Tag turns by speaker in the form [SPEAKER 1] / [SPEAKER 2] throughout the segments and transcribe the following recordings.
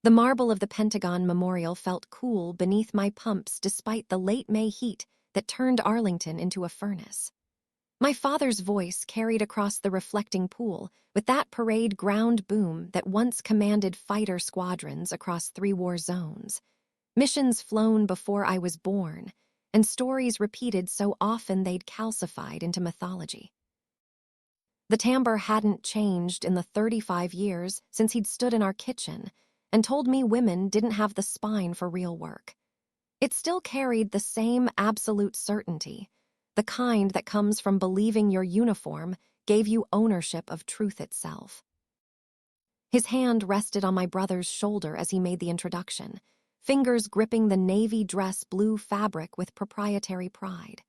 [SPEAKER 1] The marble of the Pentagon Memorial felt cool beneath my pumps despite the late May heat that turned Arlington into a furnace. My father's voice carried across the reflecting pool with that parade ground boom that once commanded fighter squadrons across 3 war zones. Missions flown before I was born, and stories repeated so often they'd calcified into mythology. The timbre hadn't changed in the 35 years since he'd stood in our kitchen and told me women didn't have the spine for real work. It still carried the same absolute certainty, the kind that comes from believing your uniform gave you ownership of truth itself. His hand rested on my brother's shoulder as he made the introduction, fingers gripping the navy dress blue fabric with proprietary pride.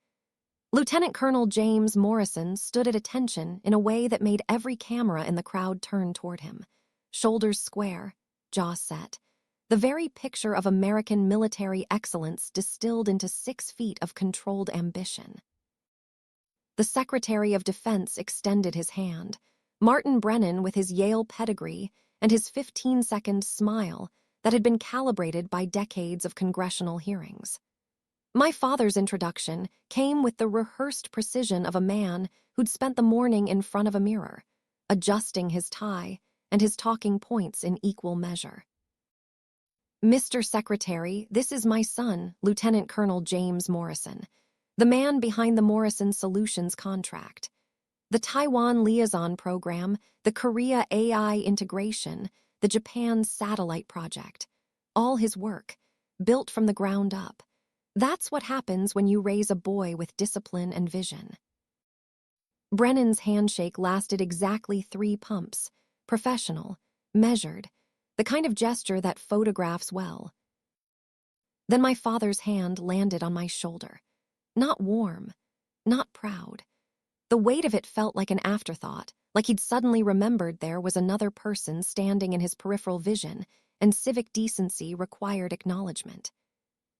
[SPEAKER 1] Lieutenant Colonel James Morrison stood at attention in a way that made every camera in the crowd turn toward him, shoulders square, jaw set, the very picture of American military excellence distilled into 6 feet of controlled ambition. The Secretary of Defense extended his hand, Martin Brennan with his Yale pedigree and his 15-second smile that had been calibrated by decades of congressional hearings. My father's introduction came with the rehearsed precision of a man who'd spent the morning in front of a mirror, adjusting his tie and his talking points in equal measure. Mr. Secretary, this is my son, Lieutenant Colonel James Morrison, the man behind the Morrison Solutions contract, the Taiwan Liaison Program, the Korea AI integration, the Japan satellite project, all his work, built from the ground up. That's what happens when you raise a boy with discipline and vision. Brennan's handshake lasted exactly 3 pumps, professional, measured, the kind of gesture that photographs well. Then my father's hand landed on my shoulder. Not warm, not proud. The weight of it felt like an afterthought, like he'd suddenly remembered there was another person standing in his peripheral vision, and civic decency required acknowledgement.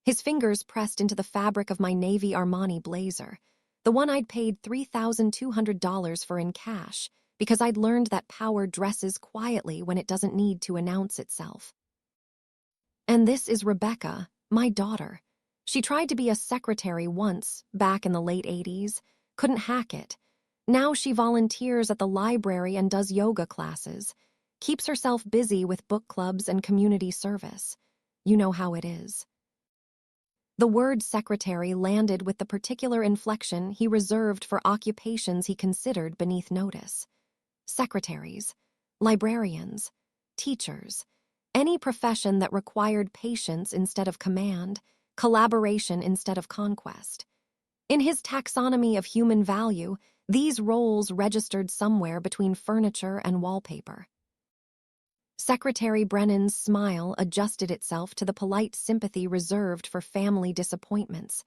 [SPEAKER 1] His fingers pressed into the fabric of my Navy Armani blazer, the one I'd paid $3,200 for in cash, because I'd learned that power dresses quietly when it doesn't need to announce itself. And this is Rebecca, my daughter. She tried to be a secretary once, back in the late 80s, couldn't hack it. Now she volunteers at the library and does yoga classes, keeps herself busy with book clubs and community service. You know how it is. The word secretary landed with the particular inflection he reserved for occupations he considered beneath notice. Secretaries, librarians, teachers, any profession that required patience instead of command, collaboration instead of conquest. In his taxonomy of human value, these roles registered somewhere between furniture and wallpaper. Secretary Brennan's smile adjusted itself to the polite sympathy reserved for family disappointments,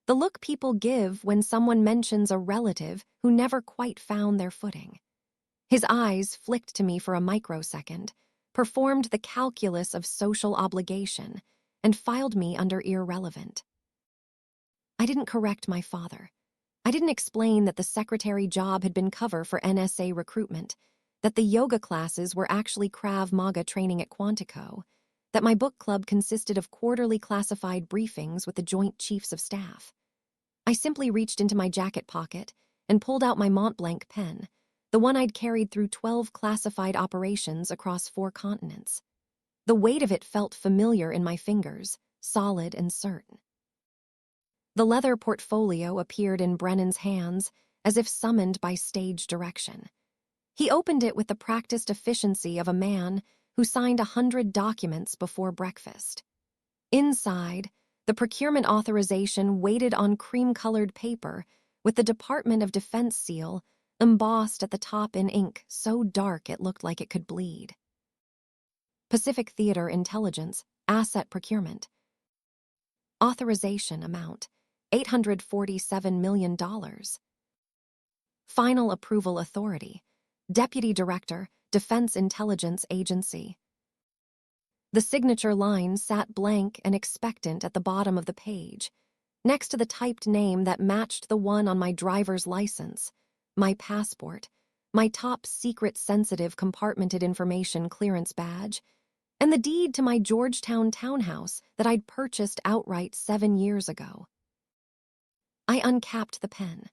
[SPEAKER 1] the look people give when someone mentions a relative who never quite found their footing. His eyes flicked to me for a microsecond, performed the calculus of social obligation, and filed me under irrelevant. I didn't correct my father. I didn't explain that the secretary job had been cover for NSA recruitment, that the yoga classes were actually Krav Maga training at Quantico, that my book club consisted of quarterly classified briefings with the Joint Chiefs of Staff. I simply reached into my jacket pocket and pulled out my Mont Blanc pen, the one I'd carried through 12 classified operations across 4 continents. The weight of it felt familiar in my fingers, solid and certain. The leather portfolio appeared in Brennan's hands as if summoned by stage direction. He opened it with the practiced efficiency of a man who signed 100 documents before breakfast. Inside, the procurement authorization waited on cream-colored paper with the Department of Defense seal embossed at the top in ink so dark it looked like it could bleed. Pacific Theater Intelligence, Asset Procurement. Authorization amount, $847 million. Final Approval Authority, Deputy Director, Defense Intelligence Agency. The signature line sat blank and expectant at the bottom of the page, next to the typed name that matched the one on my driver's license, my passport, my top secret sensitive compartmented information clearance badge, and the deed to my Georgetown townhouse that I'd purchased outright 7 years ago. I uncapped the pen.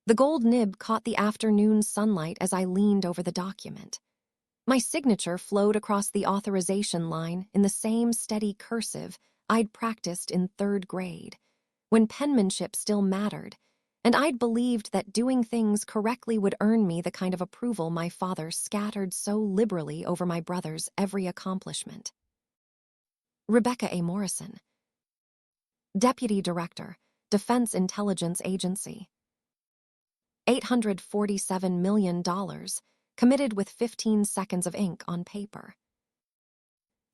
[SPEAKER 1] The gold nib caught the afternoon sunlight as I leaned over the document. My signature flowed across the authorization line in the same steady cursive I'd practiced in 3rd grade, when penmanship still mattered, and I'd believed that doing things correctly would earn me the kind of approval my father scattered so liberally over my brother's every accomplishment. Rebecca A. Morrison, Deputy Director, Defense Intelligence Agency. $847 million, committed with 15 seconds of ink on paper.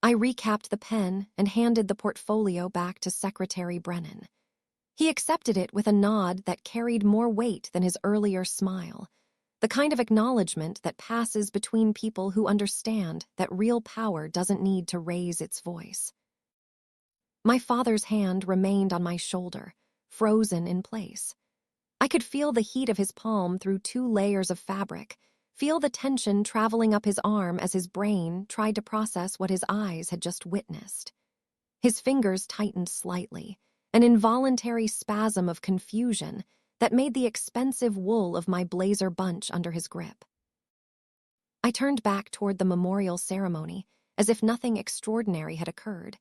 [SPEAKER 1] I recapped the pen and handed the portfolio back to Secretary Brennan. He accepted it with a nod that carried more weight than his earlier smile, the kind of acknowledgement that passes between people who understand that real power doesn't need to raise its voice. My father's hand remained on my shoulder, frozen in place. I could feel the heat of his palm through 2 layers of fabric, feel the tension traveling up his arm as his brain tried to process what his eyes had just witnessed. His fingers tightened slightly, an involuntary spasm of confusion that made the expensive wool of my blazer bunch under his grip. I turned back toward the memorial ceremony as if nothing extraordinary had occurred,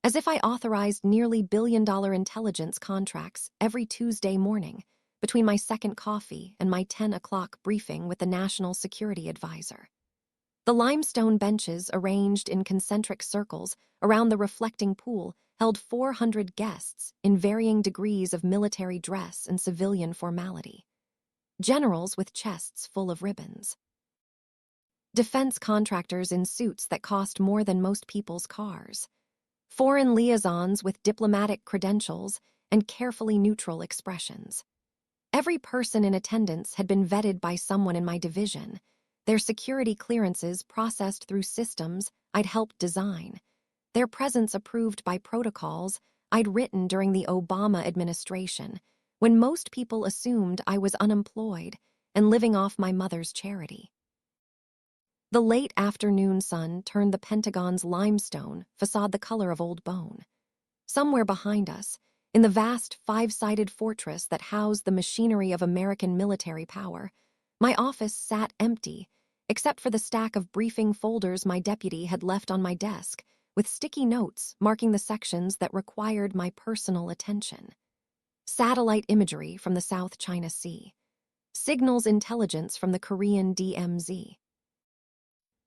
[SPEAKER 1] as if I authorized nearly billion-dollar intelligence contracts every Tuesday morning between my second coffee and my 10 o'clock briefing with the National Security Advisor. The limestone benches arranged in concentric circles around the reflecting pool held 400 guests in varying degrees of military dress and civilian formality. Generals with chests full of ribbons. Defense contractors in suits that cost more than most people's cars. Foreign liaisons with diplomatic credentials and carefully neutral expressions. Every person in attendance had been vetted by someone in my division, their security clearances processed through systems I'd helped design, their presence approved by protocols I'd written during the Obama administration, when most people assumed I was unemployed and living off my mother's charity. The late afternoon sun turned the Pentagon's limestone facade the color of old bone. Somewhere behind us, in the vast 5-sided fortress that housed the machinery of American military power, my office sat empty, except for the stack of briefing folders my deputy had left on my desk, with sticky notes marking the sections that required my personal attention. Satellite imagery from the South China Sea. Signals intelligence from the Korean DMZ.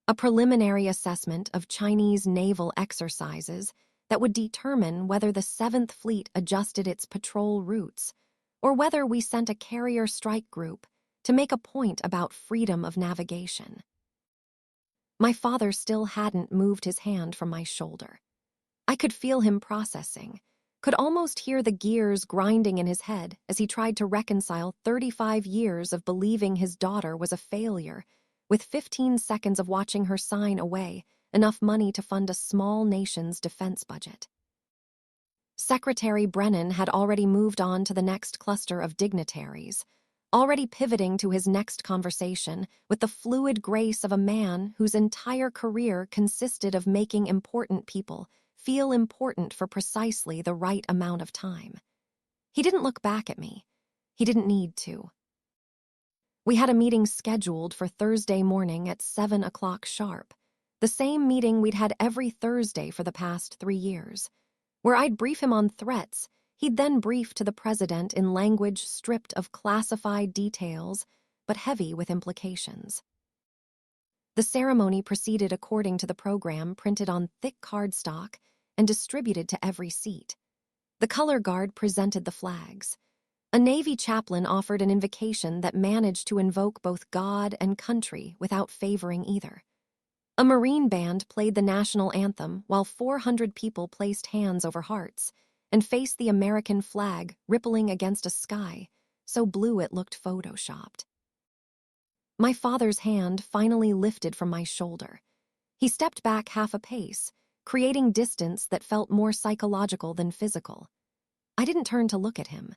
[SPEAKER 1] A preliminary assessment of Chinese naval exercises that would determine whether the 7th Fleet adjusted its patrol routes, or whether we sent a carrier strike group to make a point about freedom of navigation. My father still hadn't moved his hand from my shoulder. I could feel him processing, could almost hear the gears grinding in his head as he tried to reconcile 35 years of believing his daughter was a failure with 15 seconds of watching her sign away enough money to fund a small nation's defense budget. Secretary Brennan had already moved on to the next cluster of dignitaries, already pivoting to his next conversation with the fluid grace of a man whose entire career consisted of making important people feel important for precisely the right amount of time. He didn't look back at me. He didn't need to. We had a meeting scheduled for Thursday morning at 7 o'clock sharp, the same meeting we'd had every Thursday for the past 3 years, where I'd brief him on threats. He'd then brief to the president in language stripped of classified details, but heavy with implications. The ceremony proceeded according to the program printed on thick cardstock and distributed to every seat. The color guard presented the flags. A Navy chaplain offered an invocation that managed to invoke both God and country without favoring either. A Marine band played the national anthem while 400 people placed hands over hearts and faced the American flag rippling against a sky so blue it looked photoshopped. My father's hand finally lifted from my shoulder. He stepped back half a pace, creating distance that felt more psychological than physical. I didn't turn to look at him.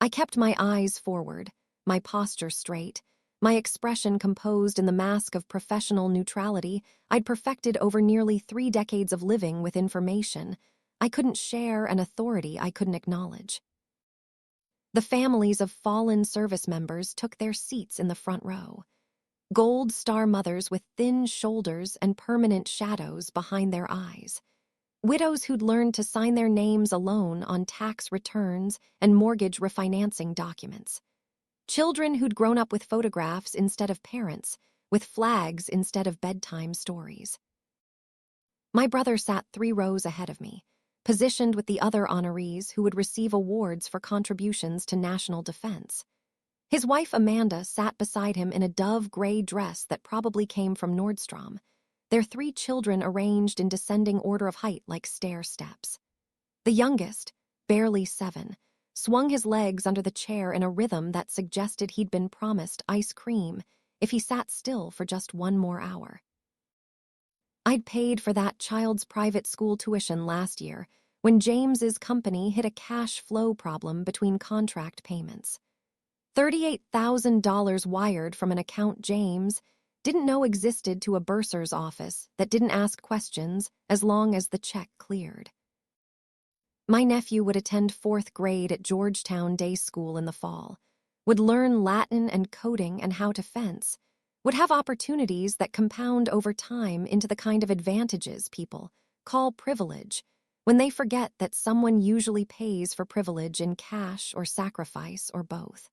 [SPEAKER 1] I kept my eyes forward, my posture straight, my expression composed in the mask of professional neutrality I'd perfected over nearly 3 decades of living with information I couldn't share and authority I couldn't acknowledge. The families of fallen service members took their seats in the front row. Gold star mothers with thin shoulders and permanent shadows behind their eyes. Widows who'd learned to sign their names alone on tax returns and mortgage refinancing documents. Children who'd grown up with photographs instead of parents, with flags instead of bedtime stories. My brother sat 3 rows ahead of me, positioned with the other honorees who would receive awards for contributions to national defense. His wife Amanda sat beside him in a dove-gray dress that probably came from Nordstrom, their 3 children arranged in descending order of height like stair steps. The youngest, barely 7, swung his legs under the chair in a rhythm that suggested he'd been promised ice cream if he sat still for just 1 more hour. I'd paid for that child's private school tuition last year when James's company hit a cash flow problem between contract payments. $38,000 wired from an account James didn't know existed to a bursar's office that didn't ask questions as long as the check cleared. My nephew would attend 4th grade at Georgetown Day School in the fall, would learn Latin and coding and how to fence, would have opportunities that compound over time into the kind of advantages people call privilege when they forget that someone usually pays for privilege in cash or sacrifice or both.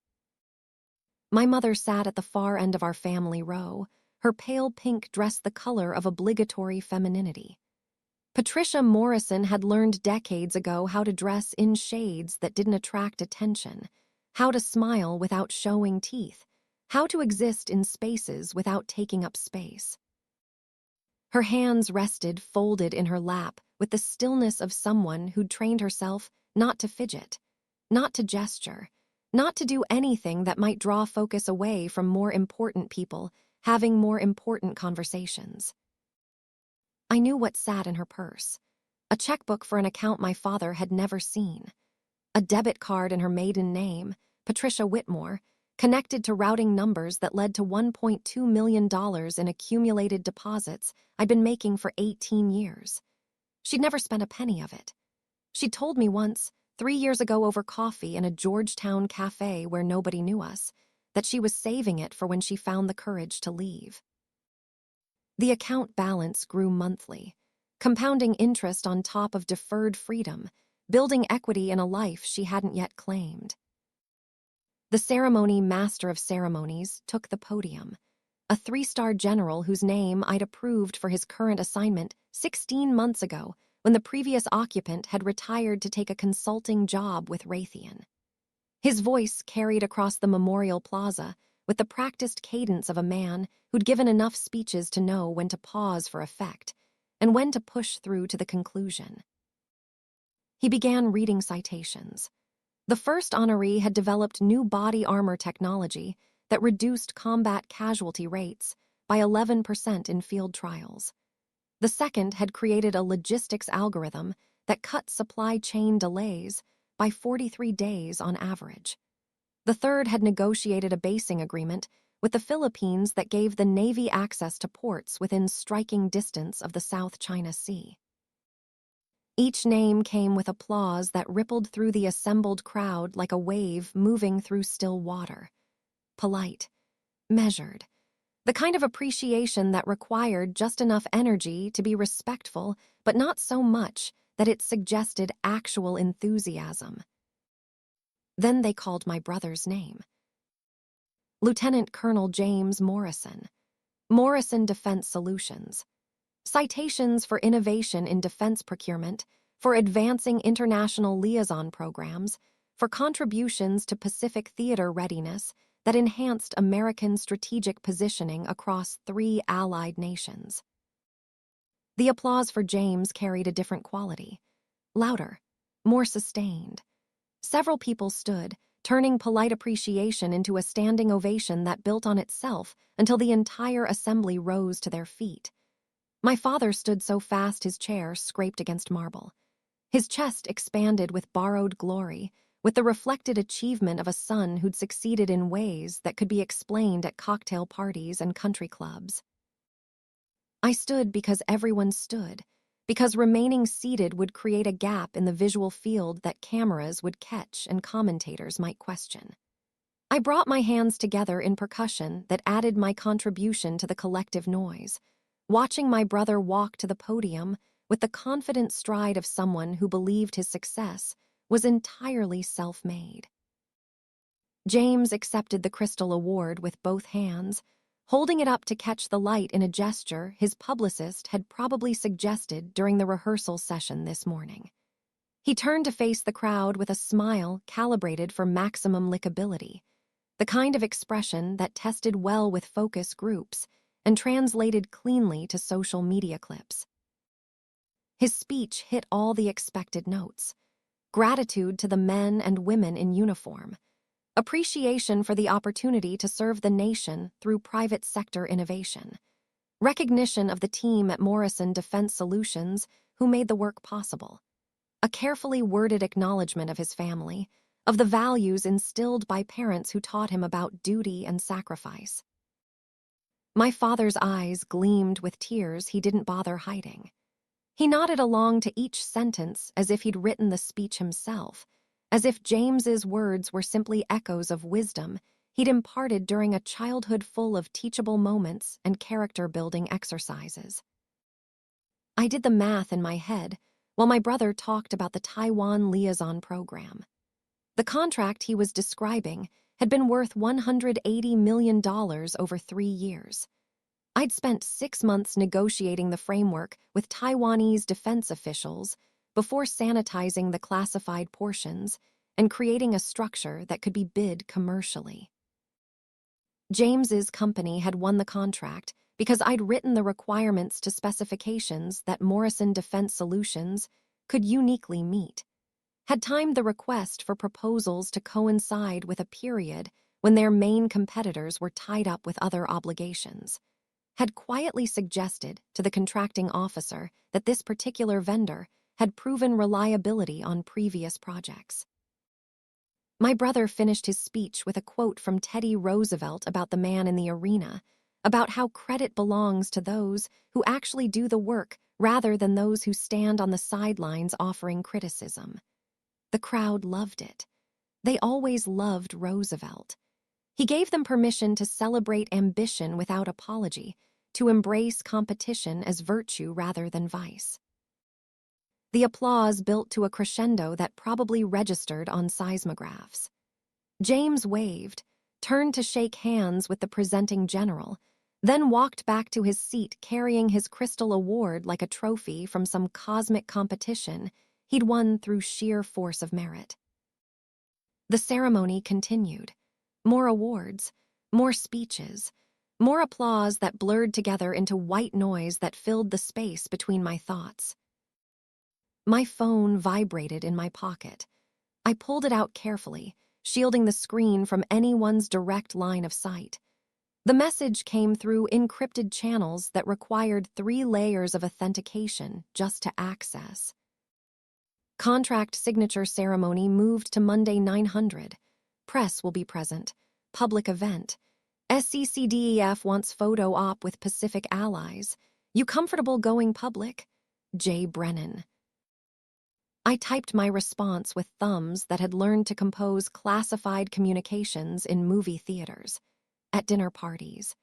[SPEAKER 1] My mother sat at the far end of our family row, her pale pink dress the color of obligatory femininity. Patricia Morrison had learned decades ago how to dress in shades that didn't attract attention, how to smile without showing teeth, how to exist in spaces without taking up space. Her hands rested folded in her lap with the stillness of someone who'd trained herself not to fidget, not to gesture, not to do anything that might draw focus away from more important people having more important conversations. I knew what sat in her purse, a checkbook for an account my father had never seen, a debit card in her maiden name, Patricia Whitmore, connected to routing numbers that led to $1.2 million in accumulated deposits I'd been making for 18 years. She'd never spent a penny of it. She'd told me once, 3 years ago over coffee in a Georgetown cafe where nobody knew us, that she was saving it for when she found the courage to leave. The account balance grew monthly, compounding interest on top of deferred freedom, building equity in a life she hadn't yet claimed. The ceremony master of ceremonies took the podium, a 3-star general whose name I'd approved for his current assignment 16 months ago when the previous occupant had retired to take a consulting job with Raytheon. His voice carried across the memorial plaza with the practiced cadence of a man who'd given enough speeches to know when to pause for effect and when to push through to the conclusion. He began reading citations. The first honoree had developed new body armor technology that reduced combat casualty rates by 11% in field trials. The second had created a logistics algorithm that cut supply chain delays by 43 days on average. The third had negotiated a basing agreement with the Philippines that gave the Navy access to ports within striking distance of the South China Sea. Each name came with applause that rippled through the assembled crowd like a wave moving through still water. Polite, measured, the kind of appreciation that required just enough energy to be respectful, but not so much that it suggested actual enthusiasm. Then they called my brother's name. Lieutenant Colonel James Morrison. Morrison Defense Solutions. Citations for innovation in defense procurement, for advancing international liaison programs, for contributions to Pacific theater readiness that enhanced American strategic positioning across 3 allied nations. The applause for James carried a different quality. Louder, more sustained. Several people stood, turning polite appreciation into a standing ovation that built on itself until the entire assembly rose to their feet. My father stood so fast his chair scraped against marble. His chest expanded with borrowed glory, with the reflected achievement of a son who'd succeeded in ways that could be explained at cocktail parties and country clubs. I stood because everyone stood, because remaining seated would create a gap in the visual field that cameras would catch and commentators might question. I brought my hands together in percussion that added my contribution to the collective noise, watching my brother walk to the podium with the confident stride of someone who believed his success was entirely self-made. James accepted the Crystal Award with both hands, holding it up to catch the light in a gesture his publicist had probably suggested during the rehearsal session this morning. He turned to face the crowd with a smile calibrated for maximum likability, the kind of expression that tested well with focus groups and translated cleanly to social media clips. His speech hit all the expected notes: gratitude to the men and women in uniform, appreciation for the opportunity to serve the nation through private sector innovation, recognition of the team at Morrison Defense Solutions who made the work possible, a carefully worded acknowledgement of his family, of the values instilled by parents who taught him about duty and sacrifice. My father's eyes gleamed with tears he didn't bother hiding. He nodded along to each sentence as if he'd written the speech himself, as if James's words were simply echoes of wisdom he'd imparted during a childhood full of teachable moments and character-building exercises. I did the math in my head while my brother talked about the Taiwan liaison program. The contract he was describing had been worth $180 million over 3 years. I'd spent 6 months negotiating the framework with Taiwanese defense officials before sanitizing the classified portions and creating a structure that could be bid commercially. James's company had won the contract because I'd written the requirements to specifications that Morrison Defense Solutions could uniquely meet, had timed the request for proposals to coincide with a period when their main competitors were tied up with other obligations, had quietly suggested to the contracting officer that this particular vendor had proven reliability on previous projects. My brother finished his speech with a quote from Teddy Roosevelt about the man in the arena, about how credit belongs to those who actually do the work rather than those who stand on the sidelines offering criticism. The crowd loved it. They always loved Roosevelt. He gave them permission to celebrate ambition without apology, to embrace competition as virtue rather than vice. The applause built to a crescendo that probably registered on seismographs. James waved, turned to shake hands with the presenting general, then walked back to his seat carrying his Crystal Award like a trophy from some cosmic competition he'd won through sheer force of merit. The ceremony continued. More awards, more speeches, more applause that blurred together into white noise that filled the space between my thoughts. My phone vibrated in my pocket. I pulled it out carefully, shielding the screen from anyone's direct line of sight. The message came through encrypted channels that required 3 layers of authentication just to access. Contract signature ceremony moved to Monday 900. Press will be present. Public event. SCCDEF wants photo op with Pacific allies. You comfortable going public? J. Brennan. I typed my response with thumbs that had learned to compose classified communications in movie theaters, at dinner parties,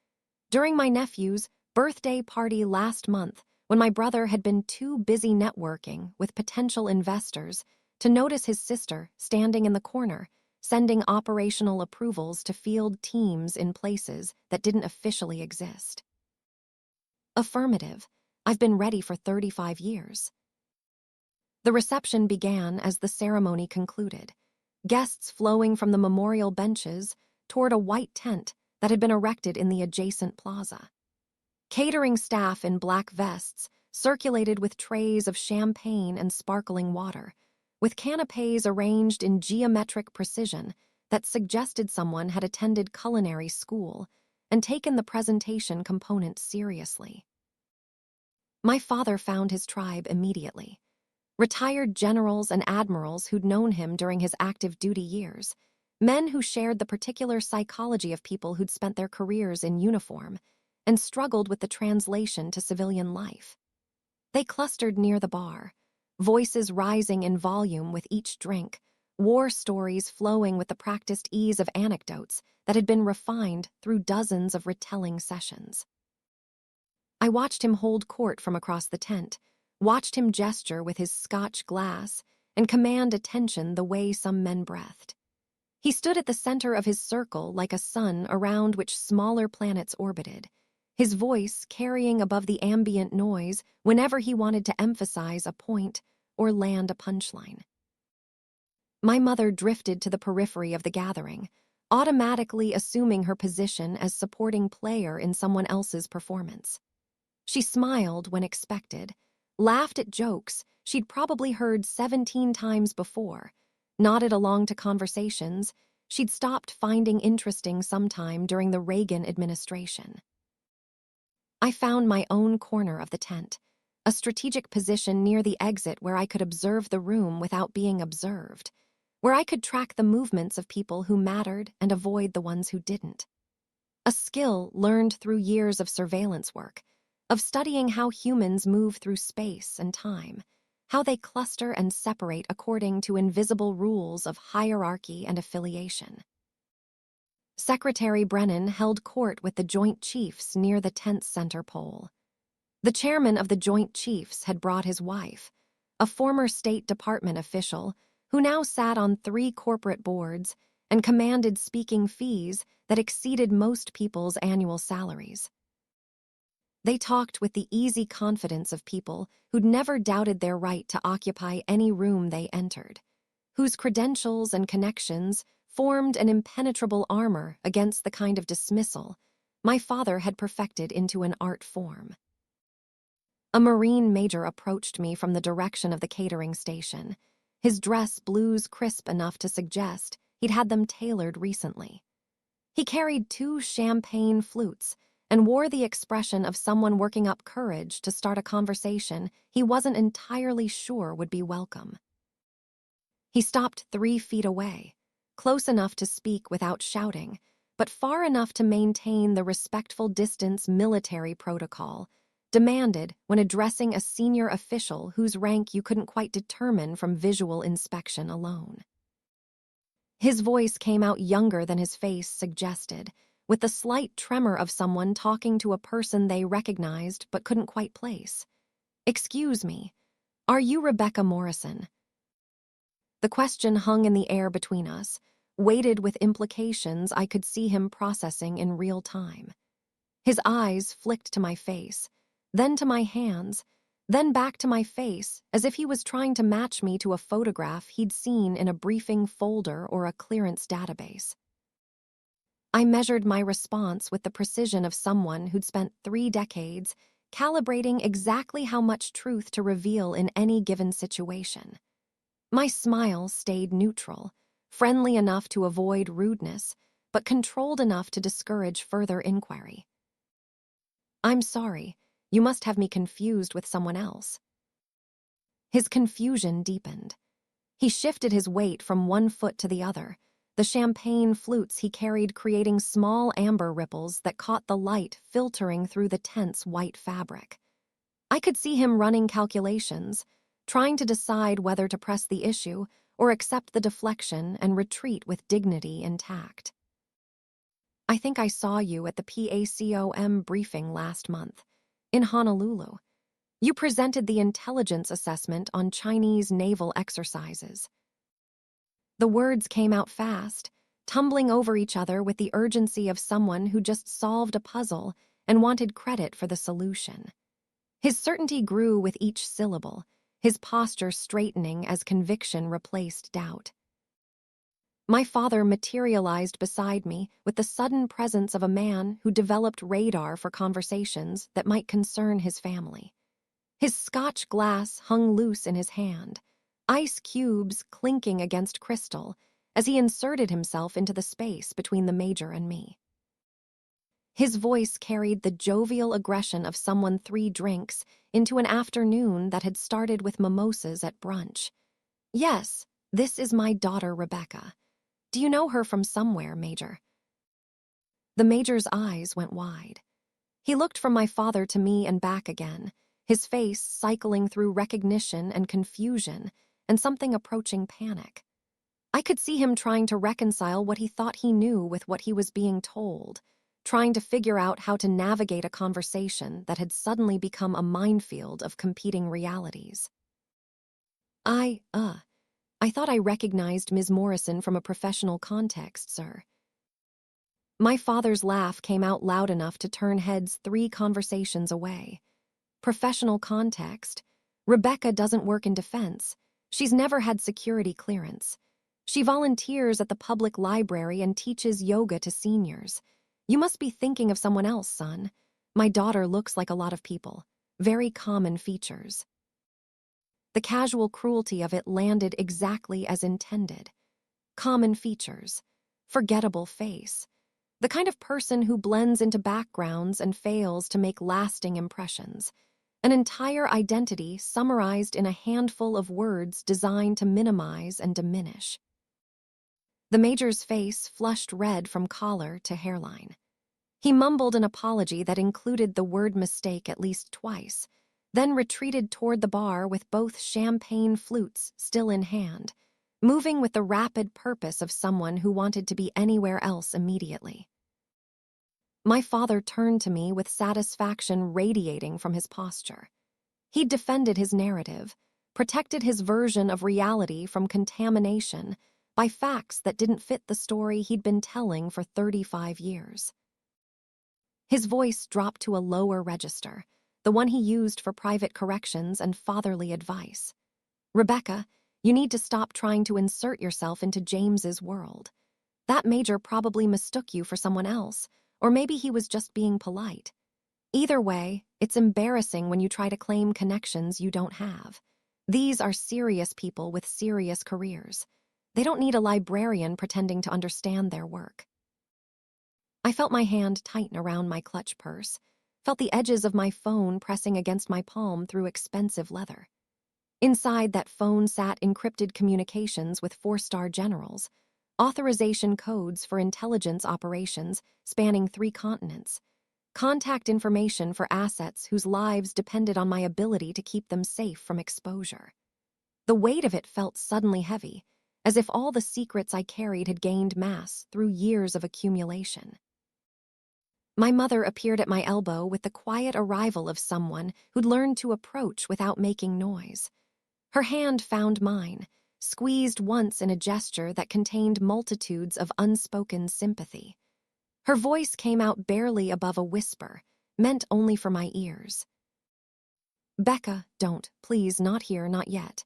[SPEAKER 1] during my nephew's birthday party last month when my brother had been too busy networking with potential investors to notice his sister standing in the corner, sending operational approvals to field teams in places that didn't officially exist. Affirmative. I've been ready for 35 years. The reception began as the ceremony concluded, guests flowing from the memorial benches toward a white tent that had been erected in the adjacent plaza. Catering staff in black vests circulated with trays of champagne and sparkling water, with canapes arranged in geometric precision that suggested someone had attended culinary school and taken the presentation component seriously. My father found his tribe immediately. Retired generals and admirals who'd known him during his active duty years, men who shared the particular psychology of people who'd spent their careers in uniform and struggled with the translation to civilian life. They clustered near the bar, voices rising in volume with each drink, war stories flowing with the practiced ease of anecdotes that had been refined through dozens of retelling sessions. I watched him hold court from across the tent, watched him gesture with his Scotch glass and command attention the way some men breathed. He stood at the center of his circle like a sun around which smaller planets orbited, his voice carrying above the ambient noise whenever he wanted to emphasize a point or land a punchline. My mother drifted to the periphery of the gathering, automatically assuming her position as supporting player in someone else's performance. She smiled when expected, laughed at jokes she'd probably heard 17 times before, nodded along to conversations she'd stopped finding interesting sometime during the Reagan administration. I found my own corner of the tent, a strategic position near the exit where I could observe the room without being observed, where I could track the movements of people who mattered and avoid the ones who didn't. A skill learned through years of surveillance work, of studying how humans move through space and time, how they cluster and separate according to invisible rules of hierarchy and affiliation. Secretary Brennan held court with the Joint Chiefs near the tent's center pole. The chairman of the Joint Chiefs had brought his wife, a former State Department official who now sat on 3 corporate boards and commanded speaking fees that exceeded most people's annual salaries. They talked with the easy confidence of people who'd never doubted their right to occupy any room they entered, whose credentials and connections formed an impenetrable armor against the kind of dismissal my father had perfected into an art form. A Marine major approached me from the direction of the catering station, his dress blues crisp enough to suggest he'd had them tailored recently. He carried 2 champagne flutes and wore the expression of someone working up courage to start a conversation he wasn't entirely sure would be welcome. He stopped 3 feet away, close enough to speak without shouting, but far enough to maintain the respectful distance military protocol demanded when addressing a senior official whose rank you couldn't quite determine from visual inspection alone. His voice came out younger than his face suggested, with the slight tremor of someone talking to a person they recognized but couldn't quite place. "Excuse me, are you Rebecca Morrison?" The question hung in the air between us, weighted with implications I could see him processing in real time. His eyes flicked to my face, then to my hands, then back to my face as if he was trying to match me to a photograph he'd seen in a briefing folder or a clearance database. I measured my response with the precision of someone who'd spent 3 decades calibrating exactly how much truth to reveal in any given situation. My smile stayed neutral, friendly enough to avoid rudeness, but controlled enough to discourage further inquiry. "I'm sorry, you must have me confused with someone else." His confusion deepened. He shifted his weight from one foot to the other, the champagne flutes he carried creating small amber ripples that caught the light filtering through the tent's white fabric. I could see him running calculations, trying to decide whether to press the issue or accept the deflection and retreat with dignity intact. "I think I saw you at the PACOM briefing last month, in Honolulu. You presented the intelligence assessment on Chinese naval exercises." The words came out fast, tumbling over each other with the urgency of someone who just solved a puzzle and wanted credit for the solution. His certainty grew with each syllable, his posture straightening as conviction replaced doubt. My father materialized beside me with the sudden presence of a man who developed radar for conversations that might concern his family. His Scotch glass hung loose in his hand, ice cubes clinking against crystal as he inserted himself into the space between the major and me. His voice carried the jovial aggression of someone 3 drinks into an afternoon that had started with mimosas at brunch. "Yes, this is my daughter, Rebecca. Do you know her from somewhere, Major?" The Major's eyes went wide. He looked from my father to me and back again, his face cycling through recognition and confusion and something approaching panic. I could see him trying to reconcile what he thought he knew with what he was being told, trying to figure out how to navigate a conversation that had suddenly become a minefield of competing realities. I thought I recognized Ms. Morrison from a professional context, sir." My father's laugh came out loud enough to turn heads 3 conversations away. Professional context? Rebecca doesn't work in defense. She's never had security clearance. She volunteers at the public library and teaches yoga to seniors. You must be thinking of someone else, son. My daughter looks like a lot of people. Very common features. The casual cruelty of it landed exactly as intended. Common features. Forgettable face. The kind of person who blends into backgrounds and fails to make lasting impressions. An entire identity summarized in a handful of words designed to minimize and diminish. The Major's face flushed red from collar to hairline. He mumbled an apology that included the word mistake at least twice, then retreated toward the bar with both champagne flutes still in hand, moving with the rapid purpose of someone who wanted to be anywhere else immediately. My father turned to me with satisfaction radiating from his posture. He'd defended his narrative, protected his version of reality from contamination by facts that didn't fit the story he'd been telling for 35 years. His voice dropped to a lower register, the one he used for private corrections and fatherly advice. "Rebecca, you need to stop trying to insert yourself into James's world. That Major probably mistook you for someone else, or maybe he was just being polite. Either way, it's embarrassing when you try to claim connections you don't have. These are serious people with serious careers. They don't need a librarian pretending to understand their work." I felt my hand tighten around my clutch purse, felt the edges of my phone pressing against my palm through expensive leather. Inside that phone sat encrypted communications with 4-star generals, authorization codes for intelligence operations spanning 3 continents, contact information for assets whose lives depended on my ability to keep them safe from exposure. The weight of it felt suddenly heavy, as if all the secrets I carried had gained mass through years of accumulation. My mother appeared at my elbow with the quiet arrival of someone who'd learned to approach without making noise. Her hand found mine, squeezed once in a gesture that contained multitudes of unspoken sympathy. Her voice came out barely above a whisper, meant only for my ears. "Becca, don't, please, not here, not yet."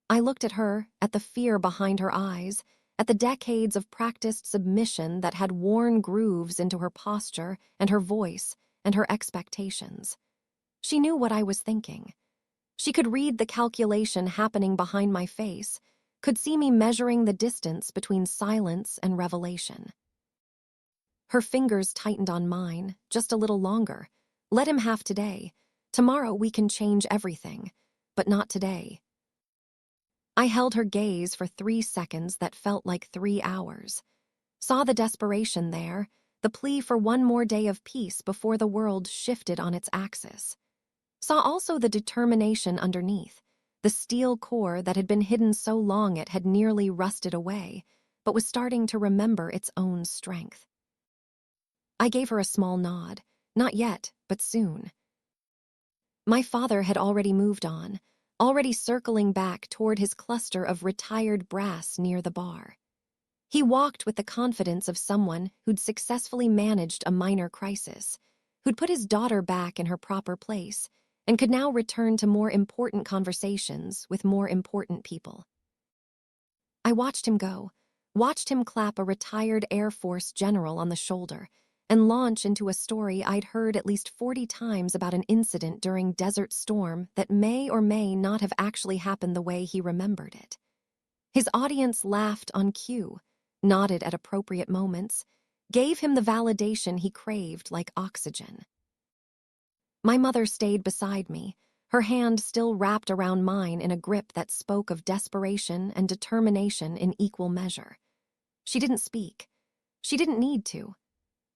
[SPEAKER 1] I looked at her, at the fear behind her eyes, at the decades of practiced submission that had worn grooves into her posture and her voice and her expectations. She knew what I was thinking. She could read the calculation happening behind my face, could see me measuring the distance between silence and revelation. Her fingers tightened on mine, just a little longer. "Let him have today. Tomorrow we can change everything, but not today." I held her gaze for 3 seconds that felt like 3 hours. Saw the desperation there, the plea for one more day of peace before the world shifted on its axis. Saw also the determination underneath, the steel core that had been hidden so long it had nearly rusted away, but was starting to remember its own strength. I gave her a small nod. Not yet, but soon. My father had already moved on, already circling back toward his cluster of retired brass near the bar. He walked with the confidence of someone who'd successfully managed a minor crisis, who'd put his daughter back in her proper place, and could now return to more important conversations with more important people. I watched him go, watched him clap a retired Air Force general on the shoulder, and launch into a story I'd heard at least 40 times about an incident during Desert Storm that may or may not have actually happened the way he remembered it. His audience laughed on cue, nodded at appropriate moments, gave him the validation he craved like oxygen. My mother stayed beside me, her hand still wrapped around mine in a grip that spoke of desperation and determination in equal measure. She didn't speak. She didn't need to.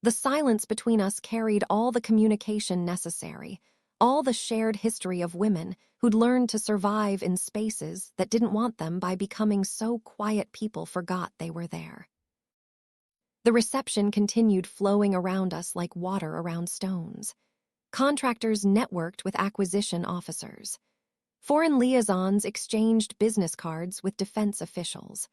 [SPEAKER 1] The silence between us carried all the communication necessary, all the shared history of women who'd learned to survive in spaces that didn't want them by becoming so quiet people forgot they were there. The reception continued flowing around us like water around stones. Contractors networked with acquisition officers. Foreign liaisons exchanged business cards with defense officials.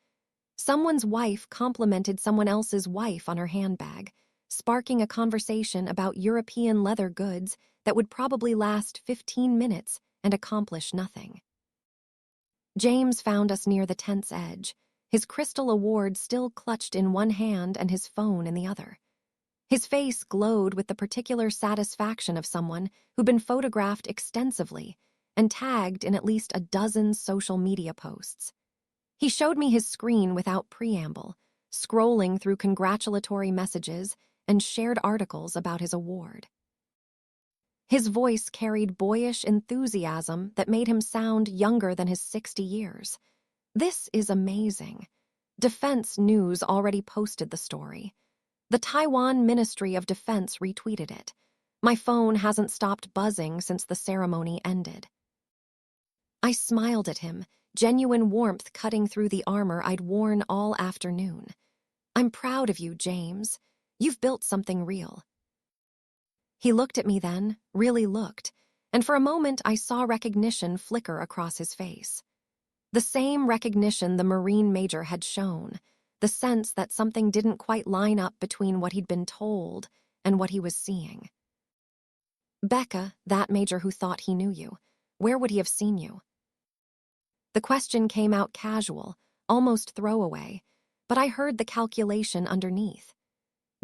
[SPEAKER 1] Someone's wife complimented someone else's wife on her handbag, sparking a conversation about European leather goods that would probably last 15 minutes and accomplish nothing. James found us near the tent's edge, his crystal award still clutched in one hand and his phone in the other. His face glowed with the particular satisfaction of someone who'd been photographed extensively and tagged in at least a dozen social media posts. He showed me his screen without preamble, scrolling through congratulatory messages and shared articles about his award. His voice carried boyish enthusiasm that made him sound younger than his 60 years. "This is amazing." Defense News already posted the story. The Taiwan Ministry of Defense retweeted it. My phone hasn't stopped buzzing since the ceremony ended. I smiled at him, genuine warmth cutting through the armor I'd worn all afternoon. "I'm proud of you, James. You've built something real." He looked at me then, really looked, and for a moment I saw recognition flicker across his face. The same recognition the Marine major had shown, the sense that something didn't quite line up between what he'd been told and what he was seeing. "Becca, that major who thought he knew you, where would he have seen you?" The question came out casual, almost throwaway, but I heard the calculation underneath.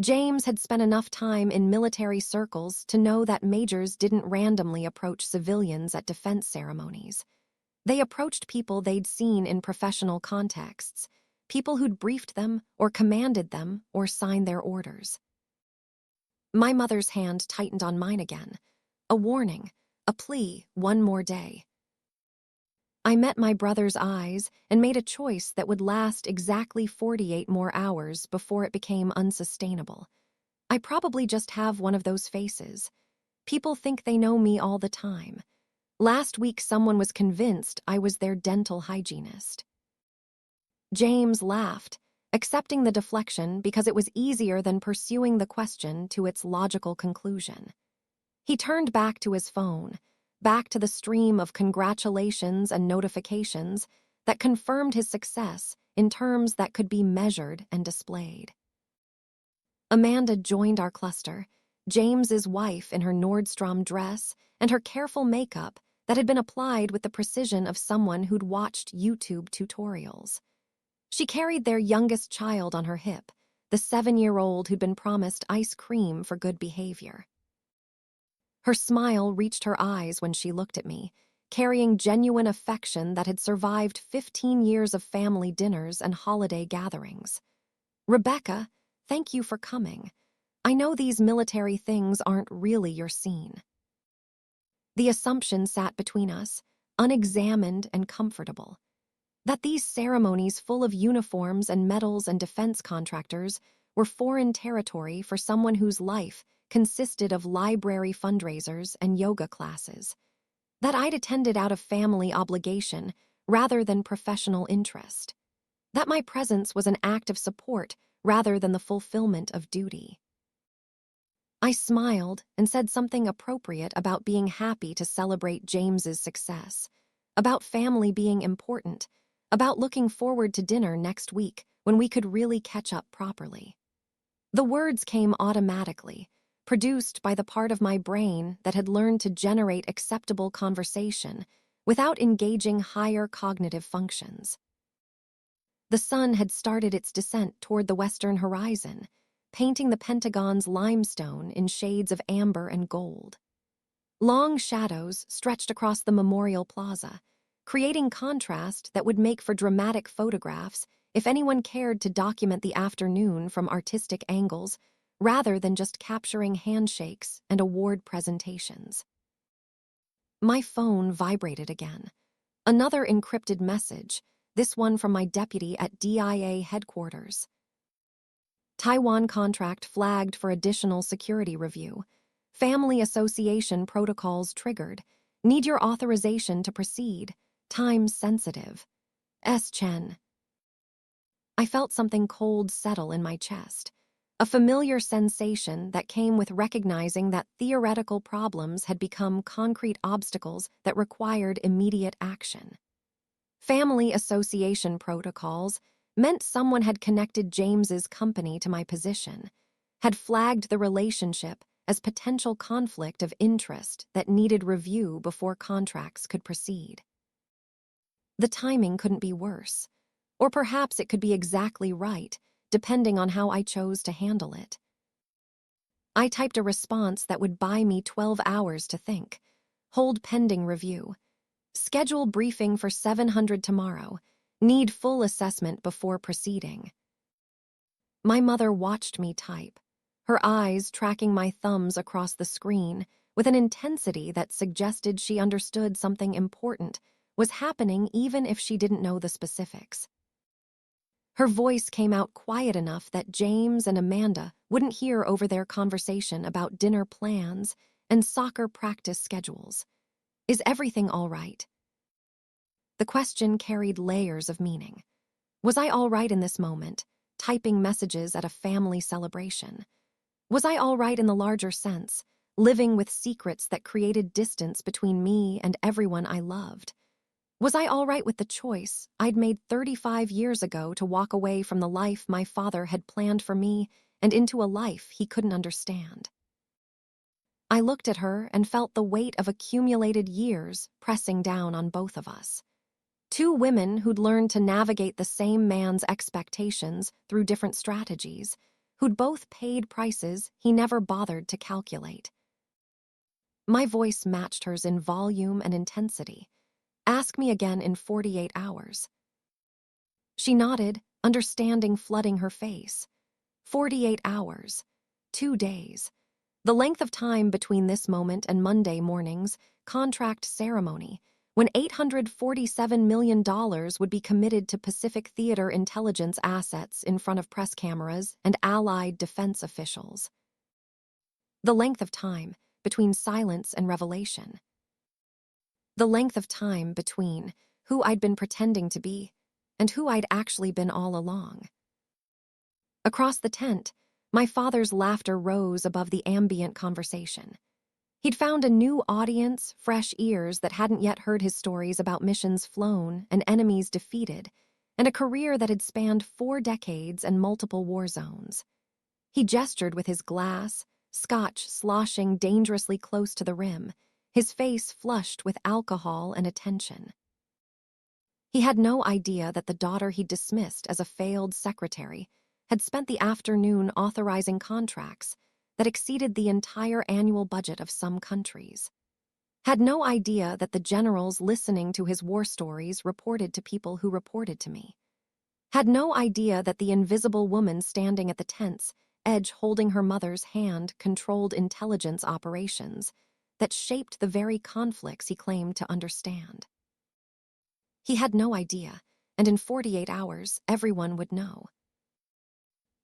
[SPEAKER 1] James had spent enough time in military circles to know that majors didn't randomly approach civilians at defense ceremonies. They approached people they'd seen in professional contexts, people who'd briefed them or commanded them or signed their orders. My mother's hand tightened on mine again. A warning, a plea, one more day. I met my brother's eyes and made a choice that would last exactly 48 more hours before it became unsustainable. I probably just have one of those faces. People think they know me all the time. Last week someone was convinced I was their dental hygienist. James laughed, accepting the deflection because it was easier than pursuing the question to its logical conclusion. He turned back to his phone, back to the stream of congratulations and notifications that confirmed his success in terms that could be measured and displayed. Amanda joined our cluster, James's wife in her Nordstrom dress and her careful makeup that had been applied with the precision of someone who'd watched YouTube tutorials. She carried their youngest child on her hip, the 7-year-old who'd been promised ice cream for good behavior. Her smile reached her eyes when she looked at me, carrying genuine affection that had survived 15 years of family dinners and holiday gatherings. "Rebecca, thank you for coming. I know these military things aren't really your scene." The assumption sat between us, unexamined and comfortable, that these ceremonies full of uniforms and medals and defense contractors were foreign territory for someone whose life consisted of library fundraisers and yoga classes, that I'd attended out of family obligation rather than professional interest, that my presence was an act of support rather than the fulfillment of duty. I smiled and said something appropriate about being happy to celebrate James's success, about family being important, about looking forward to dinner next week when we could really catch up properly. The words came automatically, produced by the part of my brain that had learned to generate acceptable conversation without engaging higher cognitive functions. The sun had started its descent toward the western horizon, painting the Pentagon's limestone in shades of amber and gold. Long shadows stretched across the Memorial Plaza, creating contrast that would make for dramatic photographs if anyone cared to document the afternoon from artistic angles rather than just capturing handshakes and award presentations. My phone vibrated again. Another encrypted message, this one from my deputy at DIA headquarters. Taiwan contract flagged for additional security review. Family association protocols triggered. Need your authorization to proceed. Time sensitive. S. Chen. I felt something cold settle in my chest. A familiar sensation that came with recognizing that theoretical problems had become concrete obstacles that required immediate action. Family association protocols meant someone had connected James's company to my position, had flagged the relationship as potential conflict of interest that needed review before contracts could proceed. The timing couldn't be worse, or perhaps it could be exactly right, depending on how I chose to handle it. I typed a response that would buy me 12 hours to think. Hold pending review. Schedule briefing for 700 tomorrow. Need full assessment before proceeding. My mother watched me type, her eyes tracking my thumbs across the screen with an intensity that suggested she understood something important was happening even if she didn't know the specifics. Her voice came out quiet enough that James and Amanda wouldn't hear over their conversation about dinner plans and soccer practice schedules. Is everything all right? The question carried layers of meaning. Was I all right in this moment, typing messages at a family celebration? Was I all right in the larger sense, living with secrets that created distance between me and everyone I loved? Was I all right with the choice I'd made 35 years ago to walk away from the life my father had planned for me and into a life he couldn't understand? I looked at her and felt the weight of accumulated years pressing down on both of us. Two women who'd learned to navigate the same man's expectations through different strategies, who'd both paid prices he never bothered to calculate. My voice matched hers in volume and intensity. Ask me again in 48 hours. She nodded, understanding flooding her face. 48 hours. 2 days. The length of time between this moment and Monday morning's contract ceremony, when $847 million would be committed to Pacific Theater intelligence assets in front of press cameras and allied defense officials. The length of time between silence and revelation. The length of time between who I'd been pretending to be and who I'd actually been all along. Across the tent, my father's laughter rose above the ambient conversation. He'd found a new audience, fresh ears that hadn't yet heard his stories about missions flown and enemies defeated, and a career that had spanned 4 decades and multiple war zones. He gestured with his glass, scotch sloshing dangerously close to the rim, his face flushed with alcohol and attention. He had no idea that the daughter he'd dismissed as a failed secretary had spent the afternoon authorizing contracts that exceeded the entire annual budget of some countries. Had no idea that the generals listening to his war stories reported to people who reported to me. Had no idea that the invisible woman standing at the tent's edge holding her mother's hand controlled intelligence operations that shaped the very conflicts he claimed to understand. He had no idea, and in 48 hours, everyone would know.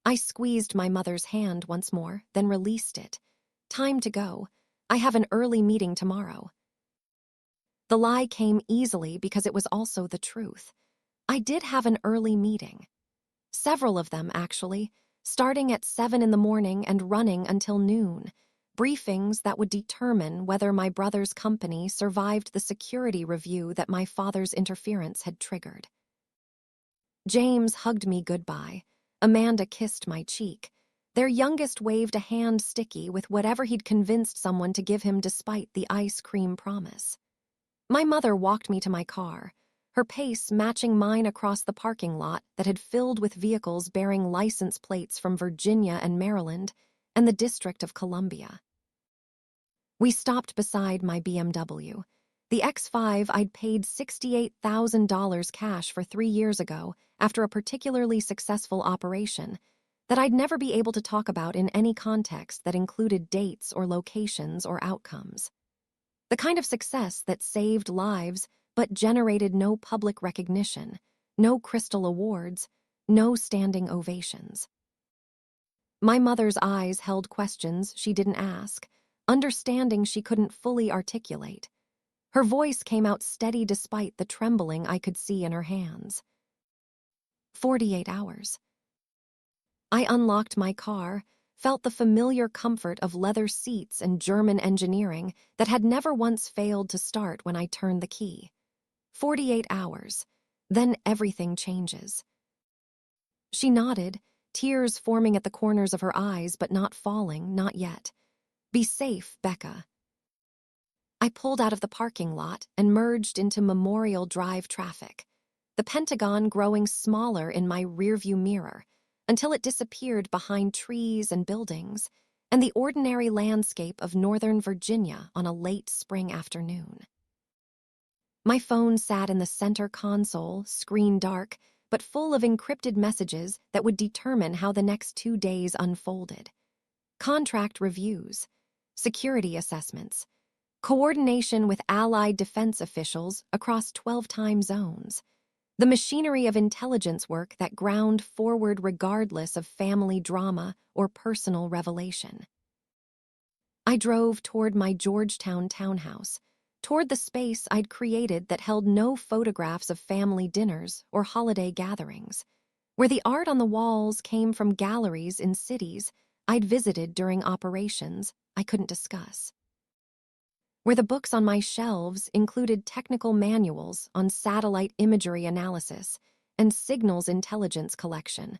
[SPEAKER 1] I squeezed my mother's hand once more, then released it. Time to go. I have an early meeting tomorrow. The lie came easily because it was also the truth. I did have an early meeting. Several of them, actually, starting at 7 in the morning and running until noon. Briefings that would determine whether my brother's company survived the security review that my father's interference had triggered. James hugged me goodbye. Amanda kissed my cheek. Their youngest waved a hand sticky with whatever he'd convinced someone to give him despite the ice cream promise. My mother walked me to my car, her pace matching mine across the parking lot that had filled with vehicles bearing license plates from Virginia and Maryland and the District of Columbia. We stopped beside my BMW. The X5 I'd paid $68,000 cash for 3 years ago after a particularly successful operation that I'd never be able to talk about in any context that included dates or locations or outcomes. The kind of success that saved lives but generated no public recognition, no crystal awards, no standing ovations. My mother's eyes held questions she didn't ask, understanding she couldn't fully articulate. Her voice came out steady despite the trembling I could see in her hands. 48 hours. I unlocked my car, felt the familiar comfort of leather seats and German engineering that had never once failed to start when I turned the key. 48 hours. Then everything changes. She nodded, tears forming at the corners of her eyes but not falling, not yet. Be safe, Becca. I pulled out of the parking lot and merged into Memorial Drive traffic, the Pentagon growing smaller in my rearview mirror until it disappeared behind trees and buildings and the ordinary landscape of Northern Virginia on a late spring afternoon. My phone sat in the center console, screen dark, but full of encrypted messages that would determine how the next 2 days unfolded. Contract reviews, security assessments, coordination with allied defense officials across 12 time zones, the machinery of intelligence work that ground forward regardless of family drama or personal revelation. I drove toward my Georgetown townhouse, toward the space I'd created that held no photographs of family dinners or holiday gatherings, where the art on the walls came from galleries in cities I'd visited during operations I couldn't discuss, where the books on my shelves included technical manuals on satellite imagery analysis and signals intelligence collection,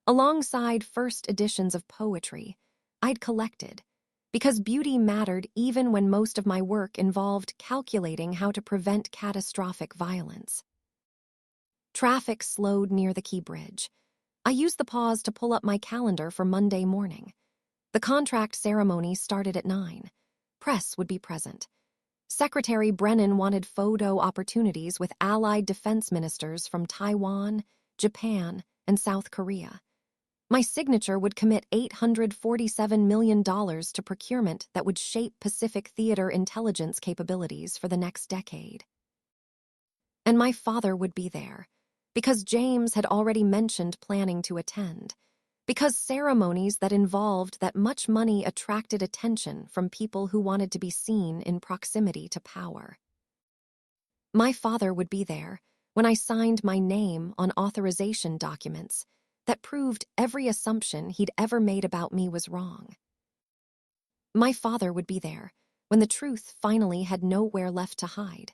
[SPEAKER 1] alongside first editions of poetry I'd collected, because beauty mattered even when most of my work involved calculating how to prevent catastrophic violence. Traffic slowed near the Key Bridge. I used the pause to pull up my calendar for Monday morning. The contract ceremony started at 9. Press would be present. Secretary Brennan wanted photo opportunities with allied defense ministers from Taiwan, Japan, and South Korea. My signature would commit $847 million to procurement that would shape Pacific theater intelligence capabilities for the next decade. And my father would be there, because James had already mentioned planning to attend, because ceremonies that involved that much money attracted attention from people who wanted to be seen in proximity to power. My father would be there when I signed my name on authorization documents that proved every assumption he'd ever made about me was wrong. My father would be there when the truth finally had nowhere left to hide.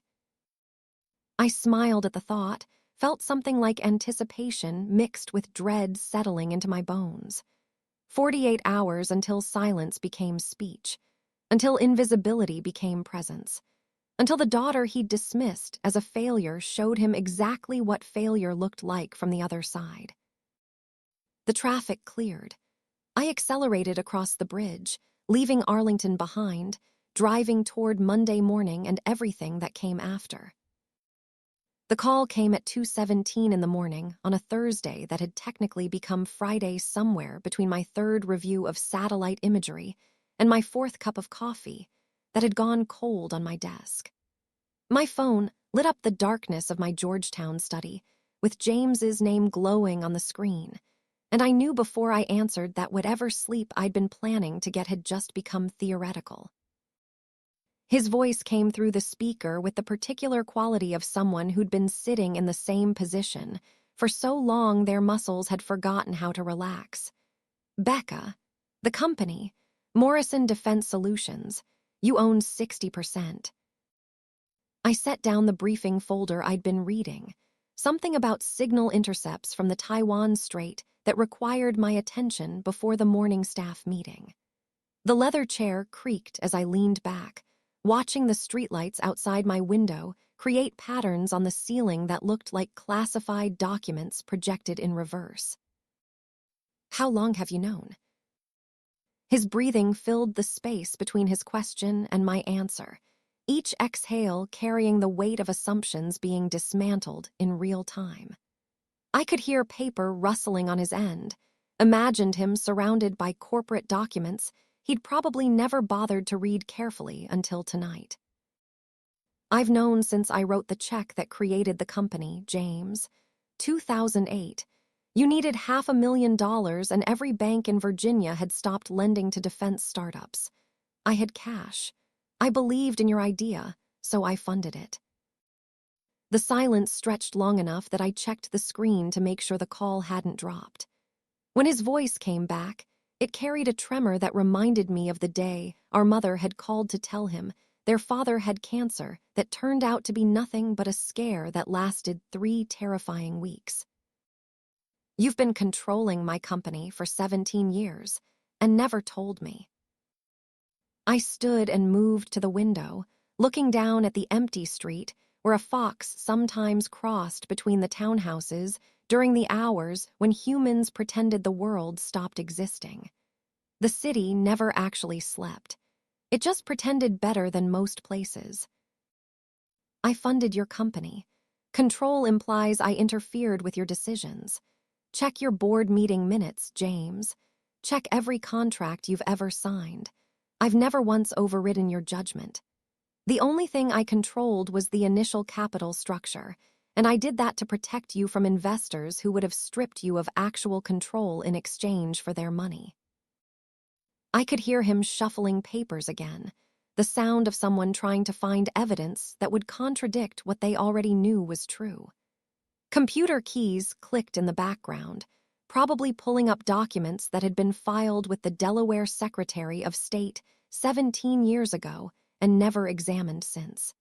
[SPEAKER 1] I smiled at the thought, felt something like anticipation mixed with dread settling into my bones. 48 hours until silence became speech, until invisibility became presence, until the daughter he'd dismissed as a failure showed him exactly what failure looked like from the other side. The traffic cleared. I accelerated across the bridge, leaving Arlington behind, driving toward Monday morning and everything that came after. The call came at 2:17 in the morning on a Thursday that had technically become Friday somewhere between my third review of satellite imagery and my fourth cup of coffee that had gone cold on my desk. My phone lit up the darkness of my Georgetown study, with James's name glowing on the screen, and I knew before I answered that whatever sleep I'd been planning to get had just become theoretical. His voice came through the speaker with the particular quality of someone who'd been sitting in the same position for so long their muscles had forgotten how to relax. Becca, the company, Morrison Defense Solutions, you own 60%. I set down the briefing folder I'd been reading, something about signal intercepts from the Taiwan Strait that required my attention before the morning staff meeting. The leather chair creaked as I leaned back, watching the streetlights outside my window create patterns on the ceiling that looked like classified documents projected in reverse. How long have you known? His breathing filled the space between his question and my answer, each exhale carrying the weight of assumptions being dismantled in real time. I could hear paper rustling on his end, imagined him surrounded by corporate documents he'd probably never bothered to read carefully until tonight. I've known since I wrote the check that created the company, James. 2008. You needed $500,000 and every bank in Virginia had stopped lending to defense startups. I had cash. I believed in your idea, so I funded it. The silence stretched long enough that I checked the screen to make sure the call hadn't dropped. When his voice came back, it carried a tremor that reminded me of the day our mother had called to tell him their father had cancer that turned out to be nothing but a scare that lasted 3 terrifying weeks. You've been controlling my company for 17 years and never told me. I stood and moved to the window, looking down at the empty street where a fox sometimes crossed between the townhouses during the hours when humans pretended the world stopped existing. The city never actually slept. It just pretended better than most places. I funded your company. Control implies I interfered with your decisions. Check your board meeting minutes, James. Check every contract you've ever signed. I've never once overridden your judgment. The only thing I controlled was the initial capital structure, and I did that to protect you from investors who would have stripped you of actual control in exchange for their money. I could hear him shuffling papers again, the sound of someone trying to find evidence that would contradict what they already knew was true. Computer keys clicked in the background, probably pulling up documents that had been filed with the Delaware Secretary of State 17 years ago and never examined since.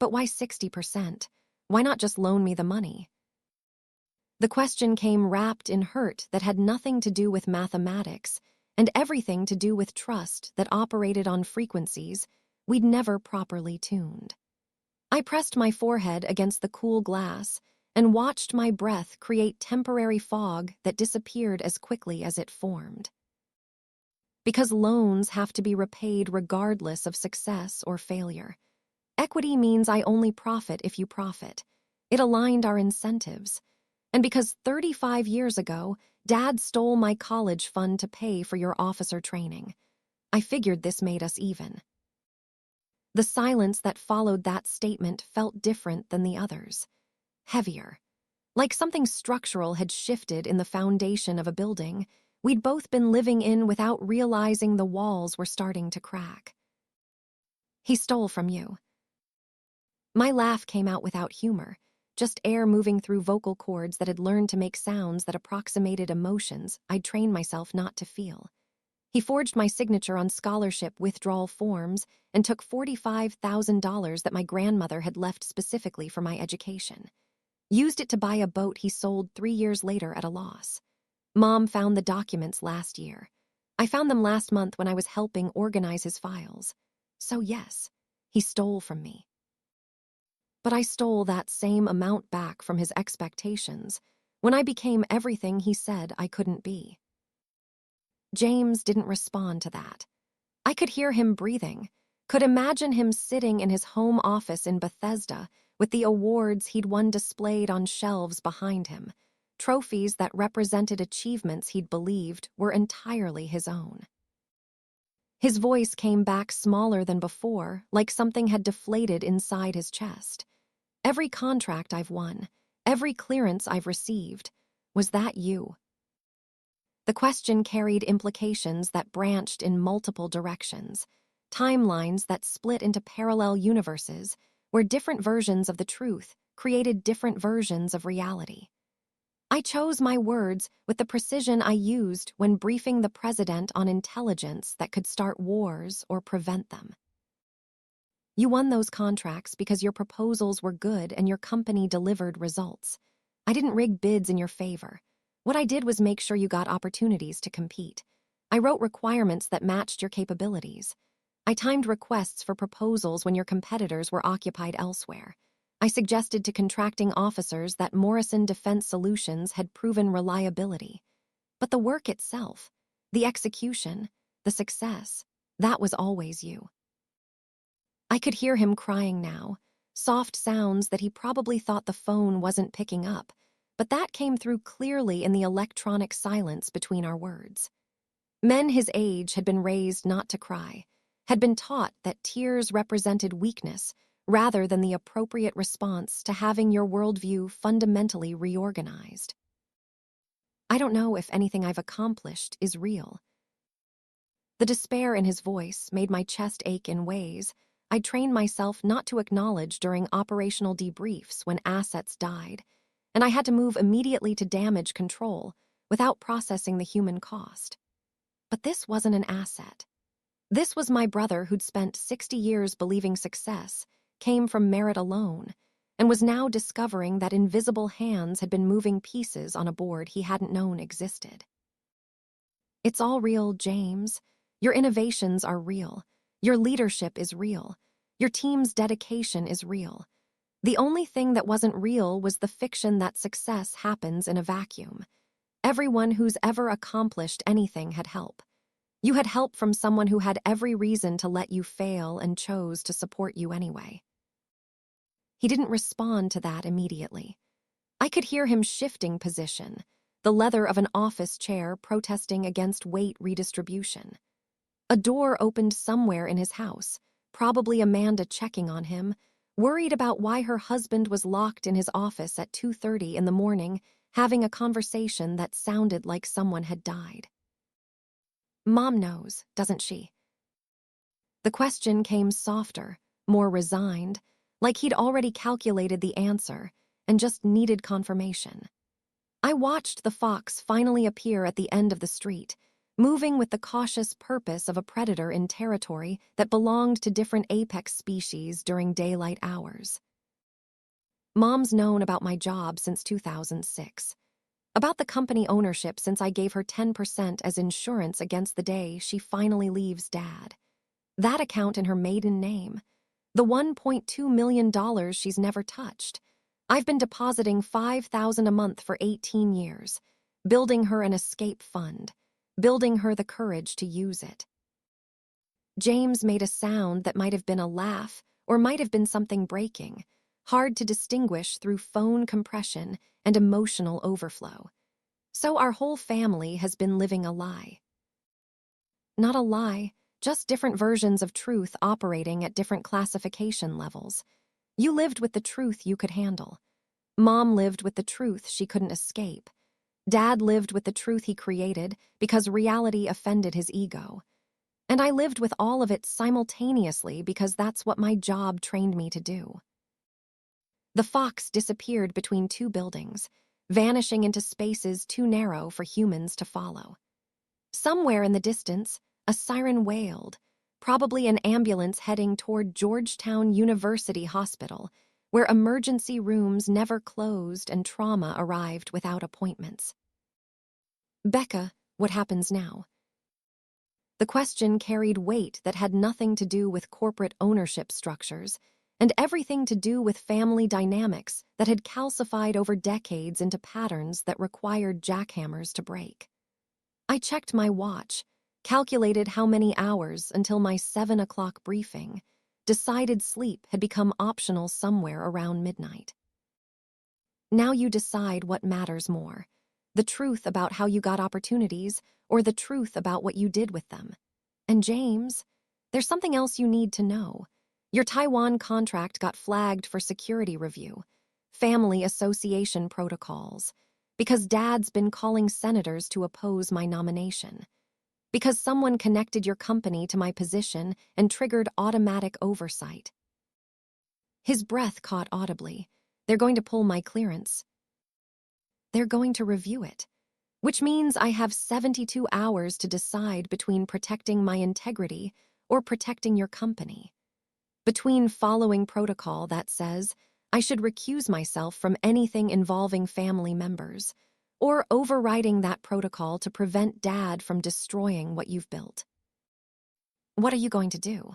[SPEAKER 1] But why 60%? Why not just loan me the money? The question came wrapped in hurt that had nothing to do with mathematics and everything to do with trust that operated on frequencies we'd never properly tuned. I pressed my forehead against the cool glass and watched my breath create temporary fog that disappeared as quickly as it formed. Because loans have to be repaid regardless of success or failure. Equity means I only profit if you profit. It aligned our incentives. And because 35 years ago, Dad stole my college fund to pay for your officer training, I figured this made us even. The silence that followed that statement felt different than the others. Heavier. Like something structural had shifted in the foundation of a building we'd both been living in without realizing the walls were starting to crack. He stole from you. My laugh came out without humor, just air moving through vocal cords that had learned to make sounds that approximated emotions I'd trained myself not to feel. He forged my signature on scholarship withdrawal forms and took $45,000 that my grandmother had left specifically for my education. Used it to buy a boat he sold 3 years later at a loss. Mom found the documents last year. I found them last month when I was helping organize his files. So yes, he stole from me. But I stole that same amount back from his expectations when I became everything he said I couldn't be. James didn't respond to that. I could hear him breathing, could imagine him sitting in his home office in Bethesda with the awards he'd won displayed on shelves behind him, trophies that represented achievements he'd believed were entirely his own. His voice came back smaller than before, like something had deflated inside his chest. Every contract I've won, every clearance I've received, was that you? The question carried implications that branched in multiple directions, timelines that split into parallel universes where different versions of the truth created different versions of reality. I chose my words with the precision I used when briefing the president on intelligence that could start wars or prevent them. You won those contracts because your proposals were good and your company delivered results. I didn't rig bids in your favor. What I did was make sure you got opportunities to compete. I wrote requirements that matched your capabilities. I timed requests for proposals when your competitors were occupied elsewhere. I suggested to contracting officers that Morrison Defense Solutions had proven reliability. But the work itself, the execution, the success, that was always you. I could hear him crying now, soft sounds that he probably thought the phone wasn't picking up, but that came through clearly in the electronic silence between our words. Men his age had been raised not to cry, had been taught that tears represented weakness rather than the appropriate response to having your worldview fundamentally reorganized. I don't know if anything I've accomplished is real. The despair in his voice made my chest ache in ways I'd trained myself not to acknowledge during operational debriefs when assets died, and I had to move immediately to damage control without processing the human cost. But this wasn't an asset. This was my brother who'd spent 60 years believing success came from merit alone, and was now discovering that invisible hands had been moving pieces on a board he hadn't known existed. It's all real, James. Your innovations are real. Your leadership is real. Your team's dedication is real. The only thing that wasn't real was the fiction that success happens in a vacuum. Everyone who's ever accomplished anything had help. You had help from someone who had every reason to let you fail and chose to support you anyway. He didn't respond to that immediately. I could hear him shifting position, the leather of an office chair protesting against weight redistribution. A door opened somewhere in his house, probably Amanda checking on him, worried about why her husband was locked in his office at 2:30 in the morning, having a conversation that sounded like someone had died. Mom knows, doesn't she? The question came softer, more resigned, like he'd already calculated the answer and just needed confirmation. I watched the fox finally appear at the end of the street, moving with the cautious purpose of a predator in territory that belonged to different apex species during daylight hours. Mom's known about my job since 2006. About the company ownership since I gave her 10% as insurance against the day she finally leaves Dad. That account in her maiden name. The $1.2 million she's never touched. I've been depositing $5,000 a month for 18 years, building her an escape fund, building her the courage to use it. James made a sound that might have been a laugh or might have been something breaking, hard to distinguish through phone compression and emotional overflow. So our whole family has been living a lie. Not a lie, just different versions of truth operating at different classification levels. You lived with the truth you could handle. Mom lived with the truth she couldn't escape. Dad lived with the truth he created because reality offended his ego. And I lived with all of it simultaneously because that's what my job trained me to do. The fox disappeared between two buildings, vanishing into spaces too narrow for humans to follow. Somewhere in the distance, a siren wailed, probably an ambulance heading toward Georgetown University Hospital, where emergency rooms never closed and trauma arrived without appointments. Becca, what happens now? The question carried weight that had nothing to do with corporate ownership structures and everything to do with family dynamics that had calcified over decades into patterns that required jackhammers to break. I checked my watch, calculated how many hours until my 7 o'clock briefing, decided sleep had become optional somewhere around midnight. Now you decide what matters more, the truth about how you got opportunities or the truth about what you did with them. And James, there's something else you need to know. Your Taiwan contract got flagged for security review, family association protocols, because Dad's been calling senators to oppose my nomination. Because someone connected your company to my position and triggered automatic oversight. His breath caught audibly. They're going to pull my clearance. They're going to review it, which means I have 72 hours to decide between protecting my integrity or protecting your company. Between following protocol that says I should recuse myself from anything involving family members, or overriding that protocol to prevent Dad from destroying what you've built. What are you going to do?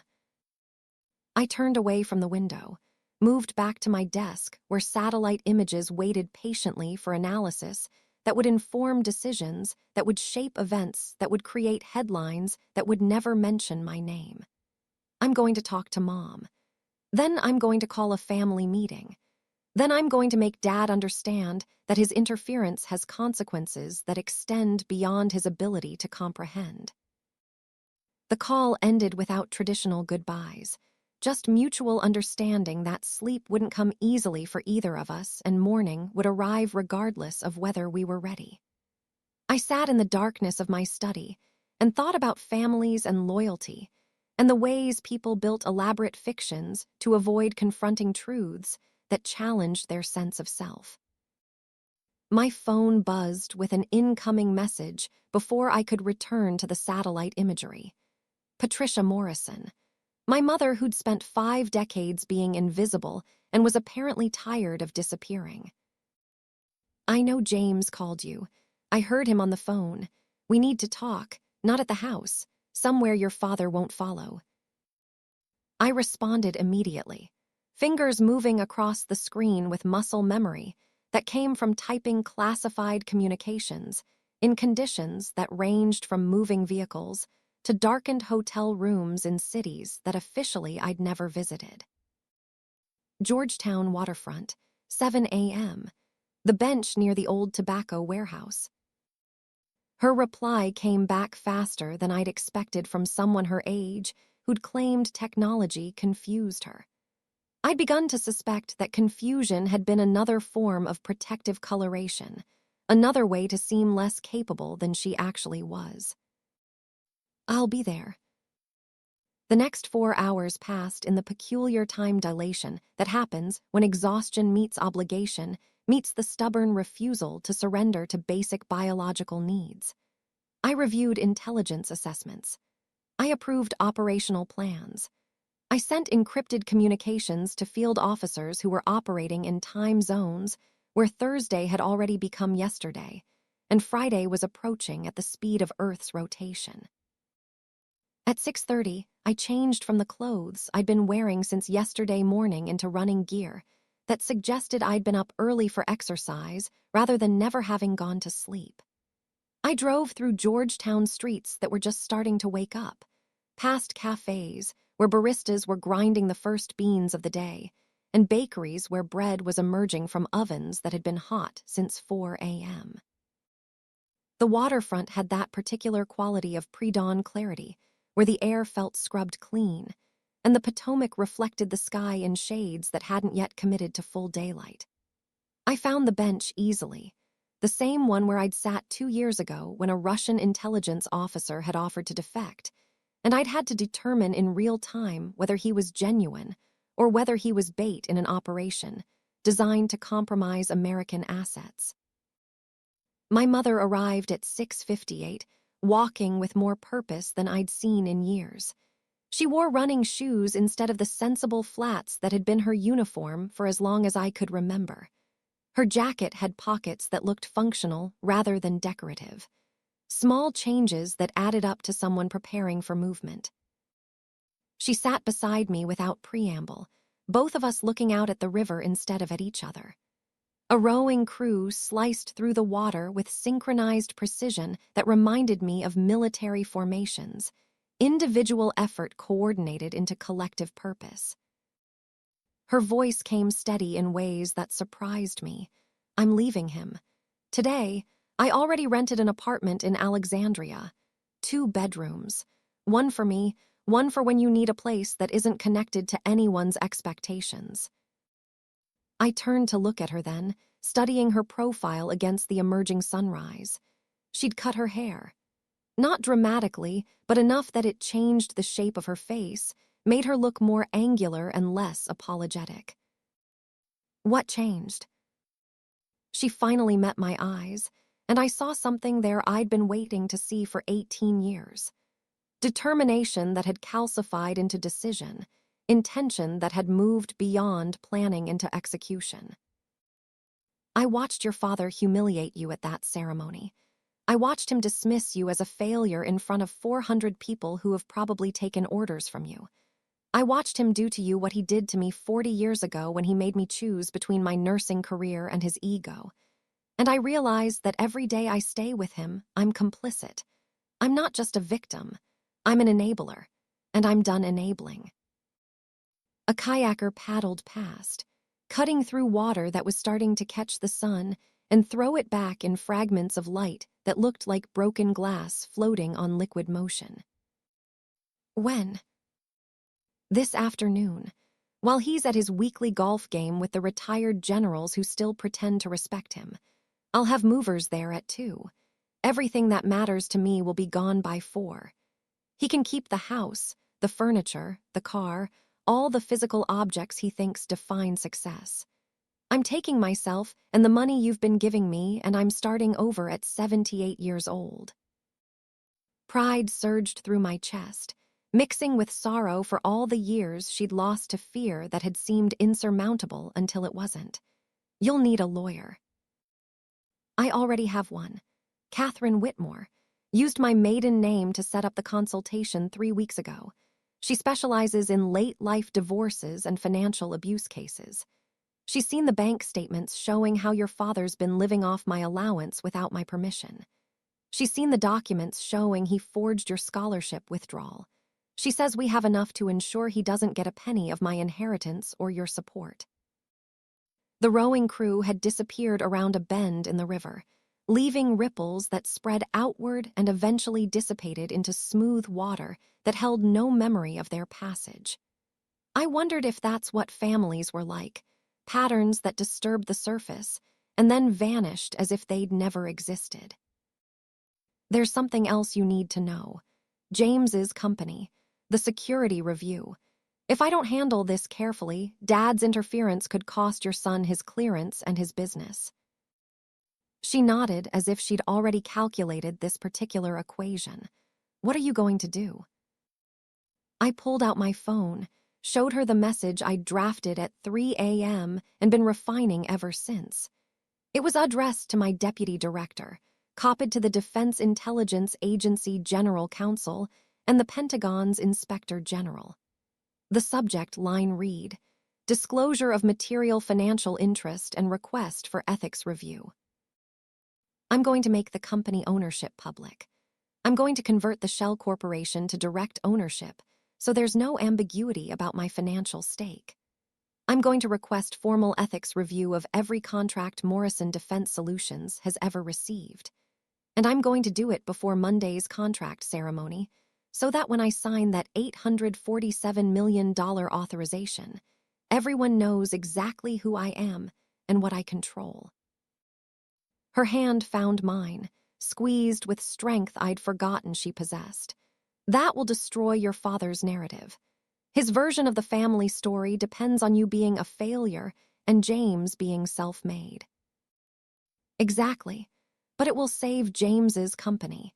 [SPEAKER 1] I turned away from the window, moved back to my desk where satellite images waited patiently for analysis that would inform decisions, that would shape events, that would create headlines that would never mention my name. I'm going to talk to Mom. Then I'm going to call a family meeting. Then I'm going to make Dad understand that his interference has consequences that extend beyond his ability to comprehend. The call ended without traditional goodbyes, just mutual understanding that sleep wouldn't come easily for either of us and morning would arrive regardless of whether we were ready. I sat in the darkness of my study and thought about families and loyalty and the ways people built elaborate fictions to avoid confronting truths that challenged their sense of self. My phone buzzed with an incoming message before I could return to the satellite imagery. Patricia Morrison, my mother who'd spent 5 decades being invisible and was apparently tired of disappearing. "I know James called you. I heard him on the phone. We need to talk, not at the house, somewhere your father won't follow." I responded immediately, fingers moving across the screen with muscle memory that came from typing classified communications in conditions that ranged from moving vehicles to darkened hotel rooms in cities that officially I'd never visited. Georgetown waterfront, 7 a.m., the bench near the old tobacco warehouse. Her reply came back faster than I'd expected from someone her age who'd claimed technology confused her. I'd begun to suspect that confusion had been another form of protective coloration, another way to seem less capable than she actually was. "I'll be there." The next 4 hours passed in the peculiar time dilation that happens when exhaustion meets obligation, meets the stubborn refusal to surrender to basic biological needs. I reviewed intelligence assessments. I approved operational plans. I sent encrypted communications to field officers who were operating in time zones where Thursday had already become yesterday, and Friday was approaching at the speed of Earth's rotation. At 6:30, I changed from the clothes I'd been wearing since yesterday morning into running gear that suggested I'd been up early for exercise rather than never having gone to sleep. I drove through Georgetown streets that were just starting to wake up, past cafes where baristas were grinding the first beans of the day, and bakeries where bread was emerging from ovens that had been hot since 4 a.m. The waterfront had that particular quality of pre-dawn clarity, where the air felt scrubbed clean, and the Potomac reflected the sky in shades that hadn't yet committed to full daylight. I found the bench easily, the same one where I'd sat 2 years ago when a Russian intelligence officer had offered to defect, and I'd had to determine in real time whether he was genuine or whether he was bait in an operation designed to compromise American assets. My mother arrived at 6:58, walking with more purpose than I'd seen in years. She wore running shoes instead of the sensible flats that had been her uniform for as long as I could remember. Her jacket had pockets that looked functional rather than decorative. Small changes that added up to someone preparing for movement. She sat beside me without preamble, both of us looking out at the river instead of at each other. A rowing crew sliced through the water with synchronized precision that reminded me of military formations, individual effort coordinated into collective purpose. Her voice came steady in ways that surprised me. "I'm leaving him. Today, I already rented an apartment in Alexandria. 2 bedrooms. One for me, one for when you need a place that isn't connected to anyone's expectations." I turned to look at her then, studying her profile against the emerging sunrise. She'd cut her hair. Not dramatically, but enough that it changed the shape of her face, made her look more angular and less apologetic. What changed? She finally met my eyes, and I saw something there I'd been waiting to see for 18 years. Determination that had calcified into decision, intention that had moved beyond planning into execution. "I watched your father humiliate you at that ceremony. I watched him dismiss you as a failure in front of 400 people who have probably taken orders from you. I watched him do to you what he did to me 40 years ago when he made me choose between my nursing career and his ego. And I realized that every day I stay with him, I'm complicit. I'm not just a victim. I'm an enabler, and I'm done enabling." A kayaker paddled past, cutting through water that was starting to catch the sun and throw it back in fragments of light that looked like broken glass floating on liquid motion. When? This afternoon, while he's at his weekly golf game with the retired generals who still pretend to respect him. I'll have movers there at 2. Everything that matters to me will be gone by 4. He can keep the house, the furniture, the car, all the physical objects he thinks define success. I'm taking myself and the money you've been giving me, and I'm starting over at 78 years old. Pride surged through my chest, mixing with sorrow for all the years she'd lost to fear that had seemed insurmountable until it wasn't. You'll need a lawyer. I already have one. Catherine Whitmore. Used my maiden name to set up the consultation 3 weeks ago. She specializes in late-life divorces and financial abuse cases. She's seen the bank statements showing how your father's been living off my allowance without my permission. She's seen the documents showing he forged your scholarship withdrawal. She says we have enough to ensure he doesn't get a penny of my inheritance or your support. The rowing crew had disappeared around a bend in the river, leaving ripples that spread outward and eventually dissipated into smooth water that held no memory of their passage. I wondered if that's what families were like, patterns that disturbed the surface and then vanished as if they'd never existed. There's something else you need to know. James's company, the security review. If I don't handle this carefully, Dad's interference could cost your son his clearance and his business. She nodded as if she'd already calculated this particular equation. What are you going to do? I pulled out my phone, showed her the message I'd drafted at 3 a.m. and been refining ever since. It was addressed to my deputy director, copied to the Defense Intelligence Agency General Counsel and the Pentagon's Inspector General. The subject line read, Disclosure of Material Financial Interest and Request for Ethics Review. I'm going to make the company ownership public. I'm going to convert the Shell Corporation to direct ownership, so there's no ambiguity about my financial stake. I'm going to request formal ethics review of every contract Morrison Defense Solutions has ever received. And I'm going to do it before Monday's contract ceremony, so that when I sign that $847 million authorization, everyone knows exactly who I am and what I control. Her hand found mine, squeezed with strength I'd forgotten she possessed. That will destroy your father's narrative. His version of the family story depends on you being a failure and James being self-made. Exactly, but it will save James's company.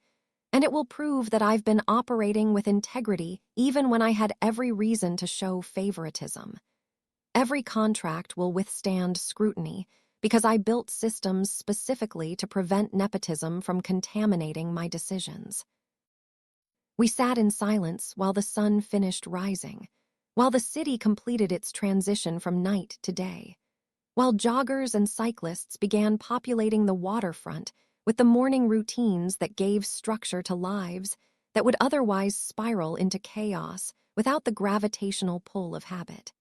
[SPEAKER 1] And it will prove that I've been operating with integrity even when I had every reason to show favoritism. Every contract will withstand scrutiny because I built systems specifically to prevent nepotism from contaminating my decisions. We sat in silence while the sun finished rising, while the city completed its transition from night to day, while joggers and cyclists began populating the waterfront with the morning routines that gave structure to lives that would otherwise spiral into chaos without the gravitational pull of habit.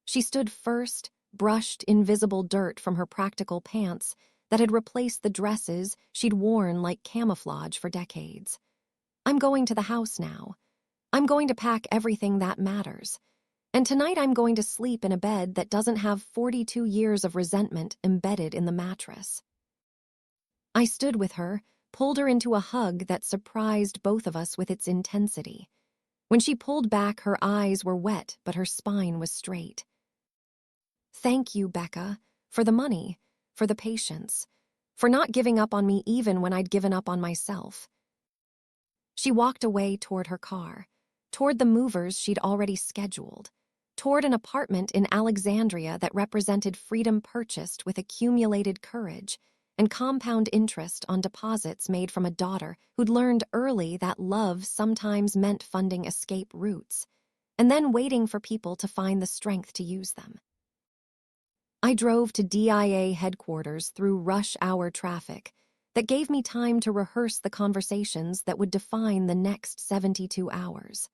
[SPEAKER 1] She stood first, brushed invisible dirt from her practical pants that had replaced the dresses she'd worn like camouflage for decades. I'm going to the house now. I'm going to pack everything that matters. And tonight I'm going to sleep in a bed that doesn't have 42 years of resentment embedded in the mattress. I stood with her, pulled her into a hug that surprised both of us with its intensity. When she pulled back, her eyes were wet, but her spine was straight. Thank you, Becca, for the money, for the patience, for not giving up on me even when I'd given up on myself. She walked away toward her car, toward the movers she'd already scheduled, toward an apartment in Alexandria that represented freedom purchased with accumulated courage and compound interest on deposits made from a daughter who'd learned early that love sometimes meant funding escape routes, and then waiting for people to find the strength to use them. I drove to DIA headquarters through rush hour traffic that gave me time to rehearse the conversations that would define the next 72 hours.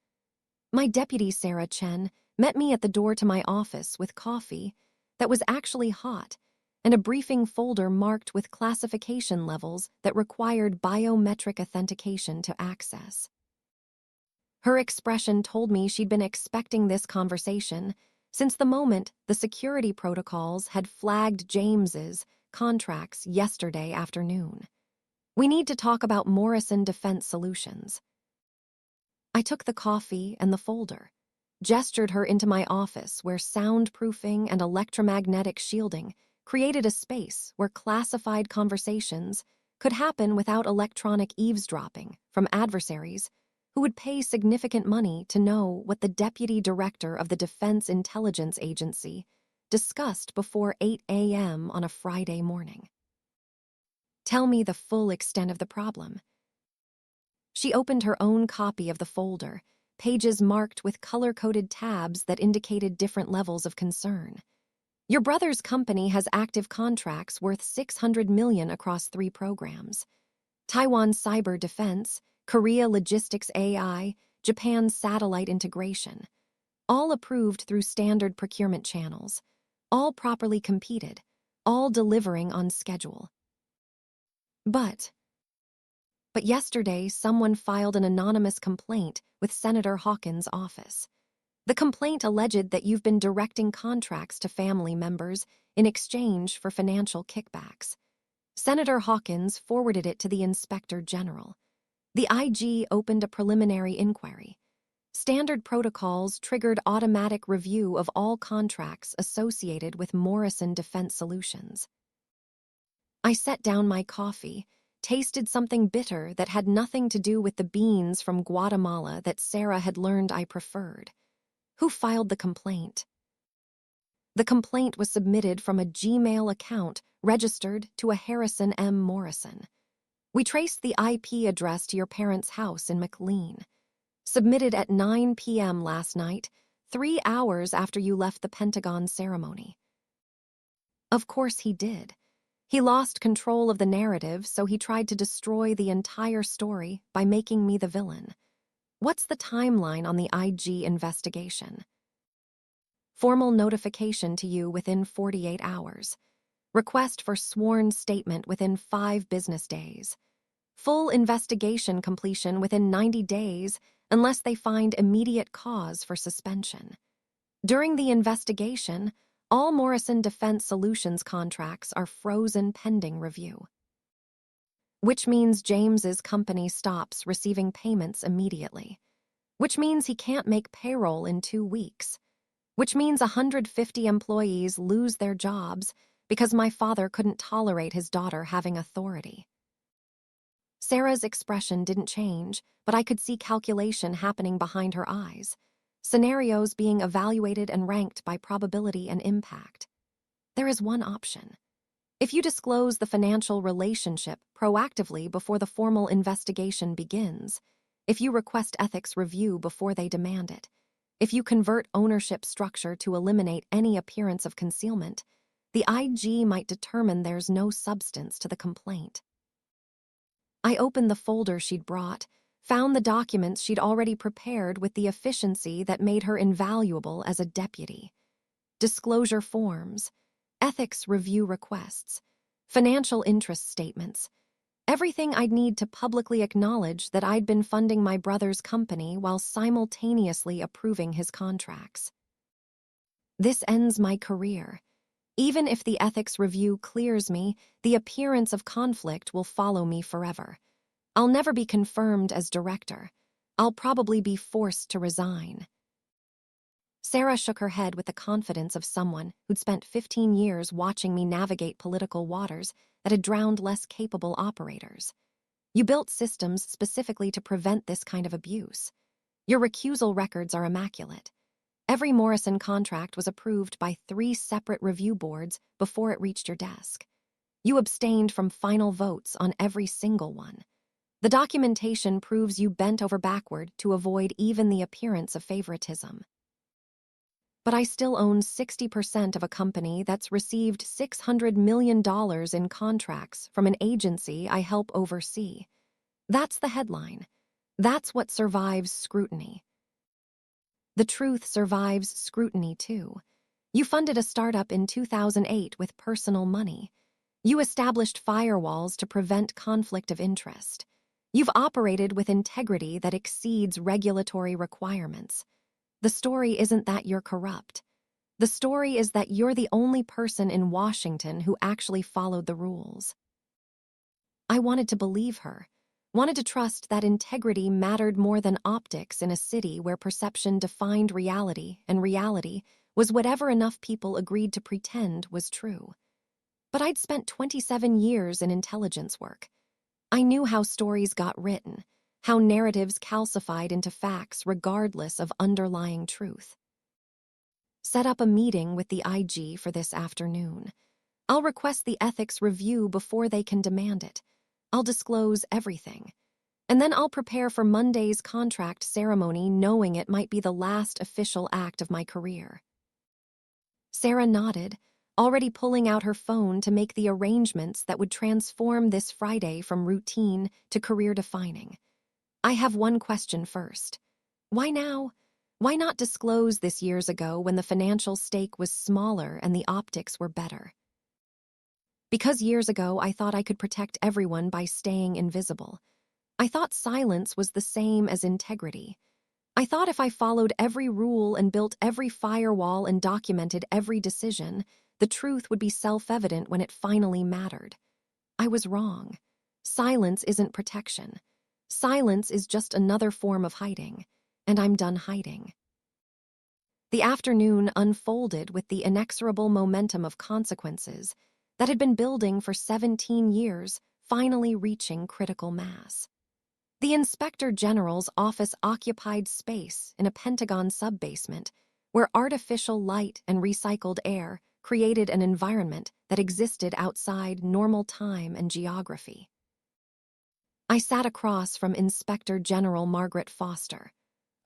[SPEAKER 1] My deputy, Sarah Chen, met me at the door to my office with coffee that was actually hot and a briefing folder marked with classification levels that required biometric authentication to access. Her expression told me she'd been expecting this conversation since the moment the security protocols had flagged James's contracts yesterday afternoon. "We need to talk about Morrison Defense Solutions." I took the coffee and the folder, gestured her into my office where soundproofing and electromagnetic shielding created a space where classified conversations could happen without electronic eavesdropping from adversaries who would pay significant money to know what the deputy director of the Defense Intelligence Agency discussed before 8 a.m. on a Friday morning. "Tell me the full extent of the problem." She opened her own copy of the folder, pages marked with color-coded tabs that indicated different levels of concern. "Your brother's company has active contracts worth $600 million across 3 programs. Taiwan Cyber Defense, Korea Logistics AI, Japan Satellite Integration. All approved through standard procurement channels. All properly competed. All delivering on schedule. But yesterday, someone filed an anonymous complaint with Senator Hawkins' office. The complaint alleged that you've been directing contracts to family members in exchange for financial kickbacks. Senator Hawkins forwarded it to the Inspector General. The IG opened a preliminary inquiry. Standard protocols triggered automatic review of all contracts associated with Morrison Defense Solutions." I set down my coffee, tasted something bitter that had nothing to do with the beans from Guatemala that Sarah had learned I preferred. "Who filed the complaint?" The complaint was submitted from a Gmail account registered to a Harrison M. Morrison. "We traced the IP address to your parents' house in McLean. Submitted at 9 p.m. last night, 3 hours after you left the Pentagon ceremony." Of course he did. He lost control of the narrative, so he tried to destroy the entire story by making me the villain. "What's the timeline on the IG investigation?" "Formal notification to you within 48 hours. Request for sworn statement within 5 business days. Full investigation completion within 90 days unless they find immediate cause for suspension. During the investigation, all Morrison Defense Solutions contracts are frozen pending review." Which means James's company stops receiving payments immediately. Which means he can't make payroll in 2 weeks. Which means 150 employees lose their jobs because my father couldn't tolerate his daughter having authority. Sarah's expression didn't change, but I could see calculation happening behind her eyes. Scenarios being evaluated and ranked by probability and impact. There is one option. If you disclose the financial relationship proactively before the formal investigation begins, if you request ethics review before they demand it, if you convert ownership structure to eliminate any appearance of concealment, the IG might determine there's no substance to the complaint. I opened the folder she'd brought, found the documents she'd already prepared with the efficiency that made her invaluable as a deputy. Disclosure forms, ethics review requests, financial interest statements, everything I'd need to publicly acknowledge that I'd been funding my brother's company while simultaneously approving his contracts. This ends my career. Even if the ethics review clears me, the appearance of conflict will follow me forever. I'll never be confirmed as director. I'll probably be forced to resign. Sarah shook her head with the confidence of someone who'd spent 15 years watching me navigate political waters that had drowned less capable operators. "You built systems specifically to prevent this kind of abuse. Your recusal records are immaculate. Every Morrison contract was approved by 3 separate review boards before it reached your desk. You abstained from final votes on every single one. The documentation proves you bent over backward to avoid even the appearance of favoritism. But I still own 60% of a company that's received $600 million in contracts from an agency I help oversee. That's the headline. That's what survives scrutiny. The truth survives scrutiny, too. You funded a startup in 2008 with personal money. You established firewalls to prevent conflict of interest. You've operated with integrity that exceeds regulatory requirements. The story isn't that you're corrupt. The story is that you're the only person in Washington who actually followed the rules. I wanted to believe her, wanted to trust that integrity mattered more than optics in a city where perception defined reality, and reality was whatever enough people agreed to pretend was true. But I'd spent 27 years in intelligence work. I knew how stories got written, how narratives calcified into facts regardless of underlying truth. Set up a meeting with the IG for this afternoon. I'll request the ethics review before they can demand it. I'll disclose everything. And then I'll prepare for Monday's contract ceremony knowing it might be the last official act of my career. Sarah nodded, already pulling out her phone to make the arrangements that would transform this Friday from routine to career-defining. I have one question first. Why now? Why not disclose this years ago when the financial stake was smaller and the optics were better? Because years ago I thought I could protect everyone by staying invisible. I thought silence was the same as integrity. I thought if I followed every rule and built every firewall and documented every decision, the truth would be self-evident when it finally mattered. I was wrong. Silence isn't protection. Silence is just another form of hiding, and I'm done hiding. The afternoon unfolded with the inexorable momentum of consequences that had been building for 17 years, finally reaching critical mass. The Inspector General's office occupied space in a Pentagon sub-basement where artificial light and recycled air created an environment that existed outside normal time and geography. I sat across from Inspector General Margaret Foster,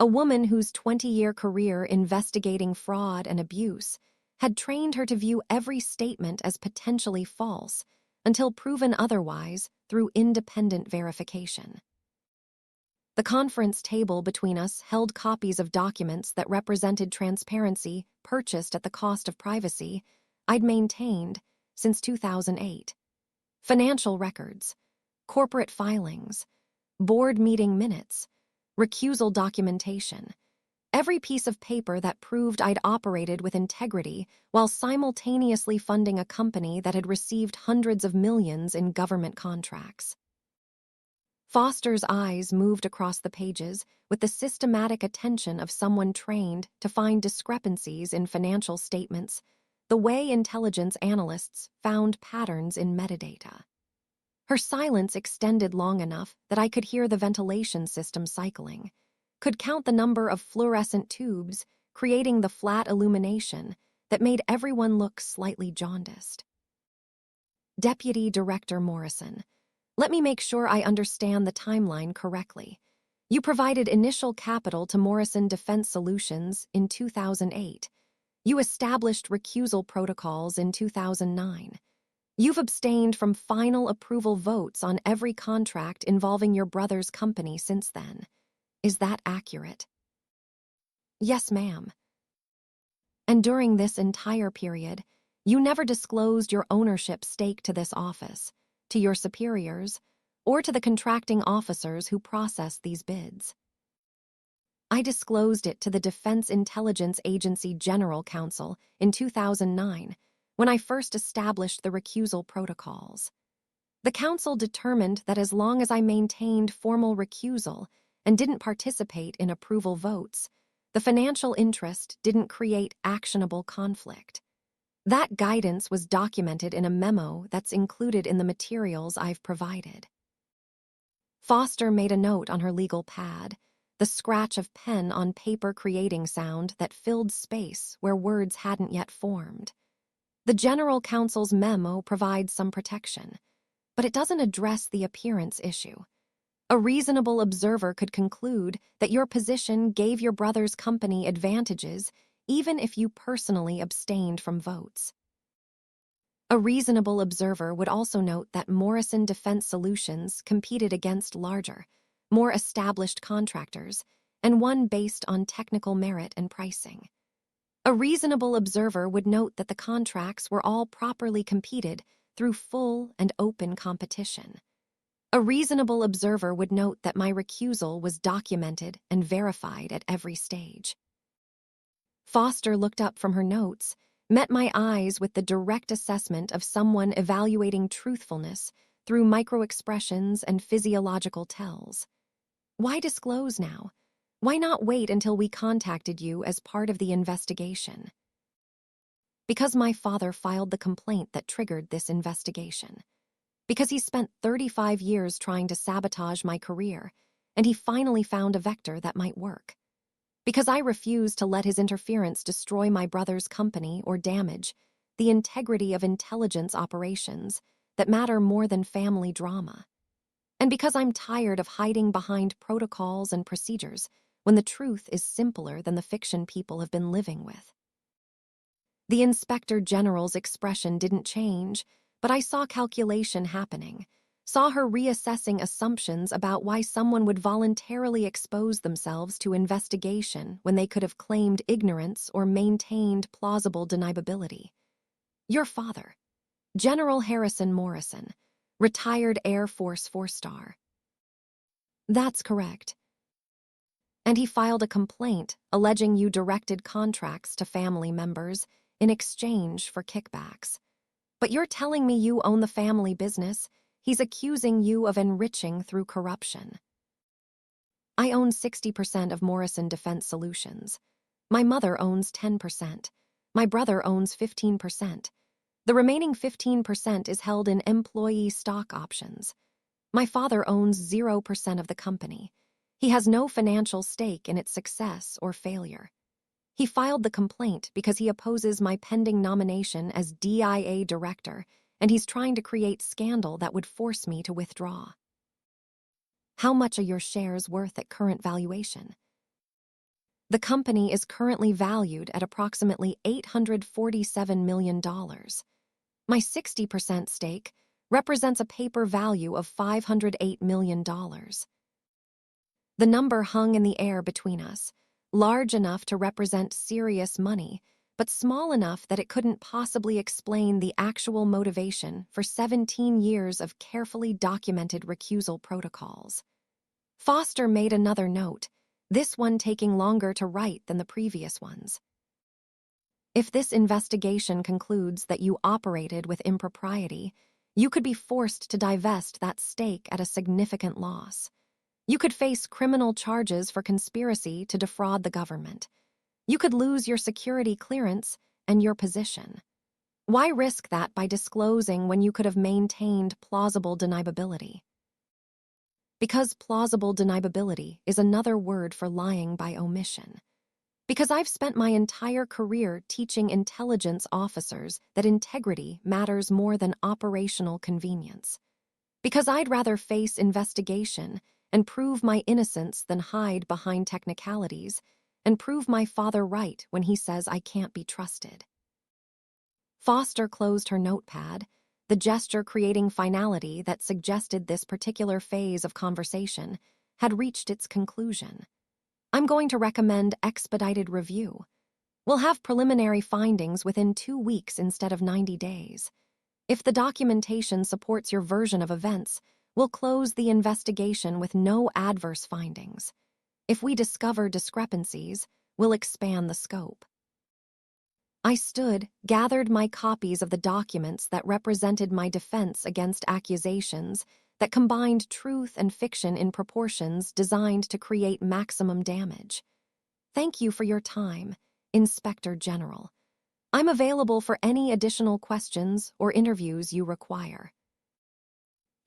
[SPEAKER 1] a woman whose 20-year career investigating fraud and abuse had trained her to view every statement as potentially false until proven otherwise through independent verification. The conference table between us held copies of documents that represented transparency purchased at the cost of privacy I'd maintained since 2008. Financial records, corporate filings, board meeting minutes, recusal documentation, every piece of paper that proved I'd operated with integrity while simultaneously funding a company that had received hundreds of millions in government contracts. Foster's eyes moved across the pages with the systematic attention of someone trained to find discrepancies in financial statements, the way intelligence analysts found patterns in metadata. Her silence extended long enough that I could hear the ventilation system cycling, could count the number of fluorescent tubes, creating the flat illumination that made everyone look slightly jaundiced. Deputy Director Morrison, let me make sure I understand the timeline correctly. You provided initial capital to Morrison Defense Solutions in 2008. You established recusal protocols in 2009. You've abstained from final approval votes on every contract involving your brother's company since then. Is that accurate? Yes, ma'am. And during this entire period, you never disclosed your ownership stake to this office, to your superiors, or to the contracting officers who processed these bids. I disclosed it to the Defense Intelligence Agency General Counsel in 2009 when I first established the recusal protocols. The council determined that as long as I maintained formal recusal and didn't participate in approval votes, the financial interest didn't create actionable conflict. That guidance was documented in a memo that's included in the materials I've provided. Foster made a note on her legal pad, the scratch of pen on paper creating sound that filled space where words hadn't yet formed. The General Counsel's memo provides some protection, but it doesn't address the appearance issue. A reasonable observer could conclude that your position gave your brother's company advantages even if you personally abstained from votes. A reasonable observer would also note that Morrison Defense Solutions competed against larger, more established contractors and one based on technical merit and pricing. A reasonable observer would note that the contracts were all properly competed through full and open competition. A reasonable observer would note that my recusal was documented and verified at every stage. Foster looked up from her notes, met my eyes with the direct assessment of someone evaluating truthfulness through microexpressions and physiological tells. Why disclose now? Why not wait until we contacted you as part of the investigation? Because my father filed the complaint that triggered this investigation. Because he spent 35 years trying to sabotage my career, and he finally found a vector that might work. Because I refused to let his interference destroy my brother's company or damage the integrity of intelligence operations that matter more than family drama. And because I'm tired of hiding behind protocols and procedures when the truth is simpler than the fiction people have been living with. The Inspector General's expression didn't change, but I saw calculation happening, saw her reassessing assumptions about why someone would voluntarily expose themselves to investigation when they could have claimed ignorance or maintained plausible deniability. Your father, General Harrison Morrison, retired Air Force 4-star. That's correct. And he filed a complaint alleging you directed contracts to family members in exchange for kickbacks. But you're telling me you own the family business. He's accusing you of enriching through corruption. I own 60% of Morrison Defense Solutions. My mother owns 10%. My brother owns 15%. The remaining 15% is held in employee stock options. My father owns 0% of the company. He has no financial stake in its success or failure. He filed the complaint because he opposes my pending nomination as DIA director, and he's trying to create scandal that would force me to withdraw. How much are your shares worth at current valuation? The company is currently valued at approximately $847 million. My 60% stake represents a paper value of $508 million. The number hung in the air between us, large enough to represent serious money, but small enough that it couldn't possibly explain the actual motivation for 17 years of carefully documented recusal protocols. Foster made another note, this one taking longer to write than the previous ones. If this investigation concludes that you operated with impropriety, you could be forced to divest that stake at a significant loss. You could face criminal charges for conspiracy to defraud the government. You could lose your security clearance and your position. Why risk that by disclosing when you could have maintained plausible deniability? Because plausible deniability is another word for lying by omission. Because I've spent my entire career teaching intelligence officers that integrity matters more than operational convenience. Because I'd rather face investigation and prove my innocence than hide behind technicalities, and prove my father right when he says I can't be trusted. Foster closed her notepad, the gesture creating finality that suggested this particular phase of conversation had reached its conclusion. I'm going to recommend expedited review. We'll have preliminary findings within 2 weeks instead of 90 days. If the documentation supports your version of events, we'll close the investigation with no adverse findings. If we discover discrepancies, we'll expand the scope. I stood, gathered my copies of the documents that represented my defense against accusations that combined truth and fiction in proportions designed to create maximum damage. Thank you for your time, Inspector General. I'm available for any additional questions or interviews you require.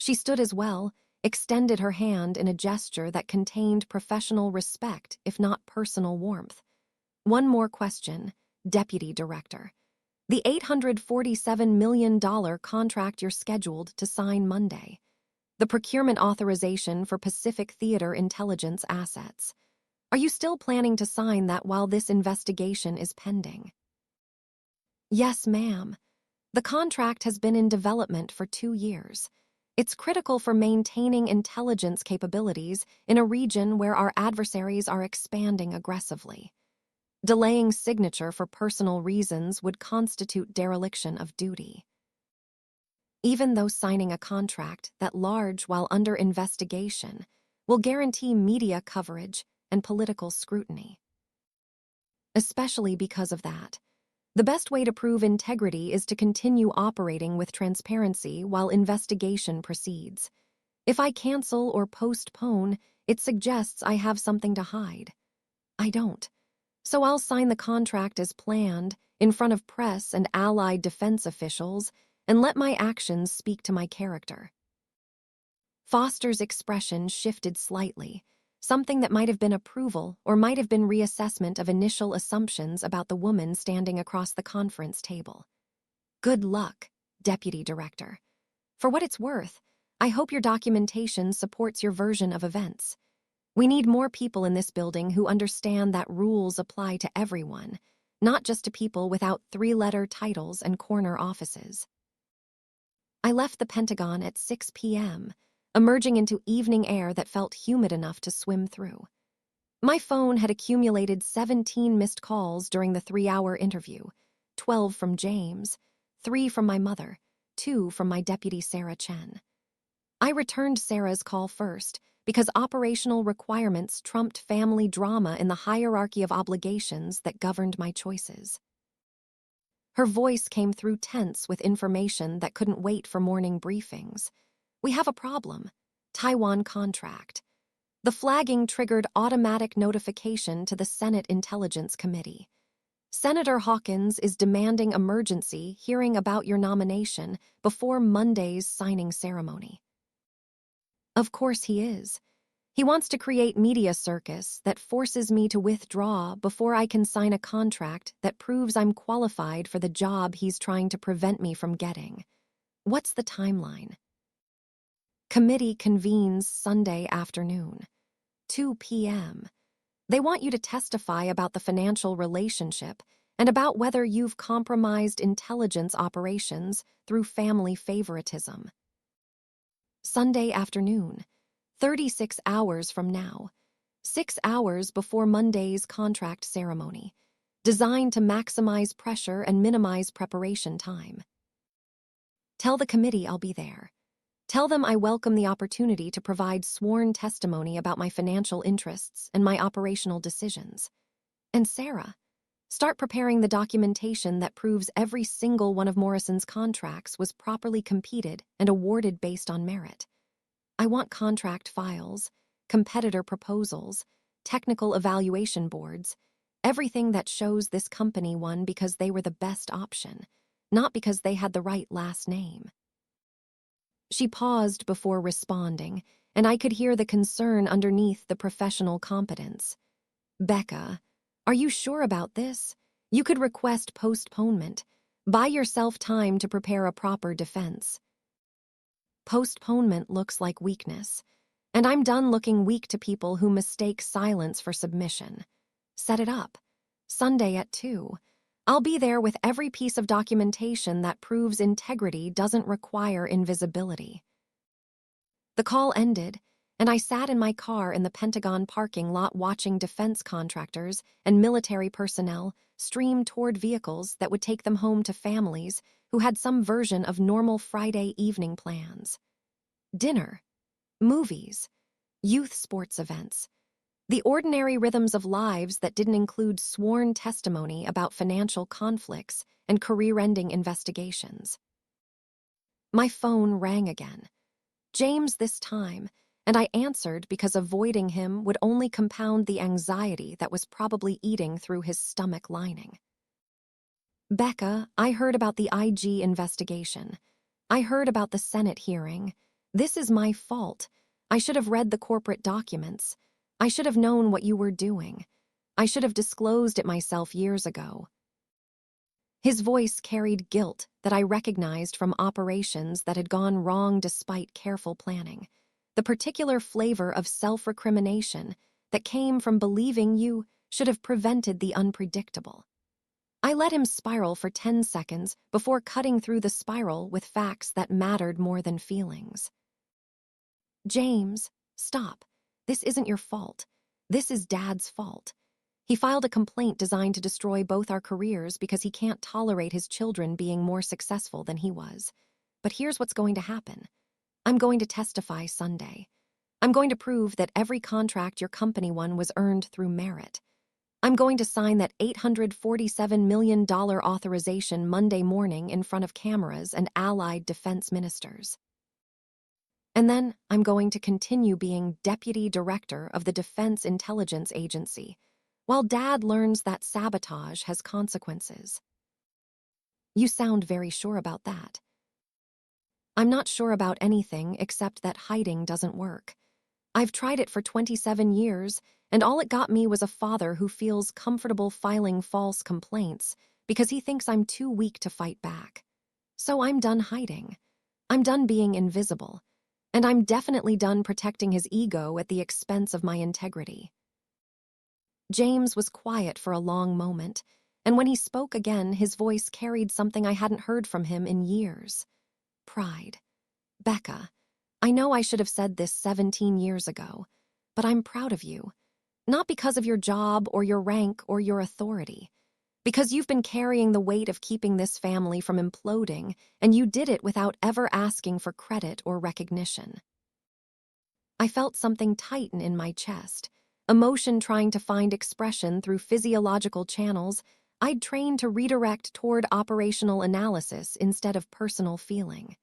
[SPEAKER 1] She stood as well, extended her hand in a gesture that contained professional respect, if not personal warmth. One more question, Deputy Director. The $847 million contract you're scheduled to sign Monday. The procurement authorization for Pacific Theater intelligence assets. Are you still planning to sign that while this investigation is pending? Yes, ma'am. The contract has been in development for 2 years. It's critical for maintaining intelligence capabilities in a region where our adversaries are expanding aggressively. Delaying signature for personal reasons would constitute dereliction of duty. Even though signing a contract that large while under investigation will guarantee media coverage and political scrutiny. Especially because of that, the best way to prove integrity is to continue operating with transparency while investigation proceeds. If I cancel or postpone, it suggests I have something to hide. I don't. So I'll sign the contract as planned, in front of press and allied defense officials, and let my actions speak to my character. Foster's expression shifted slightly, something that might have been approval or might have been reassessment of initial assumptions about the woman standing across the conference table. Good luck, Deputy Director. For what it's worth, I hope your documentation supports your version of events. We need more people in this building who understand that rules apply to everyone, not just to people without three-letter titles and corner offices. I left the Pentagon at 6 p.m., emerging into evening air that felt humid enough to swim through. My phone had accumulated 17 missed calls during the 3-hour interview, 12 from James, 3 from my mother, 2 from my deputy Sarah Chen. I returned Sarah's call first because operational requirements trumped family drama in the hierarchy of obligations that governed my choices. Her voice came through tense with information that couldn't wait for morning briefings. We have a problem. Taiwan contract. The flagging triggered automatic notification to the Senate Intelligence Committee. Senator Hawkins is demanding emergency hearing about your nomination before Monday's signing ceremony. Of course he is. He wants to create media circus that forces me to withdraw before I can sign a contract that proves I'm qualified for the job he's trying to prevent me from getting. What's the timeline? Committee convenes Sunday afternoon, 2 p.m. They want you to testify about the financial relationship and about whether you've compromised intelligence operations through family favoritism. Sunday afternoon, 36 hours from now, 6 hours before Monday's contract ceremony, designed to maximize pressure and minimize preparation time. Tell the committee I'll be there. Tell them I welcome the opportunity to provide sworn testimony about my financial interests and my operational decisions. And Sarah, start preparing the documentation that proves every single one of Morrison's contracts was properly competed and awarded based on merit. I want contract files, competitor proposals, technical evaluation boards, everything that shows this company won because they were the best option, not because they had the right last name. She paused before responding, and I could hear the concern underneath the professional competence. Becca, are you sure about this? You could request postponement. Buy yourself time to prepare a proper defense. Postponement looks like weakness, and I'm done looking weak to people who mistake silence for submission. Set it up. Sunday at 2. I'll be there with every piece of documentation that proves integrity doesn't require invisibility. The call ended, and I sat in my car in the Pentagon parking lot watching defense contractors and military personnel stream toward vehicles that would take them home to families who had some version of normal Friday evening plans. Dinner, movies, youth sports events. The ordinary rhythms of lives that didn't include sworn testimony about financial conflicts and career-ending investigations. My phone rang again. James this time, and I answered because avoiding him would only compound the anxiety that was probably eating through his stomach lining. Becca, I heard about the IG investigation. I heard about the Senate hearing. This is my fault. I should have read the corporate documents. I should have known what you were doing. I should have disclosed it myself years ago. His voice carried guilt that I recognized from operations that had gone wrong despite careful planning, the particular flavor of self-recrimination that came from believing you should have prevented the unpredictable. I let him spiral for 10 seconds before cutting through the spiral with facts that mattered more than feelings. James, stop. This isn't your fault. This is Dad's fault. He filed a complaint designed to destroy both our careers because he can't tolerate his children being more successful than he was. But here's what's going to happen. I'm going to testify Sunday. I'm going to prove that every contract your company won was earned through merit. I'm going to sign that $847 million authorization Monday morning in front of cameras and allied defense ministers. And then I'm going to continue being deputy director of the Defense Intelligence Agency, while Dad learns that sabotage has consequences. You sound very sure about that. I'm not sure about anything except that hiding doesn't work. I've tried it for 27 years, and all it got me was a father who feels comfortable filing false complaints because he thinks I'm too weak to fight back. So I'm done hiding. I'm done being invisible. And I'm definitely done protecting his ego at the expense of my integrity. James was quiet for a long moment, and when he spoke again, his voice carried something I hadn't heard from him in years. Pride. Becca, I know I should have said this 17 years ago, but I'm proud of you. Not because of your job or your rank or your authority. Because you've been carrying the weight of keeping this family from imploding, and you did it without ever asking for credit or recognition. I felt something tighten in my chest, emotion trying to find expression through physiological channels I'd trained to redirect toward operational analysis instead of personal feeling.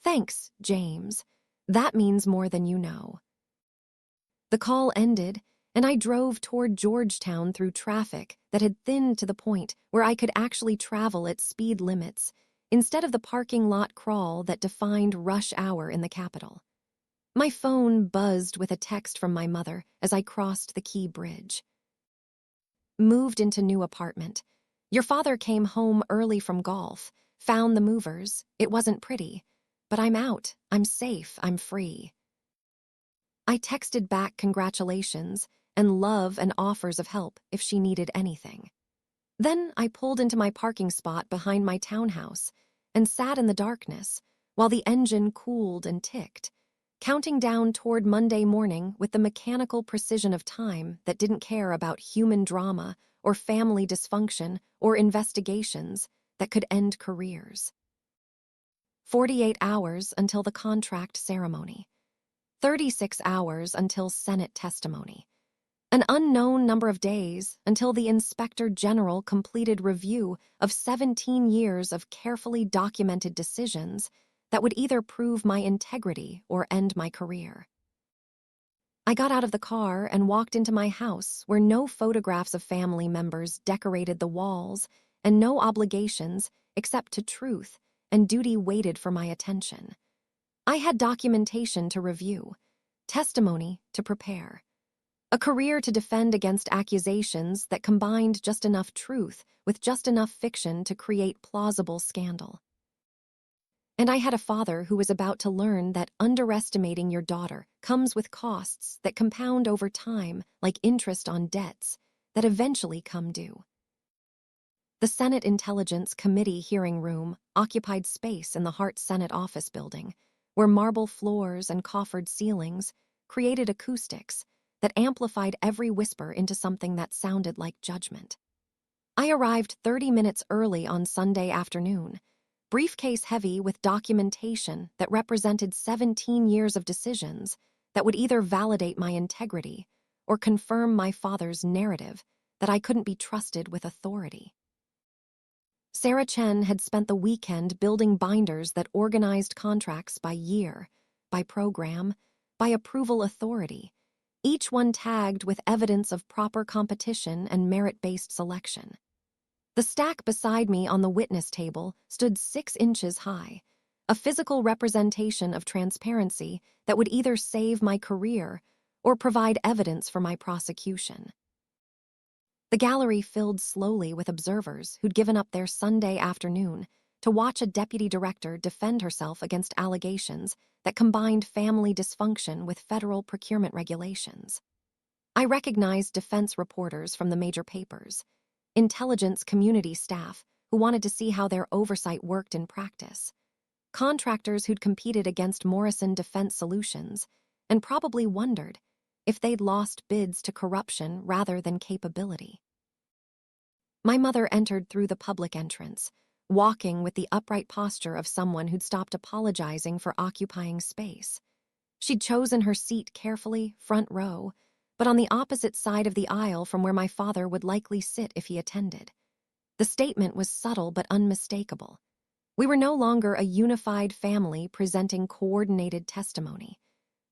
[SPEAKER 1] Thanks, James. That means more than you know. The call ended, and I drove toward Georgetown through traffic that had thinned to the point where I could actually travel at speed limits, instead of the parking lot crawl that defined rush hour in the capital. My phone buzzed with a text from my mother as I crossed the Key Bridge. Moved into new apartment. Your father came home early from golf, found the movers. It wasn't pretty, but I'm out, I'm safe, I'm free. I texted back congratulations and love and offers of help if she needed anything. Then I pulled into my parking spot behind my townhouse and sat in the darkness while the engine cooled and ticked, counting down toward Monday morning with the mechanical precision of time that didn't care about human drama or family dysfunction or investigations that could end careers. 48 hours until the contract ceremony. 36 hours until Senate testimony. An unknown number of days until the Inspector General completed review of 17 years of carefully documented decisions that would either prove my integrity or end my career. I got out of the car and walked into my house where no photographs of family members decorated the walls and no obligations except to truth and duty waited for my attention. I had documentation to review, testimony to prepare, a career to defend against accusations that combined just enough truth with just enough fiction to create plausible scandal. And I had a father who was about to learn that underestimating your daughter comes with costs that compound over time like interest on debts that eventually come due. The Senate Intelligence Committee hearing room occupied space in the Hart Senate office building, where marble floors and coffered ceilings created acoustics that amplified every whisper into something that sounded like judgment. I arrived 30 minutes early on Sunday afternoon, briefcase heavy with documentation that represented 17 years of decisions that would either validate my integrity or confirm my father's narrative that I couldn't be trusted with authority. Sarah Chen had spent the weekend building binders that organized contracts by year, by program, by approval authority, each one tagged with evidence of proper competition and merit-based selection. The stack beside me on the witness table stood 6 inches high, a physical representation of transparency that would either save my career or provide evidence for my prosecution. The gallery filled slowly with observers who'd given up their Sunday afternoon to watch a deputy director defend herself against allegations that combined family dysfunction with federal procurement regulations. I recognized defense reporters from the major papers, intelligence community staff who wanted to see how their oversight worked in practice, contractors who'd competed against Morrison Defense Solutions, and probably wondered if they'd lost bids to corruption rather than capability. My mother entered through the public entrance, walking with the upright posture of someone who'd stopped apologizing for occupying space. She'd chosen her seat carefully, front row, but on the opposite side of the aisle from where my father would likely sit if he attended. The statement was subtle but unmistakable. We were no longer a unified family presenting coordinated testimony.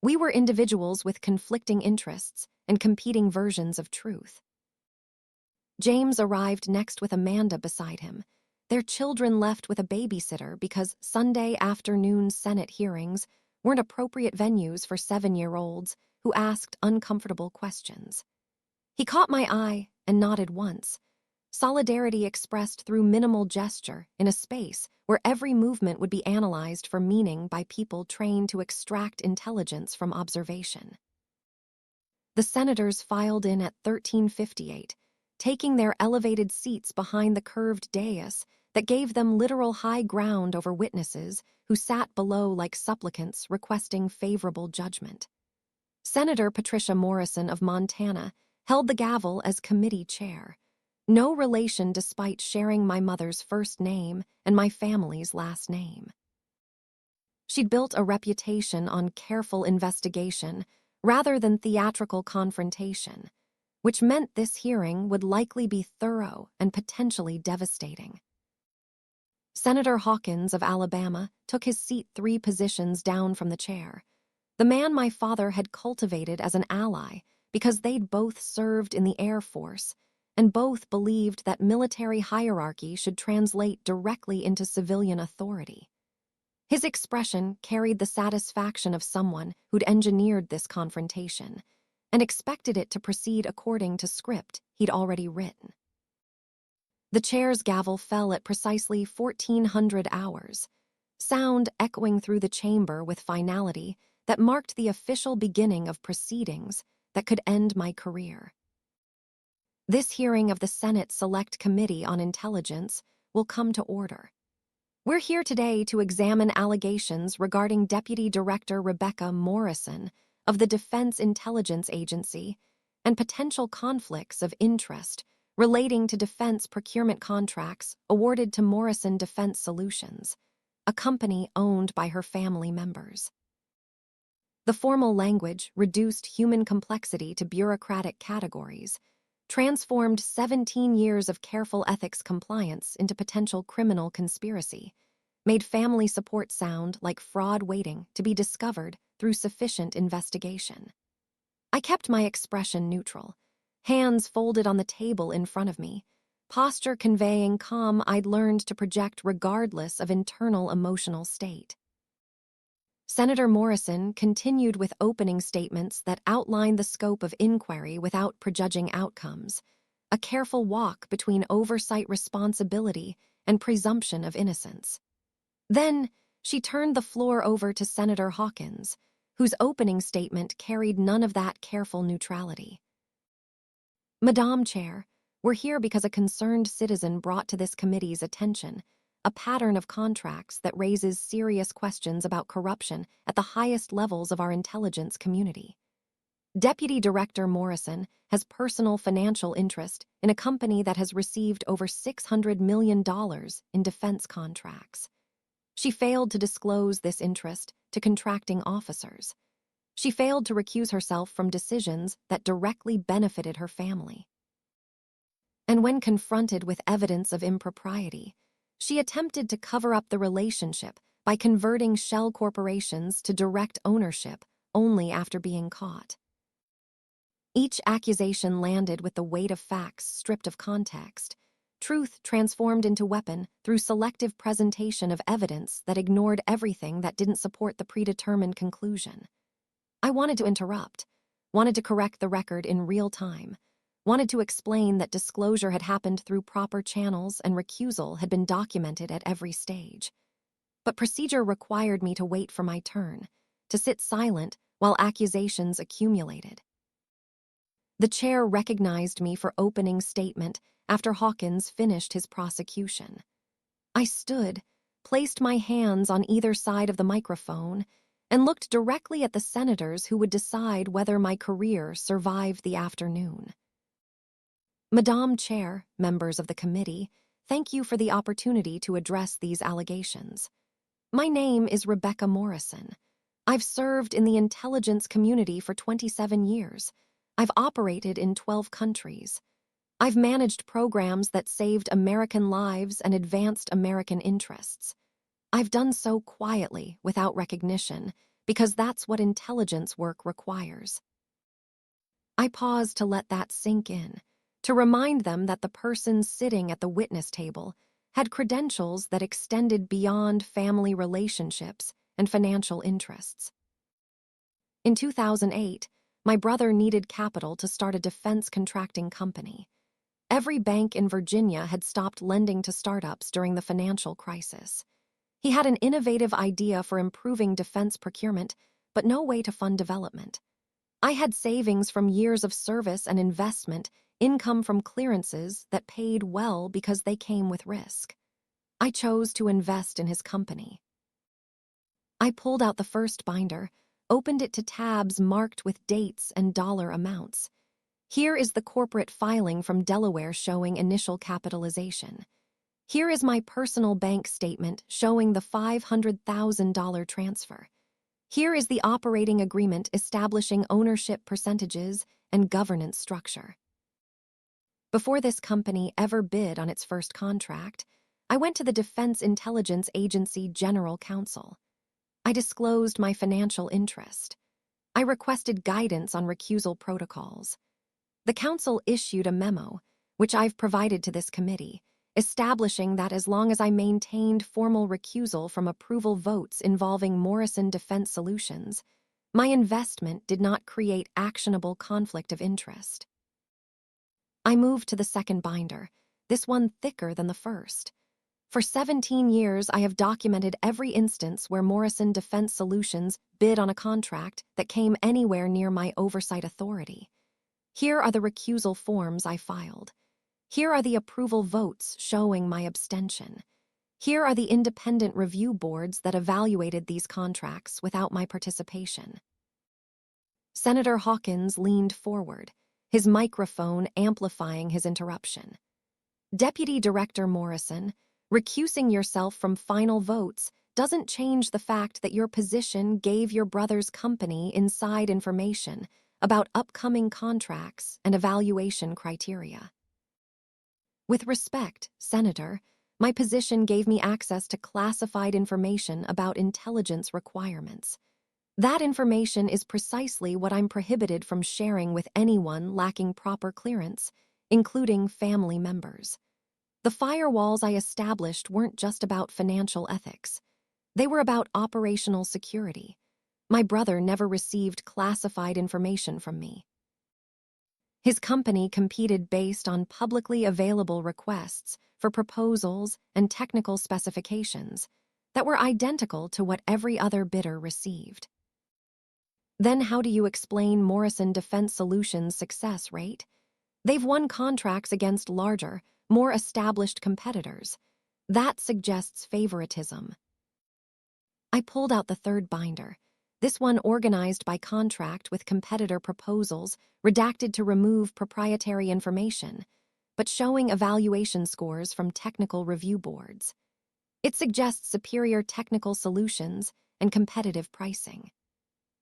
[SPEAKER 1] We were individuals with conflicting interests and competing versions of truth. James arrived next with Amanda beside him. Their children left with a babysitter because Sunday afternoon Senate hearings weren't appropriate venues for 7-year-olds who asked uncomfortable questions. He caught my eye and nodded once, solidarity expressed through minimal gesture in a space where every movement would be analyzed for meaning by people trained to extract intelligence from observation. The senators filed in at 13:58, taking their elevated seats behind the curved dais that gave them literal high ground over witnesses who sat below like supplicants requesting favorable judgment. Senator Patricia Morrison of Montana held the gavel as committee chair, no relation despite sharing my mother's first name and my family's last name. She'd built a reputation on careful investigation rather than theatrical confrontation, which meant this hearing would likely be thorough and potentially devastating. Senator Hawkins of Alabama took his seat 3 positions down from the chair, the man my father had cultivated as an ally because they'd both served in the Air Force and both believed that military hierarchy should translate directly into civilian authority. His expression carried the satisfaction of someone who'd engineered this confrontation and expected it to proceed according to script he'd already written. The chair's gavel fell at precisely 1400 hours, sound echoing through the chamber with finality that marked the official beginning of proceedings that could end my career. This hearing of the Senate Select Committee on Intelligence will come to order. We're here today to examine allegations regarding Deputy Director Rebecca Morrison of the Defense Intelligence Agency and potential conflicts of interest relating to defense procurement contracts awarded to Morrison Defense Solutions, a company owned by her family members. The formal language reduced human complexity to bureaucratic categories, transformed 17 years of careful ethics compliance into potential criminal conspiracy, made family support sound like fraud waiting to be discovered through sufficient investigation. I kept my expression neutral, hands folded on the table in front of me, posture conveying calm I'd learned to project regardless of internal emotional state. Senator Morrison continued with opening statements that outlined the scope of inquiry without prejudging outcomes, a careful walk between oversight responsibility and presumption of innocence. Then, she turned the floor over to Senator Hawkins, whose opening statement carried none of that careful neutrality. Madam Chair, we're here because a concerned citizen brought to this committee's attention a pattern of contracts that raises serious questions about corruption at the highest levels of our intelligence community. Deputy Director Morrison has personal financial interest in a company that has received over $600 million in defense contracts. She failed to disclose this interest to contracting officers. She failed to recuse herself from decisions that directly benefited her family. And when confronted with evidence of impropriety, she attempted to cover up the relationship by converting shell corporations to direct ownership only after being caught. Each accusation landed with the weight of facts stripped of context, truth transformed into weapon through selective presentation of evidence that ignored everything that didn't support the predetermined conclusion. I wanted to interrupt, wanted to correct the record in real time, wanted to explain that disclosure had happened through proper channels and recusal had been documented at every stage. But procedure required me to wait for my turn, to sit silent while accusations accumulated. The chair recognized me for opening statement after Hawkins finished his prosecution. I stood, placed my hands on either side of the microphone, and looked directly at the senators who would decide whether my career survived the afternoon. Madame Chair, members of the committee, thank you for the opportunity to address these allegations. My name is Rebecca Morrison. I've served in the intelligence community for 27 years. I've operated in 12 countries. I've managed programs that saved American lives and advanced American interests. I've done so quietly, without recognition, because that's what intelligence work requires. I paused to let that sink in, to remind them that the person sitting at the witness table had credentials that extended beyond family relationships and financial interests. In 2008, my brother needed capital to start a defense contracting company. Every bank in Virginia had stopped lending to startups during the financial crisis. He had an innovative idea for improving defense procurement, but no way to fund development. I had savings from years of service and investment, income from clearances that paid well because they came with risk. I chose to invest in his company. I pulled out the first binder, opened it to tabs marked with dates and dollar amounts. Here is the corporate filing from Delaware showing initial capitalization. Here is my personal bank statement showing the $500,000 transfer. Here is the operating agreement establishing ownership percentages and governance structure. Before this company ever bid on its first contract, I went to the Defense Intelligence Agency General Counsel. I disclosed my financial interest. I requested guidance on recusal protocols. The council issued a memo, which I've provided to this committee, establishing that as long as I maintained formal recusal from approval votes involving Morrison Defense Solutions, my investment did not create actionable conflict of interest. I moved to the second binder, this one thicker than the first. For 17 years, I have documented every instance where Morrison Defense Solutions bid on a contract that came anywhere near my oversight authority. Here are the recusal forms I filed. Here are the approval votes showing my abstention. Here are the independent review boards that evaluated these contracts without my participation. Senator Hawkins leaned forward, his microphone amplifying his interruption. Deputy Director Morrison, recusing yourself from final votes doesn't change the fact that your position gave your brother's company inside information about upcoming contracts and evaluation criteria. With respect, Senator, my position gave me access to classified information about intelligence requirements. That information is precisely what I'm prohibited from sharing with anyone lacking proper clearance, including family members. The firewalls I established weren't just about financial ethics. They were about operational security. My brother never received classified information from me. His company competed based on publicly available requests for proposals and technical specifications that were identical to what every other bidder received. Then how do you explain Morrison Defense Solutions' success rate? They've won contracts against larger, more established competitors. That suggests favoritism. I pulled out the third binder, this one organized by contract with competitor proposals redacted to remove proprietary information, but showing evaluation scores from technical review boards. It suggests superior technical solutions and competitive pricing.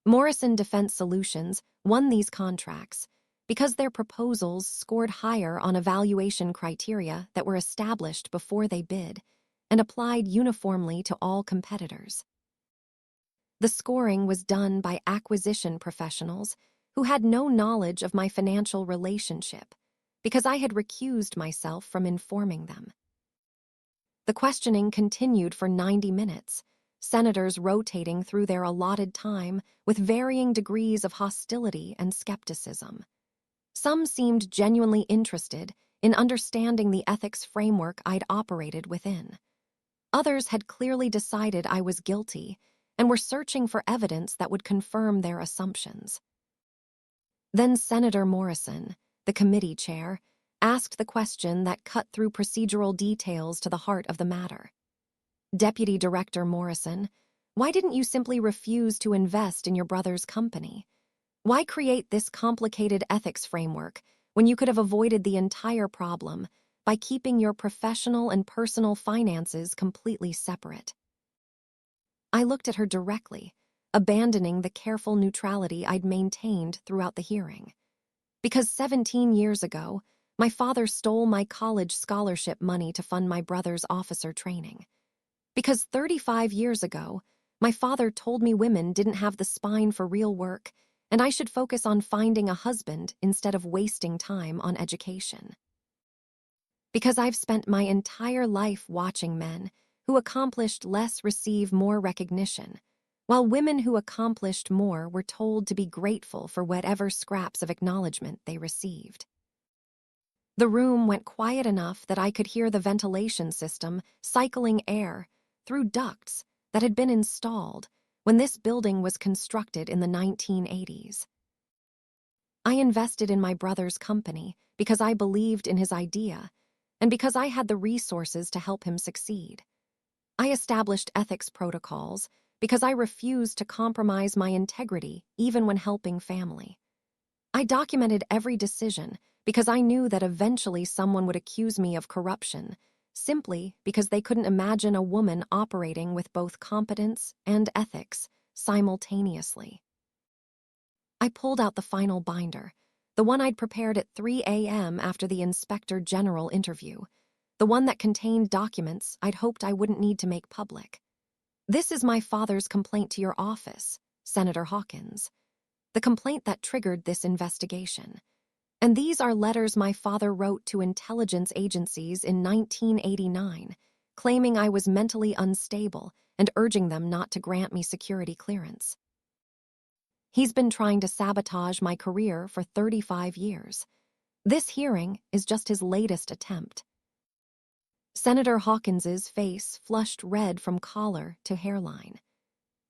[SPEAKER 1] Morrison Defense Solutions won these contracts because their proposals scored higher on evaluation criteria that were established before they bid and applied uniformly to all competitors. The scoring was done by acquisition professionals who had no knowledge of my financial relationship because I had recused myself from informing them. The questioning continued for 90 minutes, senators rotating through their allotted time with varying degrees of hostility and skepticism. Some seemed genuinely interested in understanding the ethics framework I'd operated within. Others had clearly decided I was guilty and were searching for evidence that would confirm their assumptions. Then Senator Morrison, the committee chair, asked the question that cut through procedural details to the heart of the matter. Deputy Director Morrison, Why didn't you simply refuse to invest in your brother's company? Why create this complicated ethics framework when you could have avoided the entire problem by keeping your professional and personal finances completely separate? I looked at her directly, abandoning the careful neutrality I'd maintained throughout the hearing. Because 17 years ago, my father stole my college scholarship money to fund my brother's officer training. Because 35 years ago, my father told me women didn't have the spine for real work, and I should focus on finding a husband instead of wasting time on education. Because I've spent my entire life watching men who accomplished less receive more recognition, while women who accomplished more were told to be grateful for whatever scraps of acknowledgement they received. The room went quiet enough that I could hear the ventilation system cycling air through ducts that had been installed when this building was constructed in the 1980s. I invested in my brother's company because I believed in his idea and because I had the resources to help him succeed. I established ethics protocols because I refused to compromise my integrity even when helping family. I documented every decision because I knew that eventually someone would accuse me of corruption, simply because they couldn't imagine a woman operating with both competence and ethics simultaneously. I pulled out the final binder, the one I'd prepared at 3 a.m. after the Inspector General interview, the one that contained documents I'd hoped I wouldn't need to make public. This is my father's complaint to your office, Senator Hawkins, the complaint that triggered this investigation. And these are letters my father wrote to intelligence agencies in 1989, claiming I was mentally unstable and urging them not to grant me security clearance. He's been trying to sabotage my career for 35 years. This hearing is just his latest attempt. Senator Hawkins's face flushed red from collar to hairline.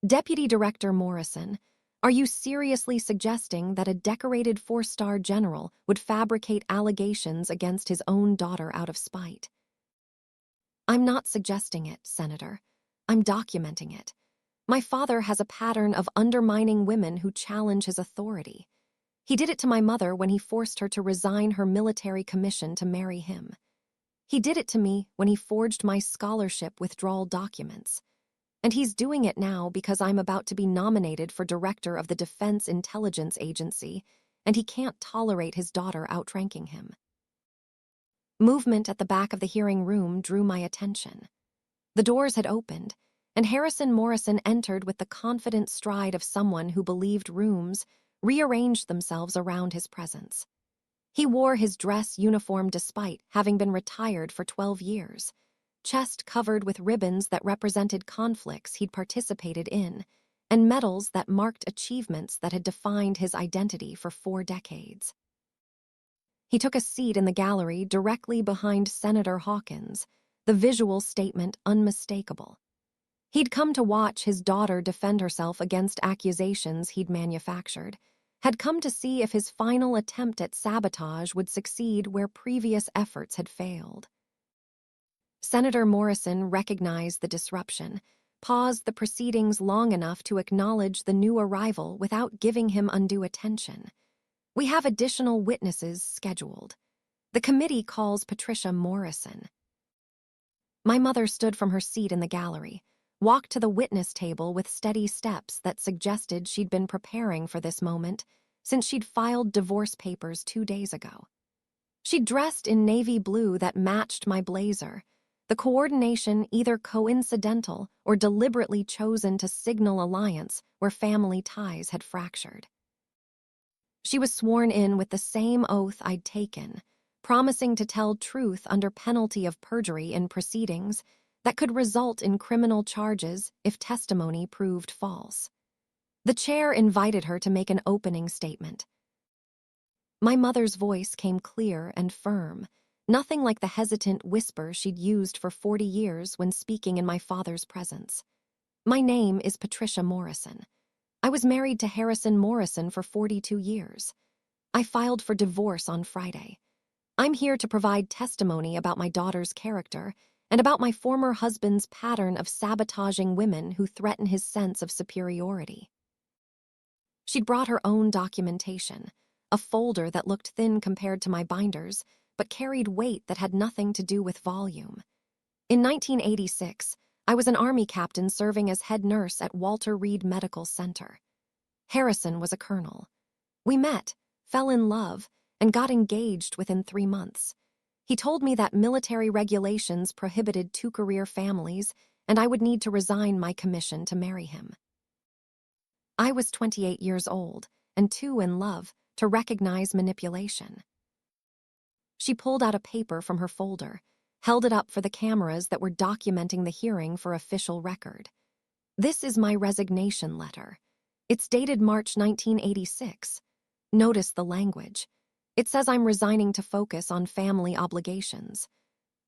[SPEAKER 1] Deputy Director Morrison, are you seriously suggesting that a decorated four-star general would fabricate allegations against his own daughter out of spite? I'm not suggesting it, Senator. I'm documenting it. My father has a pattern of undermining women who challenge his authority. He did it to my mother when he forced her to resign her military commission to marry him. He did it to me when he forged my scholarship withdrawal documents. And he's doing it now because I'm about to be nominated for director of the Defense Intelligence Agency, and he can't tolerate his daughter outranking him. Movement at the back of the hearing room drew my attention. The doors had opened, and Harrison Morrison entered with the confident stride of someone who believed rooms rearranged themselves around his presence. He wore his dress uniform despite having been retired for 12 years, chest covered with ribbons that represented conflicts he'd participated in, and medals that marked achievements that had defined his identity for 4 decades. He took a seat in the gallery directly behind Senator Hawkins, the visual statement unmistakable. He'd come to watch his daughter defend herself against accusations he'd manufactured, had come to see if his final attempt at sabotage would succeed where previous efforts had failed. Senator Morrison recognized the disruption, paused the proceedings long enough to acknowledge the new arrival without giving him undue attention. We have additional witnesses scheduled. The committee calls Patricia Morrison. My mother stood from her seat in the gallery, walked to the witness table with steady steps that suggested she'd been preparing for this moment since she'd filed divorce papers 2 days ago. She'd dressed in navy blue that matched my blazer, the coordination either coincidental or deliberately chosen to signal alliance where family ties had fractured. She was sworn in with the same oath I'd taken, promising to tell truth under penalty of perjury in proceedings that could result in criminal charges if testimony proved false. The chair invited her to make an opening statement. My mother's voice came clear and firm, nothing like the hesitant whisper she'd used for 40 years when speaking in my father's presence. My name is Patricia Morrison. I was married to Harrison Morrison for 42 years. I filed for divorce on Friday. I'm here to provide testimony about my daughter's character and about my former husband's pattern of sabotaging women who threaten his sense of superiority. She'd brought her own documentation, a folder that looked thin compared to my binders, but carried weight that had nothing to do with volume. In 1986, I was an Army captain serving as head nurse at Walter Reed Medical Center. Harrison was a colonel. We met, fell in love, and got engaged within 3 months. He told me that military regulations prohibited two-career families, and I would need to resign my commission to marry him. I was 28 years old, and too in love to recognize manipulation. She pulled out a paper from her folder, held it up for the cameras that were documenting the hearing for official record. This is my resignation letter. It's dated March 1986. Notice the language. It says I'm resigning to focus on family obligations.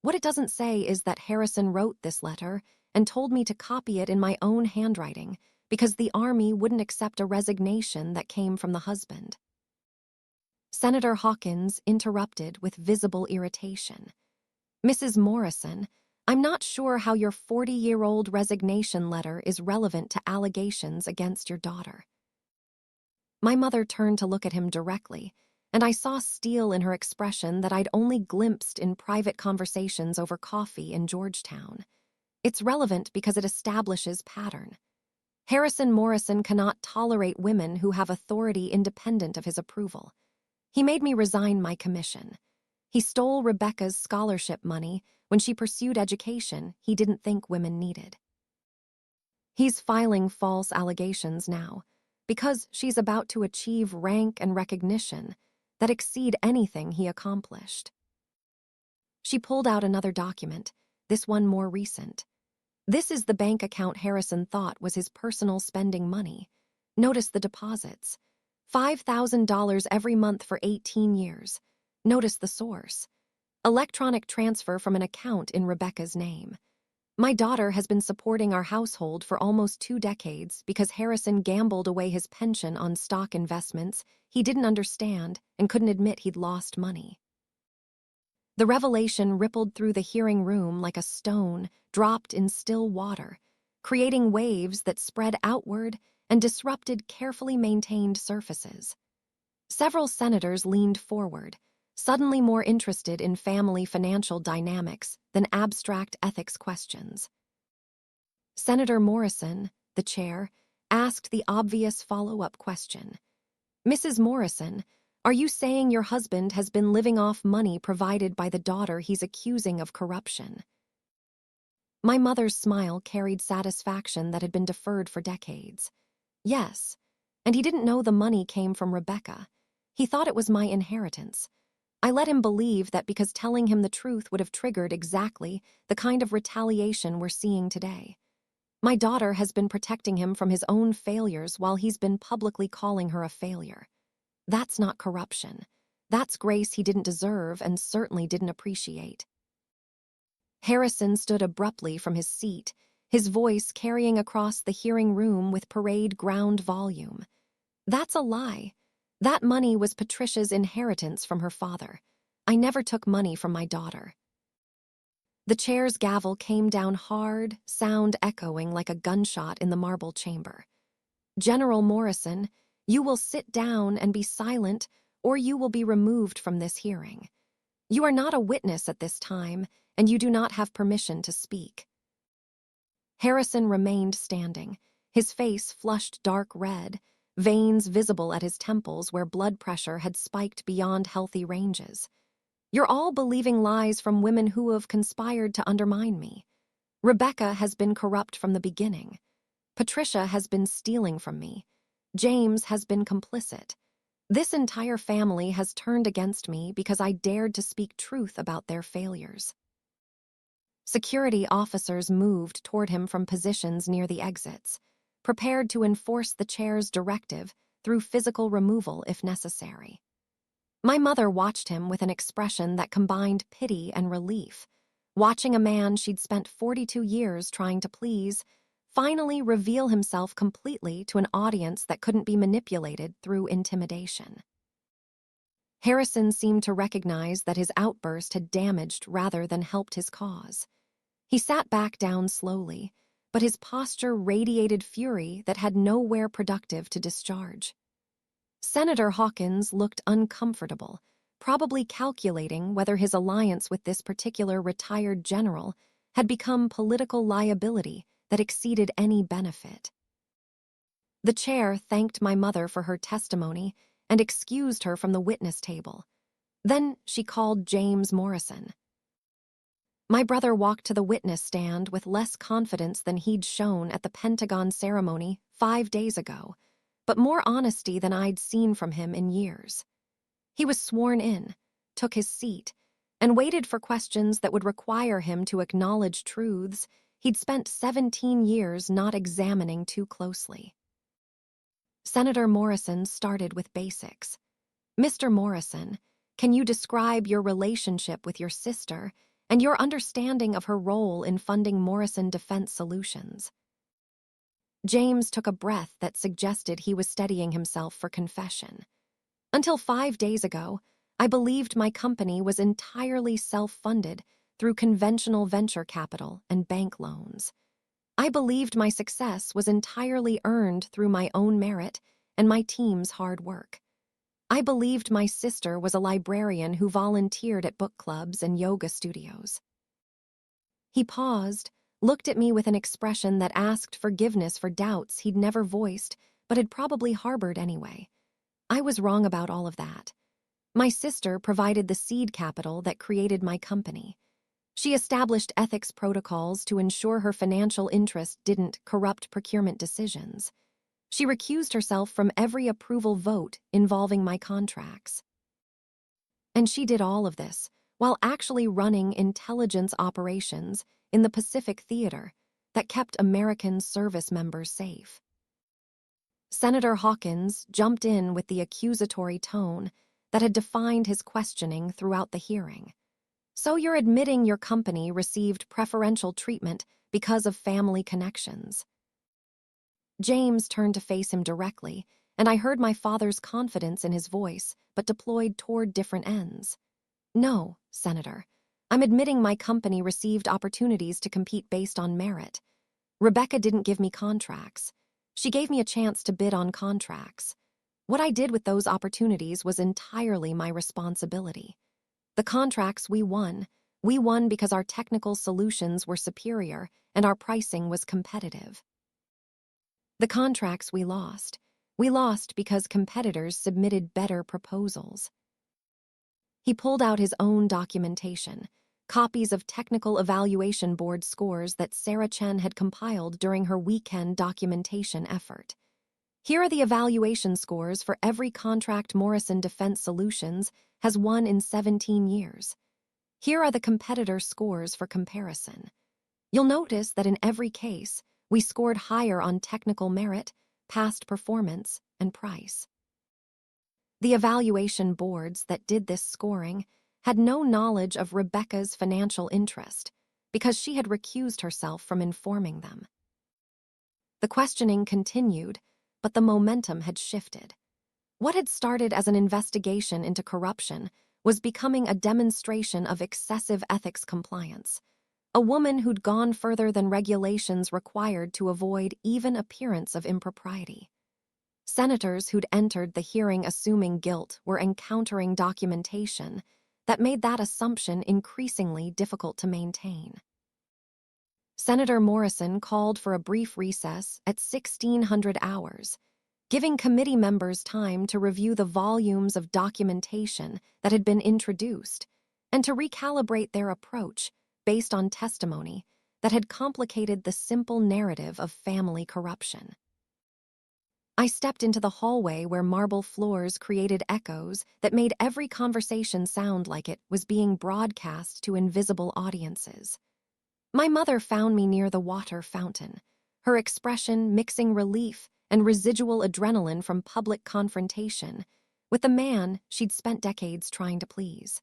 [SPEAKER 1] What it doesn't say is that Harrison wrote this letter and told me to copy it in my own handwriting because the Army wouldn't accept a resignation that came from the husband. Senator Hawkins interrupted with visible irritation. Mrs. Morrison, I'm not sure how your 40-year-old resignation letter is relevant to allegations against your daughter. My mother turned to look at him directly, and I saw steel in her expression that I'd only glimpsed in private conversations over coffee in Georgetown. It's relevant because it establishes pattern. Harrison Morrison cannot tolerate women who have authority independent of his approval. He made me resign my commission. He stole Rebecca's scholarship money when she pursued education he didn't think women needed. He's filing false allegations now because she's about to achieve rank and recognition that exceed anything he accomplished. She pulled out another document, this one more recent. This is the bank account Harrison thought was his personal spending money. Notice the deposits. $5,000 every month for 18 years. Notice the source. Electronic transfer from an account in Rebecca's name. My daughter has been supporting our household for almost 2 decades because Harrison gambled away his pension on stock investments he didn't understand and couldn't admit he'd lost money. The revelation rippled through the hearing room like a stone dropped in still water, creating waves that spread outward and disrupted carefully maintained surfaces. Several senators leaned forward, suddenly more interested in family financial dynamics than abstract ethics questions. Senator Morrison, the chair, asked the obvious follow-up question. Mrs. Morrison, are you saying your husband has been living off money provided by the daughter he's accusing of corruption? My mother's smile carried satisfaction that had been deferred for decades. Yes, and he didn't know the money came from Rebecca. He thought it was my inheritance. I let him believe that because telling him the truth would have triggered exactly the kind of retaliation we're seeing today. My daughter has been protecting him from his own failures while he's been publicly calling her a failure. That's not corruption. That's grace he didn't deserve and certainly didn't appreciate. Harrison stood abruptly from his seat, his voice carrying across the hearing room with parade ground volume. That's a lie. That money was Patricia's inheritance from her father. I never took money from my daughter. The chair's gavel came down hard, sound echoing like a gunshot in the marble chamber. General Morrison, you will sit down and be silent, or you will be removed from this hearing. You are not a witness at this time, and you do not have permission to speak. Harrison remained standing, his face flushed dark red, veins visible at his temples where blood pressure had spiked beyond healthy ranges. You're all believing lies from women who have conspired to undermine me. Rebecca has been corrupt from the beginning. Patricia has been stealing from me. James has been complicit. This entire family has turned against me because I dared to speak truth about their failures. Security officers moved toward him from positions near the exits, prepared to enforce the chair's directive through physical removal if necessary. My mother watched him with an expression that combined pity and relief, watching a man she'd spent 42 years trying to please finally reveal himself completely to an audience that couldn't be manipulated through intimidation. Harrison seemed to recognize that his outburst had damaged rather than helped his cause. He sat back down slowly, but his posture radiated fury that had nowhere productive to discharge. Senator Hawkins looked uncomfortable, probably calculating whether his alliance with this particular retired general had become political liability that exceeded any benefit. The chair thanked my mother for her testimony and excused her from the witness table. Then she called James Morrison. My brother walked to the witness stand with less confidence than he'd shown at the Pentagon ceremony 5 days ago, but more honesty than I'd seen from him in years. He was sworn in, took his seat, and waited for questions that would require him to acknowledge truths he'd spent 17 years not examining too closely. Senator Morrison started with basics. Mr. Morrison, can you describe your relationship with your sister and your understanding of her role in funding Morrison Defense Solutions? James took a breath that suggested he was steadying himself for confession. Until 5 days ago, I believed my company was entirely self-funded through conventional venture capital and bank loans. I believed my success was entirely earned through my own merit and my team's hard work. I believed my sister was a librarian who volunteered at book clubs and yoga studios. He paused, looked at me with an expression that asked forgiveness for doubts he'd never voiced but had probably harbored anyway. I was wrong about all of that. My sister provided the seed capital that created my company. She established ethics protocols to ensure her financial interest didn't corrupt procurement decisions. She recused herself from every approval vote involving my contracts. And she did all of this while actually running intelligence operations in the Pacific Theater that kept American service members safe. Senator Hawkins jumped in with the accusatory tone that had defined his questioning throughout the hearing. So you're admitting your company received preferential treatment because of family connections. James turned to face him directly, and I heard my father's confidence in his voice, but deployed toward different ends. No, Senator. I'm admitting my company received opportunities to compete based on merit. Rebecca didn't give me contracts. She gave me a chance to bid on contracts. What I did with those opportunities was entirely my responsibility. The contracts we won because our technical solutions were superior and our pricing was competitive. The contracts we lost because competitors submitted better proposals. He pulled out his own documentation, copies of technical evaluation board scores that Sarah Chen had compiled during her weekend documentation effort. Here are the evaluation scores for every contract Morrison Defense Solutions has won in 17 years. Here are the competitor scores for comparison. You'll notice that in every case, we scored higher on technical merit, past performance, and price. The evaluation boards that did this scoring had no knowledge of Rebecca's financial interest because she had recused herself from informing them. The questioning continued, but the momentum had shifted. What had started as an investigation into corruption was becoming a demonstration of excessive ethics compliance. A woman who'd gone further than regulations required to avoid even appearance of impropriety. Senators who'd entered the hearing assuming guilt were encountering documentation that made that assumption increasingly difficult to maintain. Senator Morrison called for a brief recess at 1600 hours, giving committee members time to review the volumes of documentation that had been introduced and to recalibrate their approach based on testimony that had complicated the simple narrative of family corruption. I stepped into the hallway where marble floors created echoes that made every conversation sound like it was being broadcast to invisible audiences. My mother found me near the water fountain, her expression mixing relief and residual adrenaline from public confrontation with the man she'd spent decades trying to please.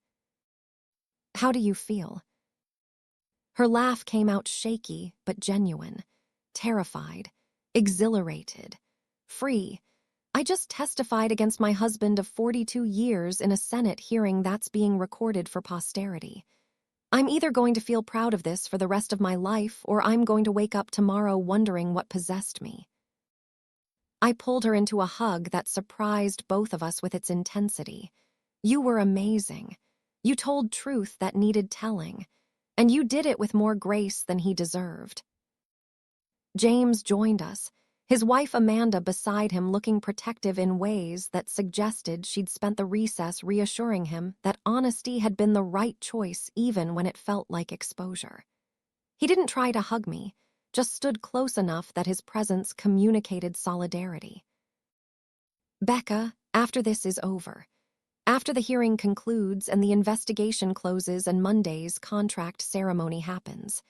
[SPEAKER 1] How do you feel? Her laugh came out shaky but genuine, terrified, exhilarated, free. I just testified against my husband of 42 years in a Senate hearing that's being recorded for posterity. I'm either going to feel proud of this for the rest of my life, or I'm going to wake up tomorrow wondering what possessed me. I pulled her into a hug that surprised both of us with its intensity. You were amazing. You told truth that needed telling, and you did it with more grace than he deserved. James joined us, his wife Amanda beside him, looking protective in ways that suggested she'd spent the recess reassuring him that honesty had been the right choice even when it felt like exposure. He didn't try to hug me, just stood close enough that his presence communicated solidarity. Becca, after this is over, after the hearing concludes and the investigation closes and Monday's contract ceremony happens,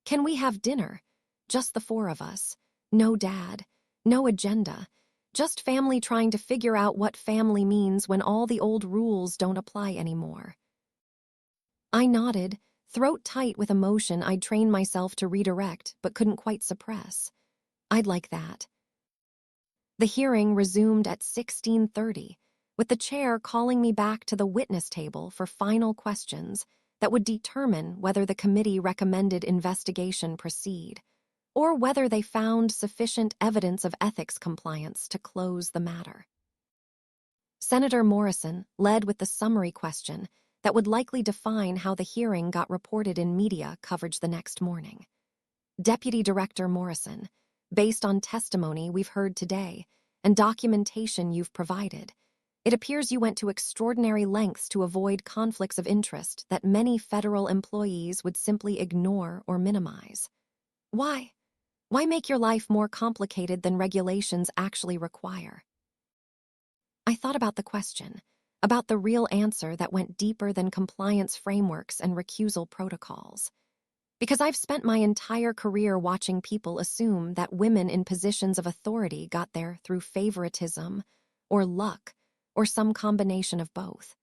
[SPEAKER 1] can we have dinner? Just the four of us. No dad, no agenda, just family trying to figure out what family means when all the old rules don't apply anymore. I nodded, throat tight with emotion I'd trained myself to redirect but couldn't quite suppress. I'd like that. The hearing resumed at 16:30, with the chair calling me back to the witness table for final questions that would determine whether the committee recommended investigation proceed, or whether they found sufficient evidence of ethics compliance to close the matter. Senator Morrison led with the summary question that would likely define how the hearing got reported in media coverage the next morning. Deputy Director Morrison, based on testimony we've heard today and documentation you've provided, it appears you went to extraordinary lengths to avoid conflicts of interest that many federal employees would simply ignore or minimize. Why? Why make your life more complicated than regulations actually require? I thought about the question, about the real answer that went deeper than compliance frameworks and recusal protocols. Because I've spent my entire career watching people assume that women in positions of authority got there through favoritism or luck or some combination of both.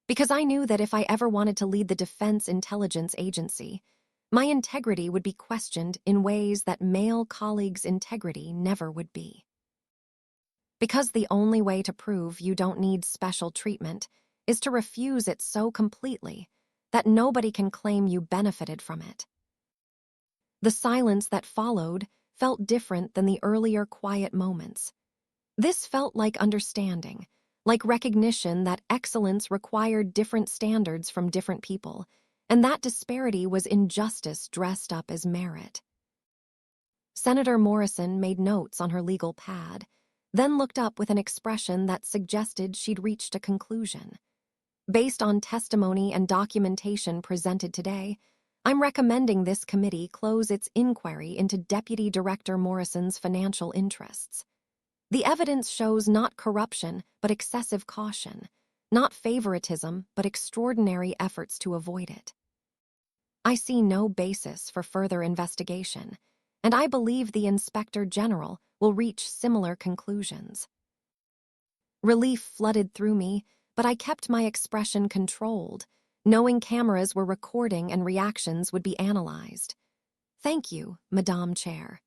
[SPEAKER 1] Because I knew that if I ever wanted to lead the Defense Intelligence Agency, my integrity would be questioned in ways that male colleagues' integrity never would be. Because the only way to prove you don't need special treatment is to refuse it so completely that nobody can claim you benefited from it. The silence that followed felt different than the earlier quiet moments. This felt like understanding, like recognition that excellence required different standards from different people, and that disparity was injustice dressed up as merit. Senator Morrison made notes on her legal pad, then looked up with an expression that suggested she'd reached a conclusion. Based on testimony and documentation presented today, I'm recommending this committee close its inquiry into Deputy Director Morrison's financial interests. The evidence shows not corruption, but excessive caution, not favoritism, but extraordinary efforts to avoid it. I see no basis for further investigation, and I believe the Inspector General will reach similar conclusions. Relief flooded through me, but I kept my expression controlled, knowing cameras were recording and reactions would be analyzed. Thank you, Madame Chair.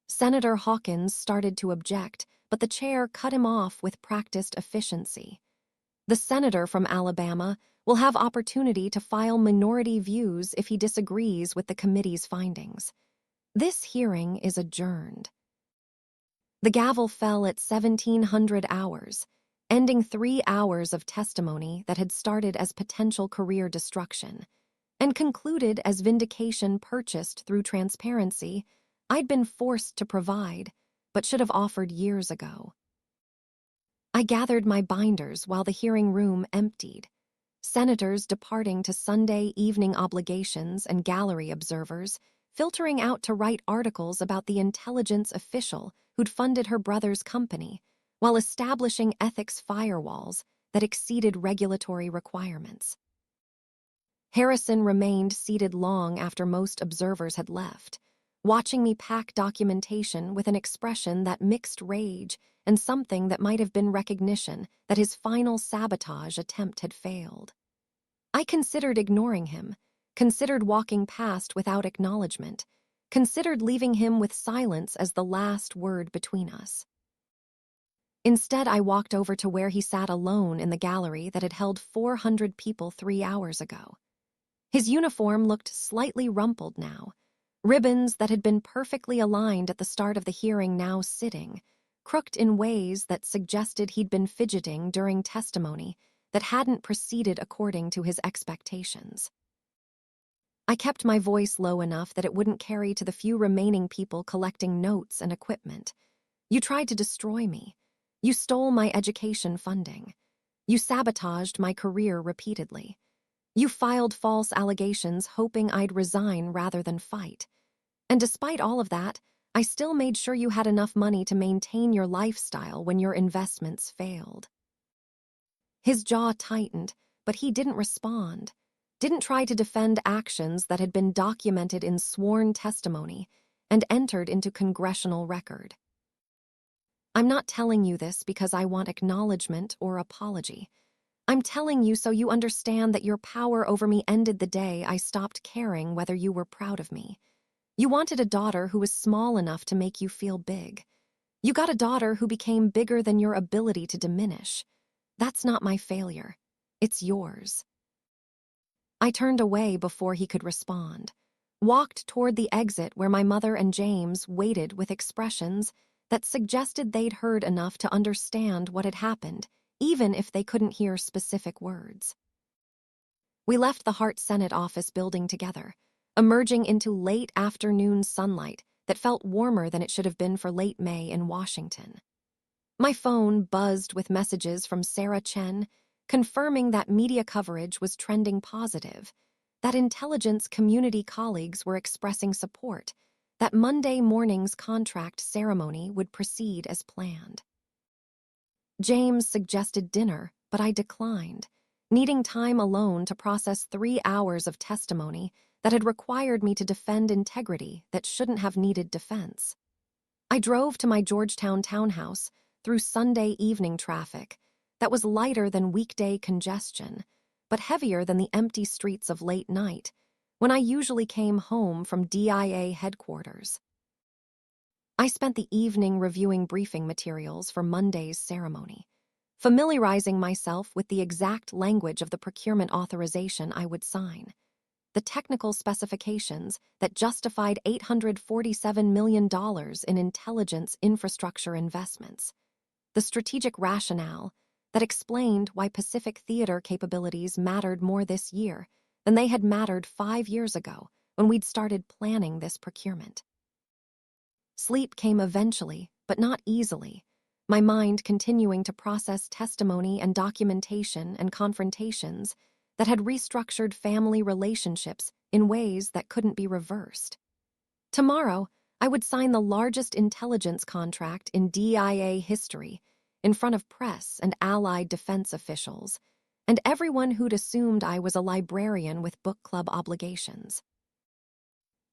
[SPEAKER 1] Senator Hawkins started to object, but the chair cut him off with practiced efficiency. The senator from Alabama will have opportunity to file minority views if he disagrees with the committee's findings. This hearing is adjourned. The gavel fell at 1700 hours, ending 3 hours of testimony that had started as potential career destruction and concluded as vindication purchased through transparency I'd been forced to provide, but should have offered years ago. I gathered my binders while the hearing room emptied, senators departing to Sunday evening obligations and gallery observers filtering out to write articles about the intelligence official who'd funded her brother's company, while establishing ethics firewalls that exceeded regulatory requirements. Harrison remained seated long after most observers had left, watching me pack documentation with an expression that mixed rage and something that might have been recognition that his final sabotage attempt had failed. I considered ignoring him, considered walking past without acknowledgement, considered leaving him with silence as the last word between us. Instead, I walked over to where he sat alone in the gallery that had held 400 people 3 hours ago. His uniform looked slightly rumpled now, ribbons that had been perfectly aligned at the start of the hearing now sitting, crooked in ways that suggested he'd been fidgeting during testimony that hadn't proceeded according to his expectations. I kept my voice low enough that it wouldn't carry to the few remaining people collecting notes and equipment. You tried to destroy me. You stole my education funding. You sabotaged my career repeatedly. You filed false allegations hoping I'd resign rather than fight. And despite all of that, I still made sure you had enough money to maintain your lifestyle when your investments failed. His jaw tightened, but he didn't respond, didn't try to defend actions that had been documented in sworn testimony and entered into congressional record. I'm not telling you this because I want acknowledgement or apology. I'm telling you so you understand that your power over me ended the day I stopped caring whether you were proud of me. You wanted a daughter who was small enough to make you feel big. You got a daughter who became bigger than your ability to diminish. That's not my failure. It's yours. I turned away before he could respond, walked toward the exit where my mother and James waited with expressions that suggested they'd heard enough to understand what had happened, even if they couldn't hear specific words. We left the Hart Senate office building together, emerging into late afternoon sunlight that felt warmer than it should have been for late May in Washington. My phone buzzed with messages from Sarah Chen, confirming that media coverage was trending positive, that intelligence community colleagues were expressing support, that Monday morning's contract ceremony would proceed as planned. James suggested dinner, but I declined, needing time alone to process 3 hours of testimony that had required me to defend integrity that shouldn't have needed defense. I drove to my Georgetown townhouse through Sunday evening traffic that was lighter than weekday congestion, but heavier than the empty streets of late night, when I usually came home from DIA headquarters. I spent the evening reviewing briefing materials for Monday's ceremony, familiarizing myself with the exact language of the procurement authorization I would sign, the technical specifications that justified $847 million in intelligence infrastructure investments, the strategic rationale that explained why Pacific theater capabilities mattered more this year than they had mattered 5 years ago when we'd started planning this procurement. Sleep came eventually, but not easily, my mind continuing to process testimony and documentation and confrontations that had restructured family relationships in ways that couldn't be reversed. Tomorrow, I would sign the largest intelligence contract in DIA history in front of press and allied defense officials, and everyone who'd assumed I was a librarian with book club obligations.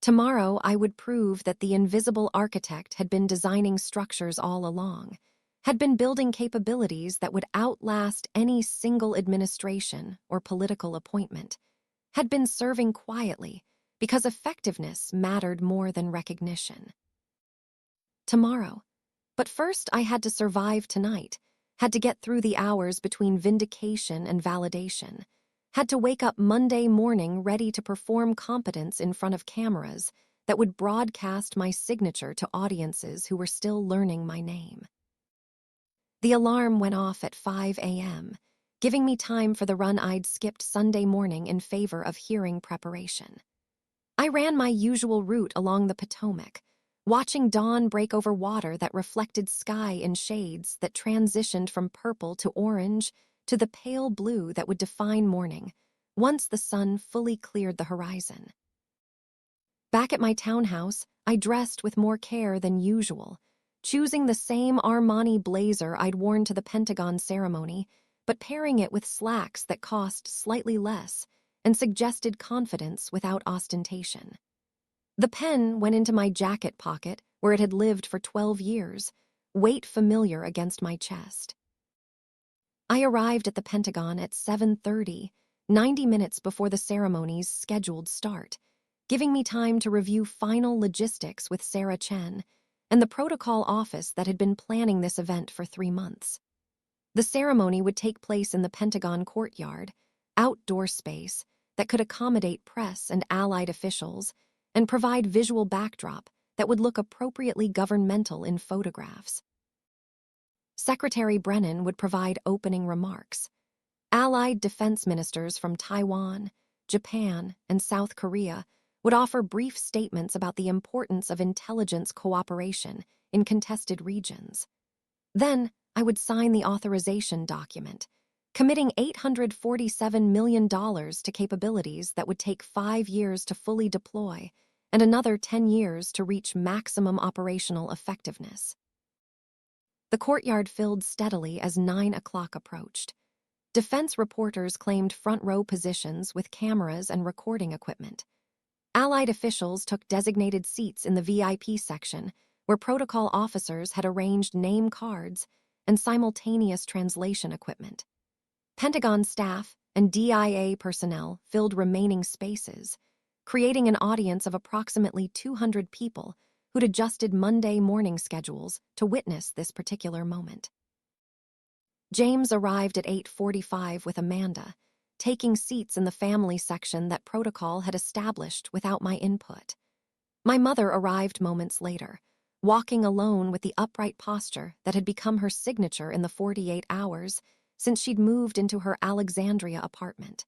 [SPEAKER 1] Tomorrow, I would prove that the invisible architect had been designing structures all along, had been building capabilities that would outlast any single administration or political appointment, had been serving quietly because effectiveness mattered more than recognition. Tomorrow. But first, I had to survive tonight, had to get through the hours between vindication and validation, had to wake up Monday morning ready to perform competence in front of cameras that would broadcast my signature to audiences who were still learning my name. The alarm went off at 5 a.m., giving me time for the run I'd skipped Sunday morning in favor of hearing preparation. I ran my usual route along the Potomac, watching dawn break over water that reflected sky in shades that transitioned from purple to orange to the pale blue that would define morning, once the sun fully cleared the horizon. Back at my townhouse, I dressed with more care than usual, choosing the same Armani blazer I'd worn to the Pentagon ceremony, but pairing it with slacks that cost slightly less and suggested confidence without ostentation. The pen went into my jacket pocket where it had lived for 12 years, weight familiar against my chest. I arrived at the Pentagon at 7:30, 90 minutes before the ceremony's scheduled start, giving me time to review final logistics with Sarah Chen and the protocol office that had been planning this event for 3 months. The ceremony would take place in the Pentagon courtyard, outdoor space that could accommodate press and allied officials and provide visual backdrop that would look appropriately governmental in photographs. Secretary Brennan would provide opening remarks. Allied defense ministers from Taiwan, Japan, and South Korea would offer brief statements about the importance of intelligence cooperation in contested regions. Then, I would sign the authorization document, committing $847 million to capabilities that would take 5 years to fully deploy and another 10 years to reach maximum operational effectiveness. The courtyard filled steadily as 9 o'clock approached. Defense reporters claimed front-row positions with cameras and recording equipment. Allied officials took designated seats in the VIP section, where protocol officers had arranged name cards and simultaneous translation equipment. Pentagon staff and DIA personnel filled remaining spaces, creating an audience of approximately 200 people who'd adjusted Monday morning schedules to witness this particular moment. James arrived at 8:45 with Amanda, taking seats in the family section that protocol had established without my input. My mother arrived moments later, walking alone with the upright posture that had become her signature in the 48 hours since she'd moved into her Alexandria apartment.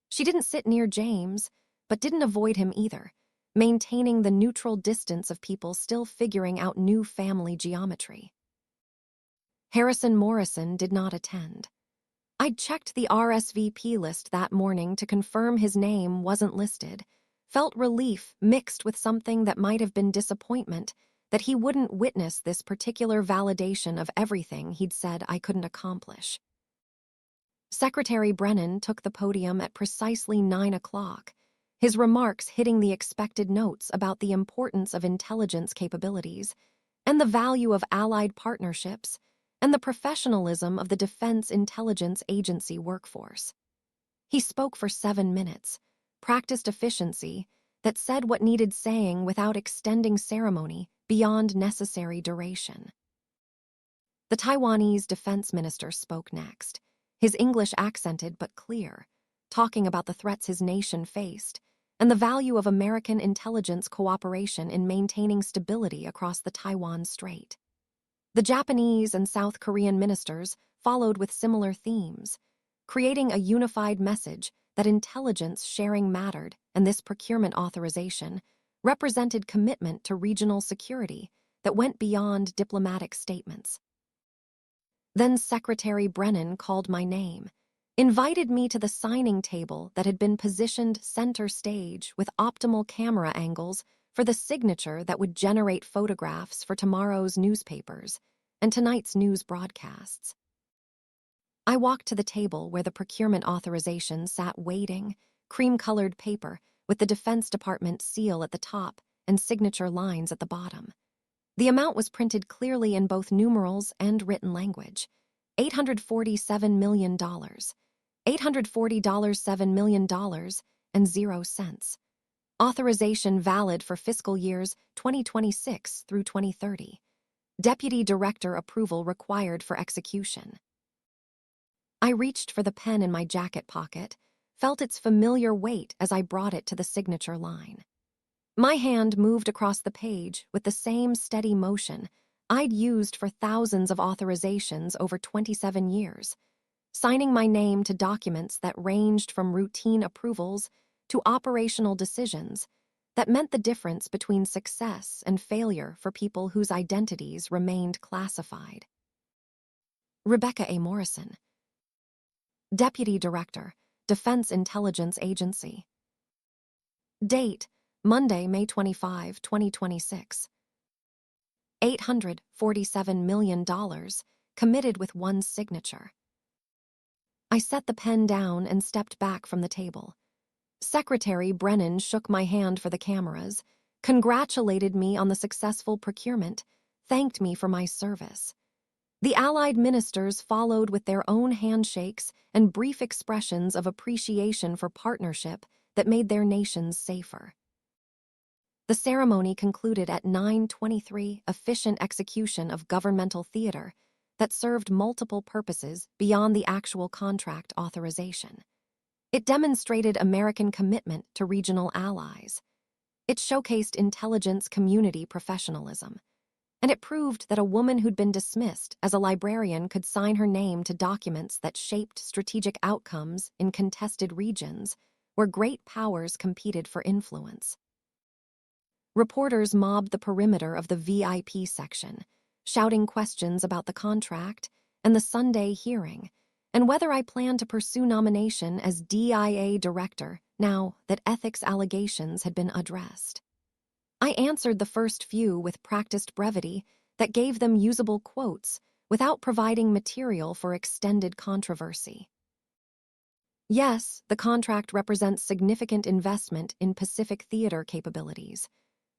[SPEAKER 1] She didn't sit near James, but didn't avoid him either, maintaining the neutral distance of people still figuring out new family geometry. Harrison Morrison did not attend. I'd checked the RSVP list that morning to confirm his name wasn't listed, felt relief mixed with something that might have been disappointment that he wouldn't witness this particular validation of everything he'd said I couldn't accomplish. Secretary Brennan took the podium at precisely 9 o'clock, his remarks hitting the expected notes about the importance of intelligence capabilities and the value of allied partnerships and the professionalism of the Defense Intelligence Agency workforce. He spoke for 7 minutes, practiced efficiency that said what needed saying without extending ceremony beyond necessary duration. The Taiwanese defense minister spoke next, his English accented but clear, talking about the threats his nation faced and the value of American intelligence cooperation in maintaining stability across the Taiwan Strait. The Japanese and South Korean ministers followed with similar themes, creating a unified message that intelligence sharing mattered and this procurement authorization represented commitment to regional security that went beyond diplomatic statements. Then Secretary Brennan called my name, invited me to the signing table that had been positioned center stage with optimal camera angles for the signature that would generate photographs for tomorrow's newspapers and tonight's news broadcasts. I walked to the table where the procurement authorization sat waiting, cream-colored paper with the Defense Department seal at the top and signature lines at the bottom. The amount was printed clearly in both numerals and written language. $847 million. $840 million and 0 cents. Authorization valid for fiscal years 2026 through 2030. Deputy Director approval required for execution. I reached for the pen in my jacket pocket, felt its familiar weight as I brought it to the signature line. My hand moved across the page with the same steady motion I'd used for thousands of authorizations over 27 years, signing my name to documents that ranged from routine approvals to operational decisions that meant the difference between success and failure for people whose identities remained classified. Rebecca A. Morrison, Deputy Director, Defense Intelligence Agency. Date, Monday, May 25, 2026. $847 million, committed with one signature. I set the pen down and stepped back from the table. Secretary Brennan shook my hand for the cameras, congratulated me on the successful procurement, thanked me for my service. The Allied ministers followed with their own handshakes and brief expressions of appreciation for partnership that made their nations safer. The ceremony concluded at 9:23, efficient execution of governmental theater that served multiple purposes beyond the actual contract authorization. It demonstrated American commitment to regional allies. It showcased intelligence community professionalism. And it proved that a woman who'd been dismissed as a librarian could sign her name to documents that shaped strategic outcomes in contested regions where great powers competed for influence. Reporters mobbed the perimeter of the VIP section, shouting questions about the contract and the Sunday hearing, and whether I planned to pursue nomination as DIA director now that ethics allegations had been addressed. I answered the first few with practiced brevity that gave them usable quotes without providing material for extended controversy. Yes, the contract represents significant investment in Pacific theater capabilities.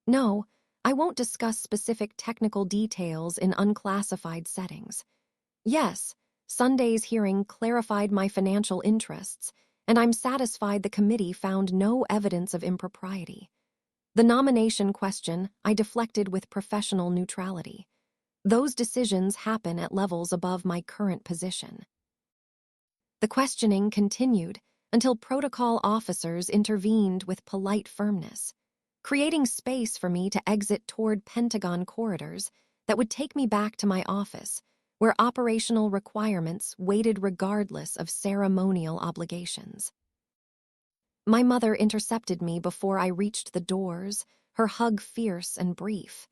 [SPEAKER 1] No, I won't discuss specific technical details in unclassified settings. Yes, Sunday's hearing clarified my financial interests, and I'm satisfied the committee found no evidence of impropriety. The nomination question I deflected with professional neutrality. Those decisions happen at levels above my current position. The questioning continued until protocol officers intervened with polite firmness, creating space for me to exit toward Pentagon corridors that would take me back to my office, where operational requirements waited regardless of ceremonial obligations. My mother intercepted me before I reached the doors, her hug fierce and brief.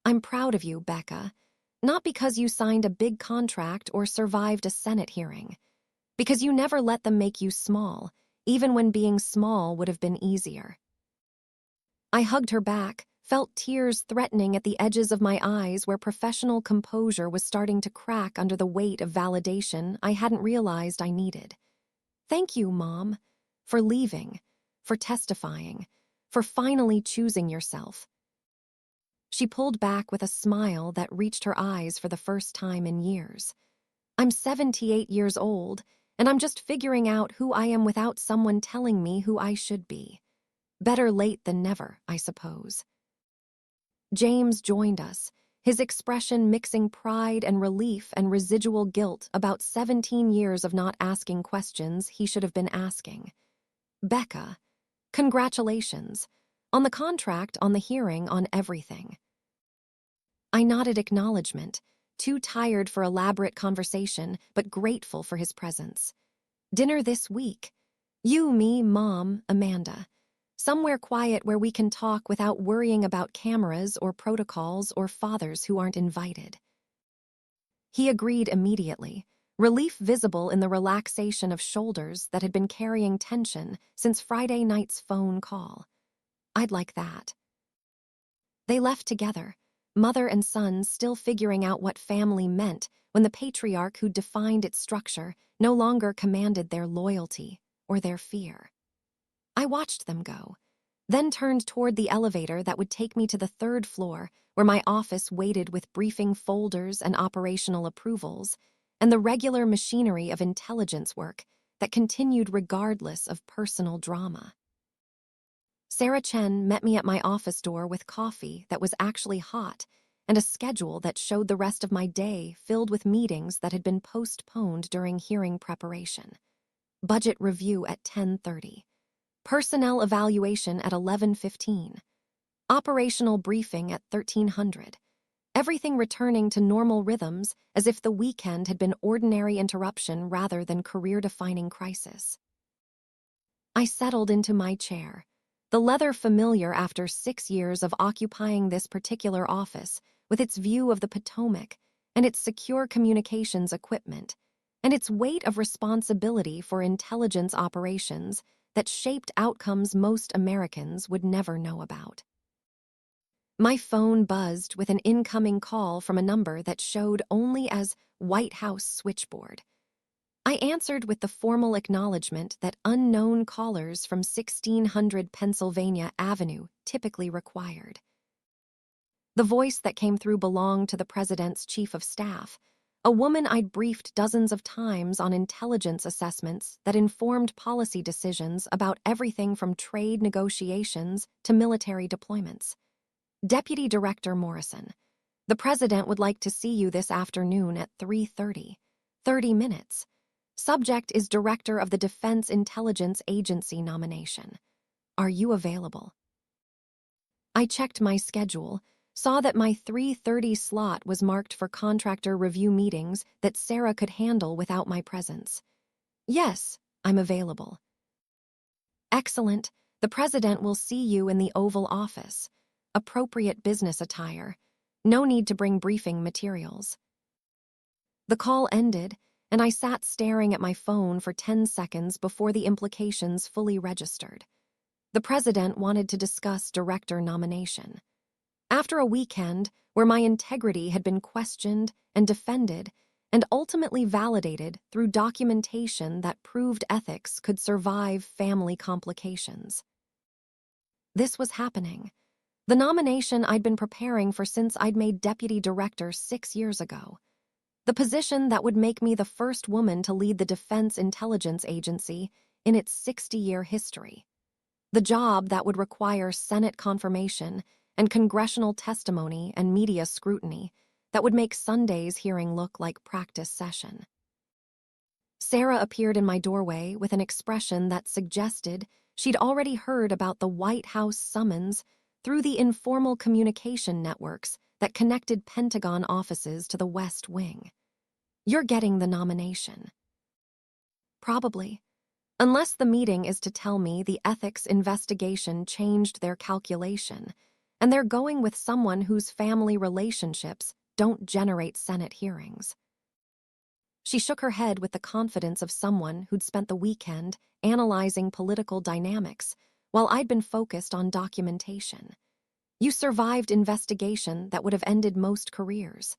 [SPEAKER 1] "I'm proud of you, Becca, not because you signed a big contract or survived a Senate hearing, because you never let them make you small, even when being small would have been easier." I hugged her back, felt tears threatening at the edges of my eyes where professional composure was starting to crack under the weight of validation I hadn't realized I needed. "Thank you, Mom, for leaving, for testifying, for finally choosing yourself." She pulled back with a smile that reached her eyes for the first time in years. "I'm 78 years old, and I'm just figuring out who I am without someone telling me who I should be. Better late than never, I suppose." James joined us, his expression mixing pride and relief and residual guilt about 17 years of not asking questions he should have been asking. "Becca, congratulations. On the contract, on the hearing, on everything." I nodded acknowledgement, too tired for elaborate conversation, but grateful for his presence. "Dinner this week. You, me, Mom, Amanda. Somewhere quiet where we can talk without worrying about cameras or protocols or fathers who aren't invited." He agreed immediately, relief visible in the relaxation of shoulders that had been carrying tension since Friday night's phone call. "I'd like that." They left together, mother and son still figuring out what family meant when the patriarch who defined its structure no longer commanded their loyalty or their fear. I watched them go, then turned toward the elevator that would take me to the third floor, where my office waited with briefing folders and operational approvals, and the regular machinery of intelligence work that continued regardless of personal drama. Sarah Chen met me at my office door with coffee that was actually hot and a schedule that showed the rest of my day filled with meetings that had been postponed during hearing preparation. Budget review at 10:30. Personnel evaluation at 11:15. Operational briefing at 1300. Everything returning to normal rhythms as if the weekend had been ordinary interruption rather than career-defining crisis. I settled into my chair, the leather familiar after 6 years of occupying this particular office with its view of the Potomac and its secure communications equipment, and its weight of responsibility for intelligence operations that shaped outcomes most Americans would never know about. My phone buzzed with an incoming call from a number that showed only as White House switchboard. I answered with the formal acknowledgement that unknown callers from 1600 Pennsylvania Avenue typically required. The voice that came through belonged to the president's chief of staff, a woman I'd briefed dozens of times on intelligence assessments that informed policy decisions about everything from trade negotiations to military deployments. "Deputy Director Morrison, the president would like to see you this afternoon at 3:30. 30 minutes. Subject is Director of the Defense Intelligence Agency nomination. Are you available? I checked my schedule, saw that my 3:30 slot was marked for contractor review meetings that Sarah could handle without my presence. Yes, I'm available. Excellent. The president will see you in the Oval Office. Appropriate business attire. No need to bring briefing materials. The call ended, and I sat staring at my phone for 10 seconds before the implications fully registered. The president wanted to discuss director nomination. After a weekend where my integrity had been questioned and defended and ultimately validated through documentation that proved ethics could survive family complications. This was happening. The nomination I'd been preparing for since I'd made deputy director 6 years ago. The position that would make me the first woman to lead the Defense Intelligence Agency in its 60-year history. The job that would require Senate confirmation and congressional testimony and media scrutiny that would make Sunday's hearing look like practice session. Sarah appeared in my doorway with an expression that suggested she'd already heard about the White House summons through the informal communication networks that connected Pentagon offices to the West Wing. You're getting the nomination. Probably. Unless the meeting is to tell me the ethics investigation changed their calculation, and they're going with someone whose family relationships don't generate Senate hearings. She shook her head with the confidence of someone who'd spent the weekend analyzing political dynamics while I'd been focused on documentation. You survived investigation that would have ended most careers.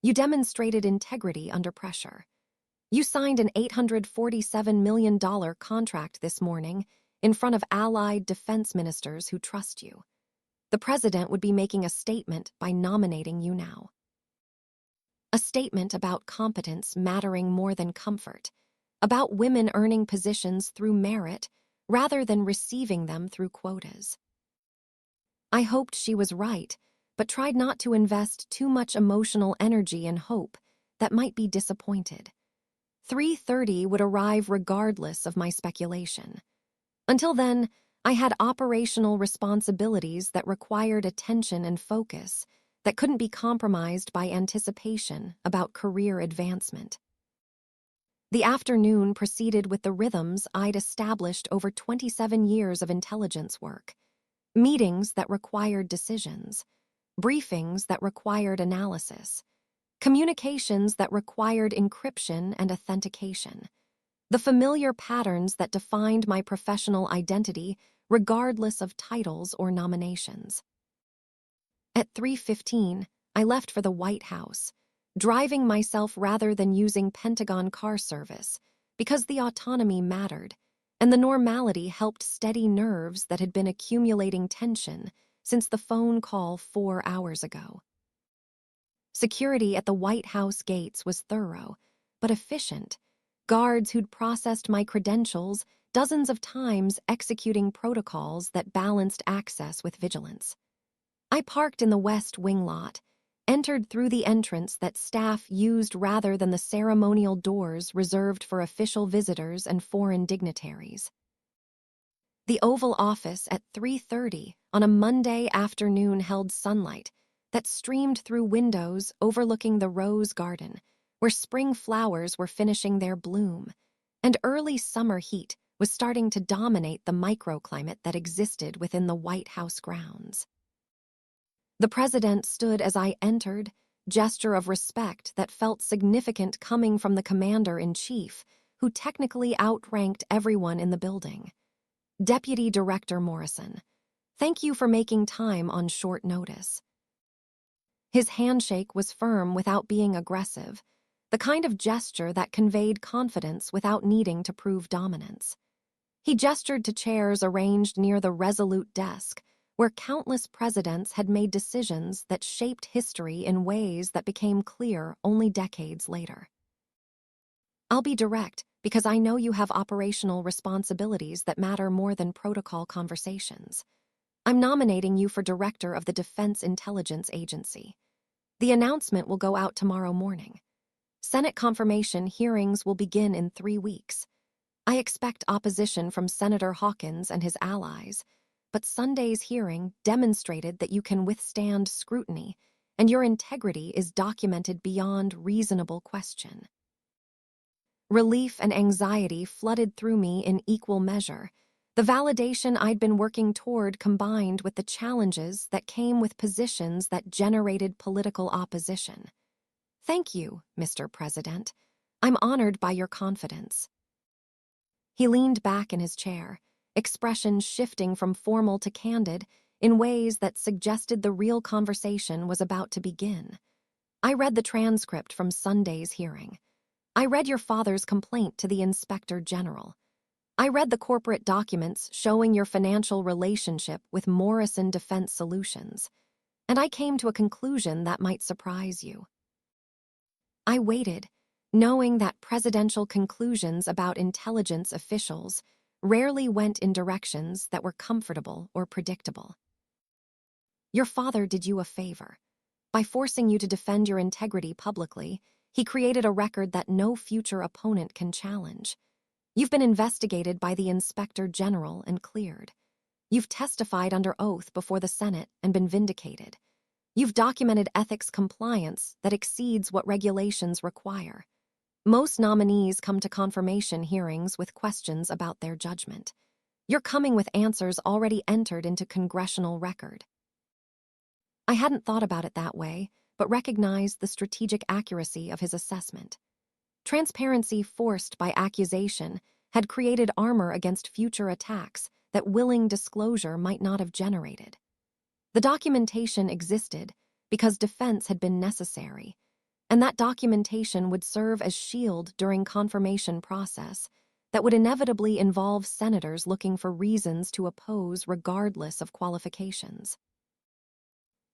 [SPEAKER 1] You demonstrated integrity under pressure. You signed an $847 million contract this morning in front of allied defense ministers who trust you. The president would be making a statement by nominating you now. A statement about competence mattering more than comfort, about women earning positions through merit rather than receiving them through quotas. I hoped she was right, but tried not to invest too much emotional energy and hope that might be disappointed. 3:30 would arrive regardless of my speculation. Until then, I had operational responsibilities that required attention and focus that couldn't be compromised by anticipation about career advancement. The afternoon proceeded with the rhythms I'd established over 27 years of intelligence work. Meetings that required decisions, briefings that required analysis, communications that required encryption and authentication. The familiar patterns that defined my professional identity regardless of titles or nominations. At 3:15, I left for the White House, driving myself rather than using Pentagon car service because the autonomy mattered, and the normality helped steady nerves that had been accumulating tension since the phone call 4 hours ago. Security at the White House gates was thorough, but efficient. Guards who'd processed my credentials dozens of times executing protocols that balanced access with vigilance. I parked in the West Wing lot, entered through the entrance that staff used rather than the ceremonial doors reserved for official visitors and foreign dignitaries. The Oval Office at 3:30 on a Monday afternoon held sunlight that streamed through windows overlooking the Rose Garden, where spring flowers were finishing their bloom, and early summer heat was starting to dominate the microclimate that existed within the White House grounds. The president stood as I entered, gesture of respect that felt significant coming from the commander-in-chief, who technically outranked everyone in the building. Deputy Director Morrison, thank you for making time on short notice. His handshake was firm without being aggressive, the kind of gesture that conveyed confidence without needing to prove dominance. He gestured to chairs arranged near the resolute desk, where countless presidents had made decisions that shaped history in ways that became clear only decades later. I'll be direct because I know you have operational responsibilities that matter more than protocol conversations. I'm nominating you for director of the Defense Intelligence Agency. The announcement will go out tomorrow morning. Senate confirmation hearings will begin in 3 weeks. I expect opposition from Senator Hawkins and his allies, but Sunday's hearing demonstrated that you can withstand scrutiny, and your integrity is documented beyond reasonable question. Relief and anxiety flooded through me in equal measure. The validation I'd been working toward combined with the challenges that came with positions that generated political opposition. Thank you, Mr. President. I'm honored by your confidence. He leaned back in his chair, expression shifting from formal to candid in ways that suggested the real conversation was about to begin. I read the transcript from Sunday's hearing. I read your father's complaint to the Inspector General. I read the corporate documents showing your financial relationship with Morrison Defense Solutions, and I came to a conclusion that might surprise you. I waited, knowing that presidential conclusions about intelligence officials rarely went in directions that were comfortable or predictable. Your father did you a favor. By forcing you to defend your integrity publicly, he created a record that no future opponent can challenge. You've been investigated by the Inspector General and cleared. You've testified under oath before the Senate and been vindicated. You've documented ethics compliance that exceeds what regulations require. Most nominees come to confirmation hearings with questions about their judgment. You're coming with answers already entered into congressional record. I hadn't thought about it that way, but recognized the strategic accuracy of his assessment. Transparency forced by accusation had created armor against future attacks that willing disclosure might not have generated. The documentation existed because defense had been necessary, and that documentation would serve as shield during confirmation process that would inevitably involve senators looking for reasons to oppose regardless of qualifications.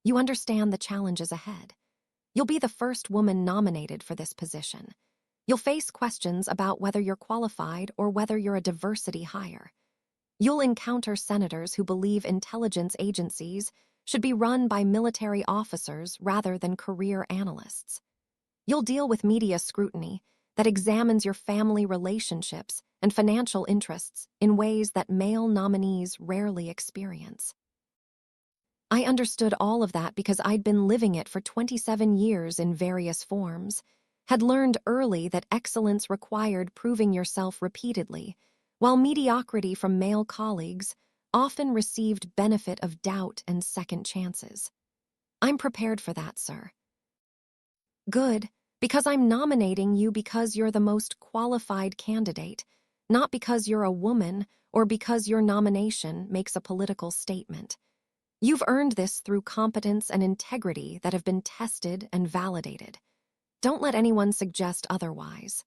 [SPEAKER 1] You understand the challenges ahead. You'll be the first woman nominated for this position. You'll face questions about whether you're qualified or whether you're a diversity hire. You'll encounter senators who believe intelligence agencies should be run by military officers rather than career analysts. You'll deal with media scrutiny that examines your family relationships and financial interests in ways that male nominees rarely experience. I understood all of that because I'd been living it for 27 years in various forms, had learned early that excellence required proving yourself repeatedly, while mediocrity from male colleagues often received benefit of doubt and second chances. I'm prepared for that, sir. Good, because I'm nominating you because you're the most qualified candidate, not because you're a woman or because your nomination makes a political statement. You've earned this through competence and integrity that have been tested and validated. Don't let anyone suggest otherwise.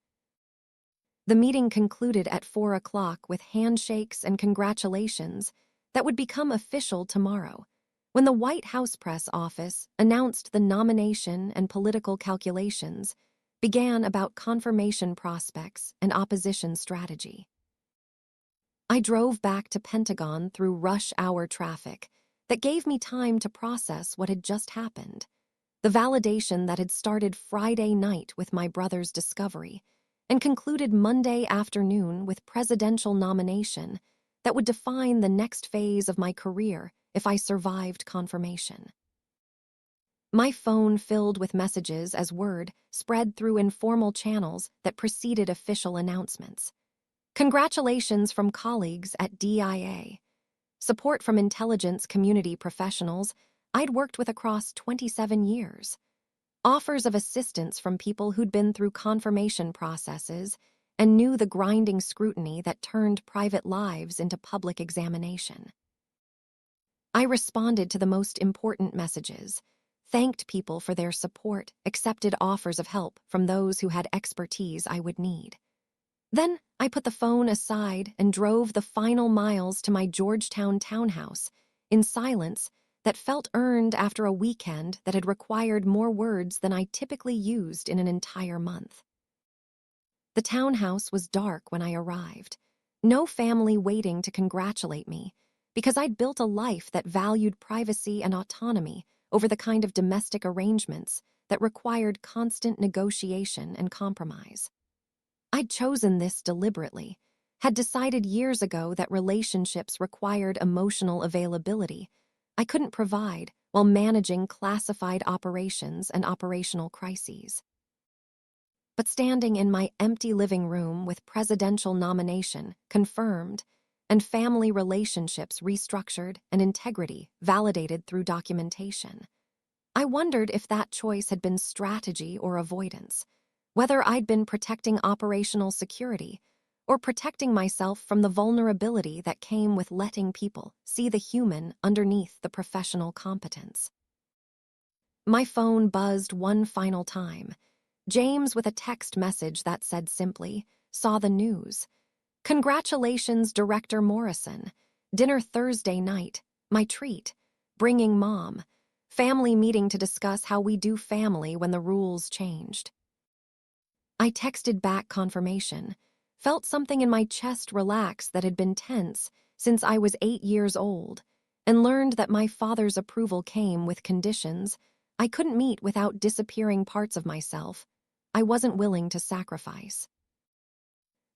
[SPEAKER 1] The meeting concluded at 4 o'clock with handshakes and congratulations that would become official tomorrow, when the White House press office announced the nomination and political calculations began about confirmation prospects and opposition strategy. I drove back to Pentagon through rush hour traffic that gave me time to process what had just happened, the validation that had started Friday night with my brother's discovery and concluded Monday afternoon with presidential nomination that would define the next phase of my career if I survived confirmation. My phone filled with messages as word spread through informal channels that preceded official announcements. Congratulations from colleagues at DIA. Support from intelligence community professionals I'd worked with across 27 years. Offers of assistance from people who'd been through confirmation processes and knew the grinding scrutiny that turned private lives into public examination. I responded to the most important messages, thanked people for their support, accepted offers of help from those who had expertise I would need. Then I put the phone aside and drove the final miles to my Georgetown townhouse in silence that felt earned after a weekend that had required more words than I typically used in an entire month. The townhouse was dark when I arrived, no family waiting to congratulate me, because I'd built a life that valued privacy and autonomy over the kind of domestic arrangements that required constant negotiation and compromise. I'd chosen this deliberately, had decided years ago that relationships required emotional availability I couldn't provide while managing classified operations and operational crises. But standing in my empty living room with presidential nomination confirmed and family relationships restructured and integrity validated through documentation, I wondered if that choice had been strategy or avoidance, whether I'd been protecting operational security or protecting myself from the vulnerability that came with letting people see the human underneath the professional competence. My phone buzzed one final time. James, with a text message that said simply, "Saw the news. Congratulations, Director Morrison. Dinner Thursday night. My treat. Bringing Mom. Family meeting to discuss how we do family when the rules changed." I texted back confirmation, felt something in my chest relax that had been tense since I was 8 years old, and learned that my father's approval came with conditions I couldn't meet without disappearing parts of myself I wasn't willing to sacrifice.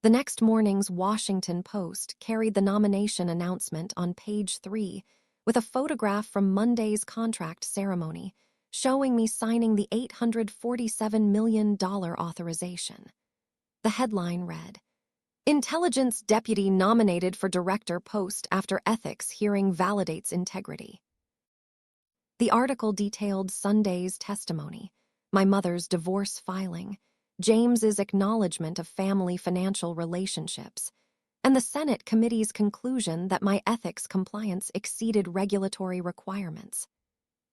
[SPEAKER 1] The next morning's Washington Post carried the nomination announcement on page 3 with a photograph from Monday's contract ceremony showing me signing the $847 million authorization. The headline read, "Intelligence Deputy Nominated for Director Post After Ethics Hearing Validates Integrity." The article detailed Sunday's testimony, my mother's divorce filing, James's acknowledgement of family financial relationships, and the Senate committee's conclusion that my ethics compliance exceeded regulatory requirements.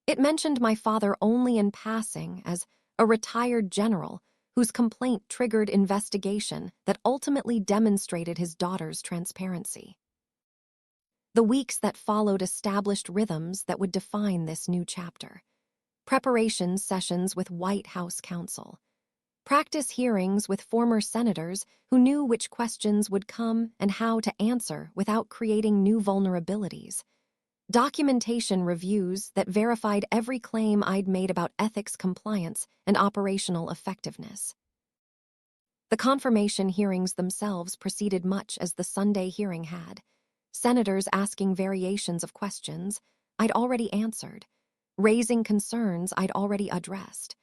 [SPEAKER 1] It mentioned my father only in passing as a retired general whose complaint triggered investigation that ultimately demonstrated his daughter's transparency. The weeks that followed established rhythms that would define this new chapter. Preparation sessions with White House counsel. Practice hearings with former senators who knew which questions would come and how to answer without creating new vulnerabilities. Documentation reviews that verified every claim I'd made about ethics compliance and operational effectiveness. The confirmation hearings themselves proceeded much as the Sunday hearing had. Senators asking variations of questions I'd already answered, raising concerns I'd already addressed,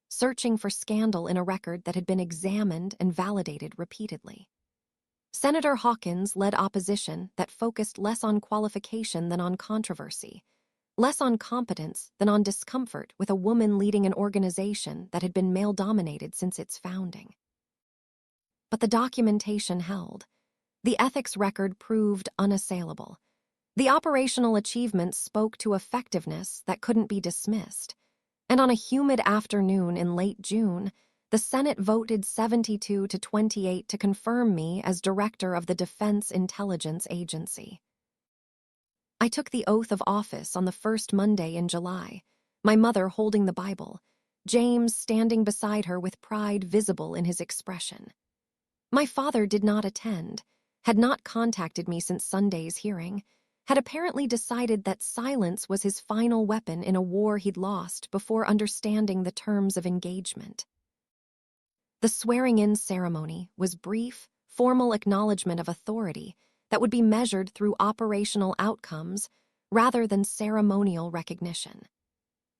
[SPEAKER 1] searching for scandal in a record that had been examined and validated repeatedly. Senator Hawkins led opposition that focused less on qualification than on controversy, less on competence than on discomfort with a woman leading an organization that had been male-dominated since its founding. But the documentation held. The ethics record proved unassailable. The operational achievements spoke to effectiveness that couldn't be dismissed. And on a humid afternoon in late June, the Senate voted 72 to 28 to confirm me as director of the Defense Intelligence Agency. I took the oath of office on the first Monday in July, my mother holding the Bible, James standing beside her with pride visible in his expression. My father did not attend, had not contacted me since Sunday's hearing, had apparently decided that silence was his final weapon in a war he'd lost before understanding the terms of engagement. The swearing-in ceremony was brief, formal acknowledgement of authority that would be measured through operational outcomes rather than ceremonial recognition.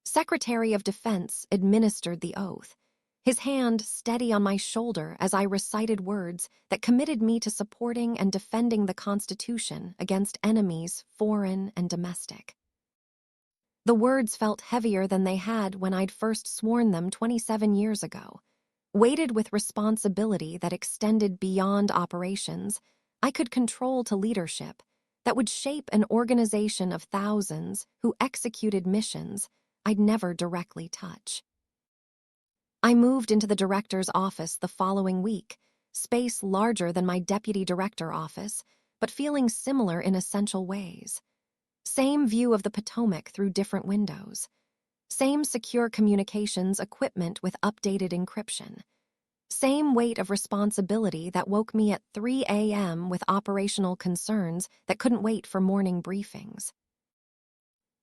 [SPEAKER 1] Secretary of Defense administered the oath, his hand steady on my shoulder as I recited words that committed me to supporting and defending the Constitution against enemies, foreign and domestic. The words felt heavier than they had when I'd first sworn them 27 years ago. Weighted with responsibility that extended beyond operations, I could control to leadership that would shape an organization of thousands who executed missions I'd never directly touch. I moved into the director's office the following week, space larger than my deputy director office, but feeling similar in essential ways. Same view of the Potomac through different windows. Same secure communications equipment with updated encryption. Same weight of responsibility that woke me at 3 a.m. with operational concerns that couldn't wait for morning briefings.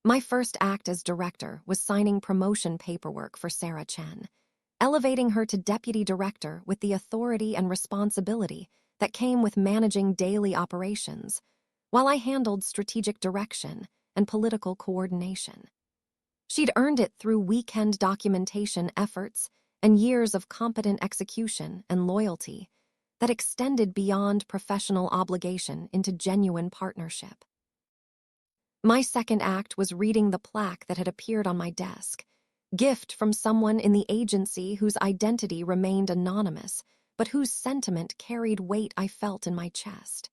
[SPEAKER 1] My first act as director was signing promotion paperwork for Sarah Chen, elevating her to deputy director with the authority and responsibility that came with managing daily operations, while I handled strategic direction and political coordination. She'd earned it through weekend documentation efforts and years of competent execution and loyalty that extended beyond professional obligation into genuine partnership. My second act was reading the plaque that had appeared on my desk, gift from someone in the agency whose identity remained anonymous, but whose sentiment carried weight I felt in my chest.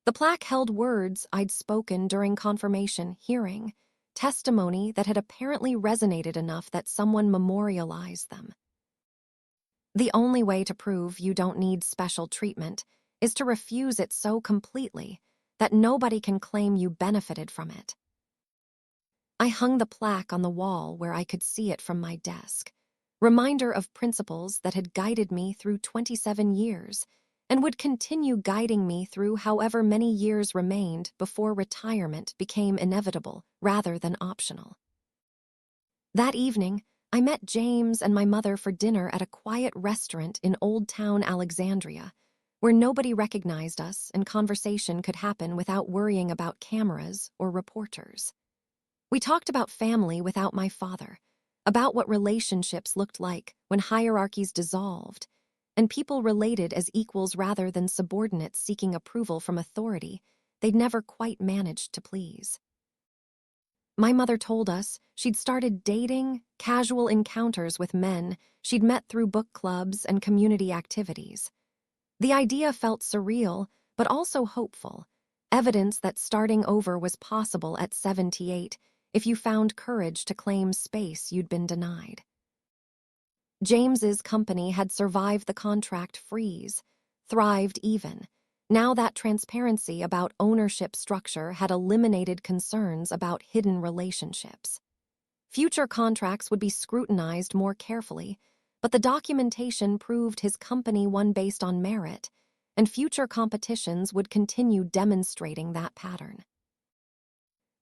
[SPEAKER 1] The plaque held words I'd spoken during confirmation hearing, testimony that had apparently resonated enough that someone memorialized them. The only way to prove you don't need special treatment is to refuse it so completely that nobody can claim you benefited from it. I hung the plaque on the wall where I could see it from my desk, reminder of principles that had guided me through 27 years and would continue guiding me through however many years remained before retirement became inevitable rather than optional. That evening, I met James and my mother for dinner at a quiet restaurant in Old Town Alexandria, where nobody recognized us and conversation could happen without worrying about cameras or reporters. We talked about family without my father, about what relationships looked like when hierarchies dissolved, and people related as equals rather than subordinates seeking approval from authority they'd never quite managed to please. My mother told us she'd started dating, casual encounters with men she'd met through book clubs and community activities. The idea felt surreal, but also hopeful, evidence that starting over was possible at 78 if you found courage to claim space you'd been denied. James's company had survived the contract freeze, thrived even. Now that transparency about ownership structure had eliminated concerns about hidden relationships. Future contracts would be scrutinized more carefully, but the documentation proved his company won based on merit, and future competitions would continue demonstrating that pattern.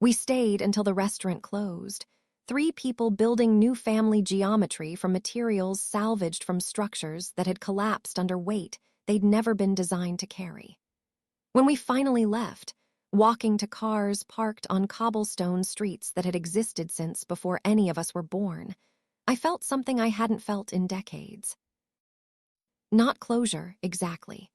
[SPEAKER 1] We stayed until the restaurant closed, 3 people building new family geometry from materials salvaged from structures that had collapsed under weight they'd never been designed to carry. When we finally left, walking to cars parked on cobblestone streets that had existed since before any of us were born, I felt something I hadn't felt in decades. Not closure, exactly.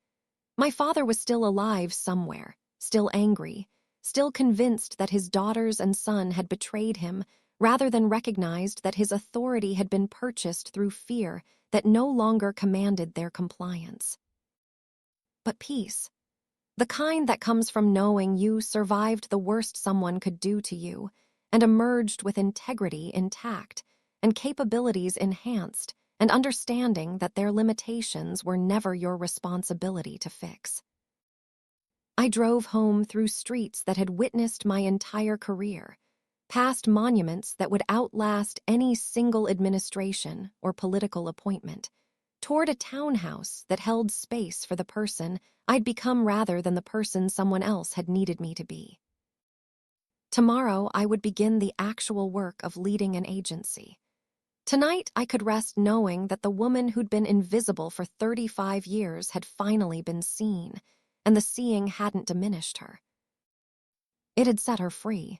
[SPEAKER 1] My father was still alive somewhere, still angry, still convinced that his daughters and son had betrayed him rather than recognized that his authority had been purchased through fear that no longer commanded their compliance. But peace, the kind that comes from knowing you survived the worst someone could do to you and emerged with integrity intact and capabilities enhanced and understanding that their limitations were never your responsibility to fix. I drove home through streets that had witnessed my entire career, past monuments that would outlast any single administration or political appointment, toward a townhouse that held space for the person I'd become rather than the person someone else had needed me to be. Tomorrow, I would begin the actual work of leading an agency. Tonight, I could rest knowing that the woman who'd been invisible for 35 years had finally been seen, and the seeing hadn't diminished her. It had set her free,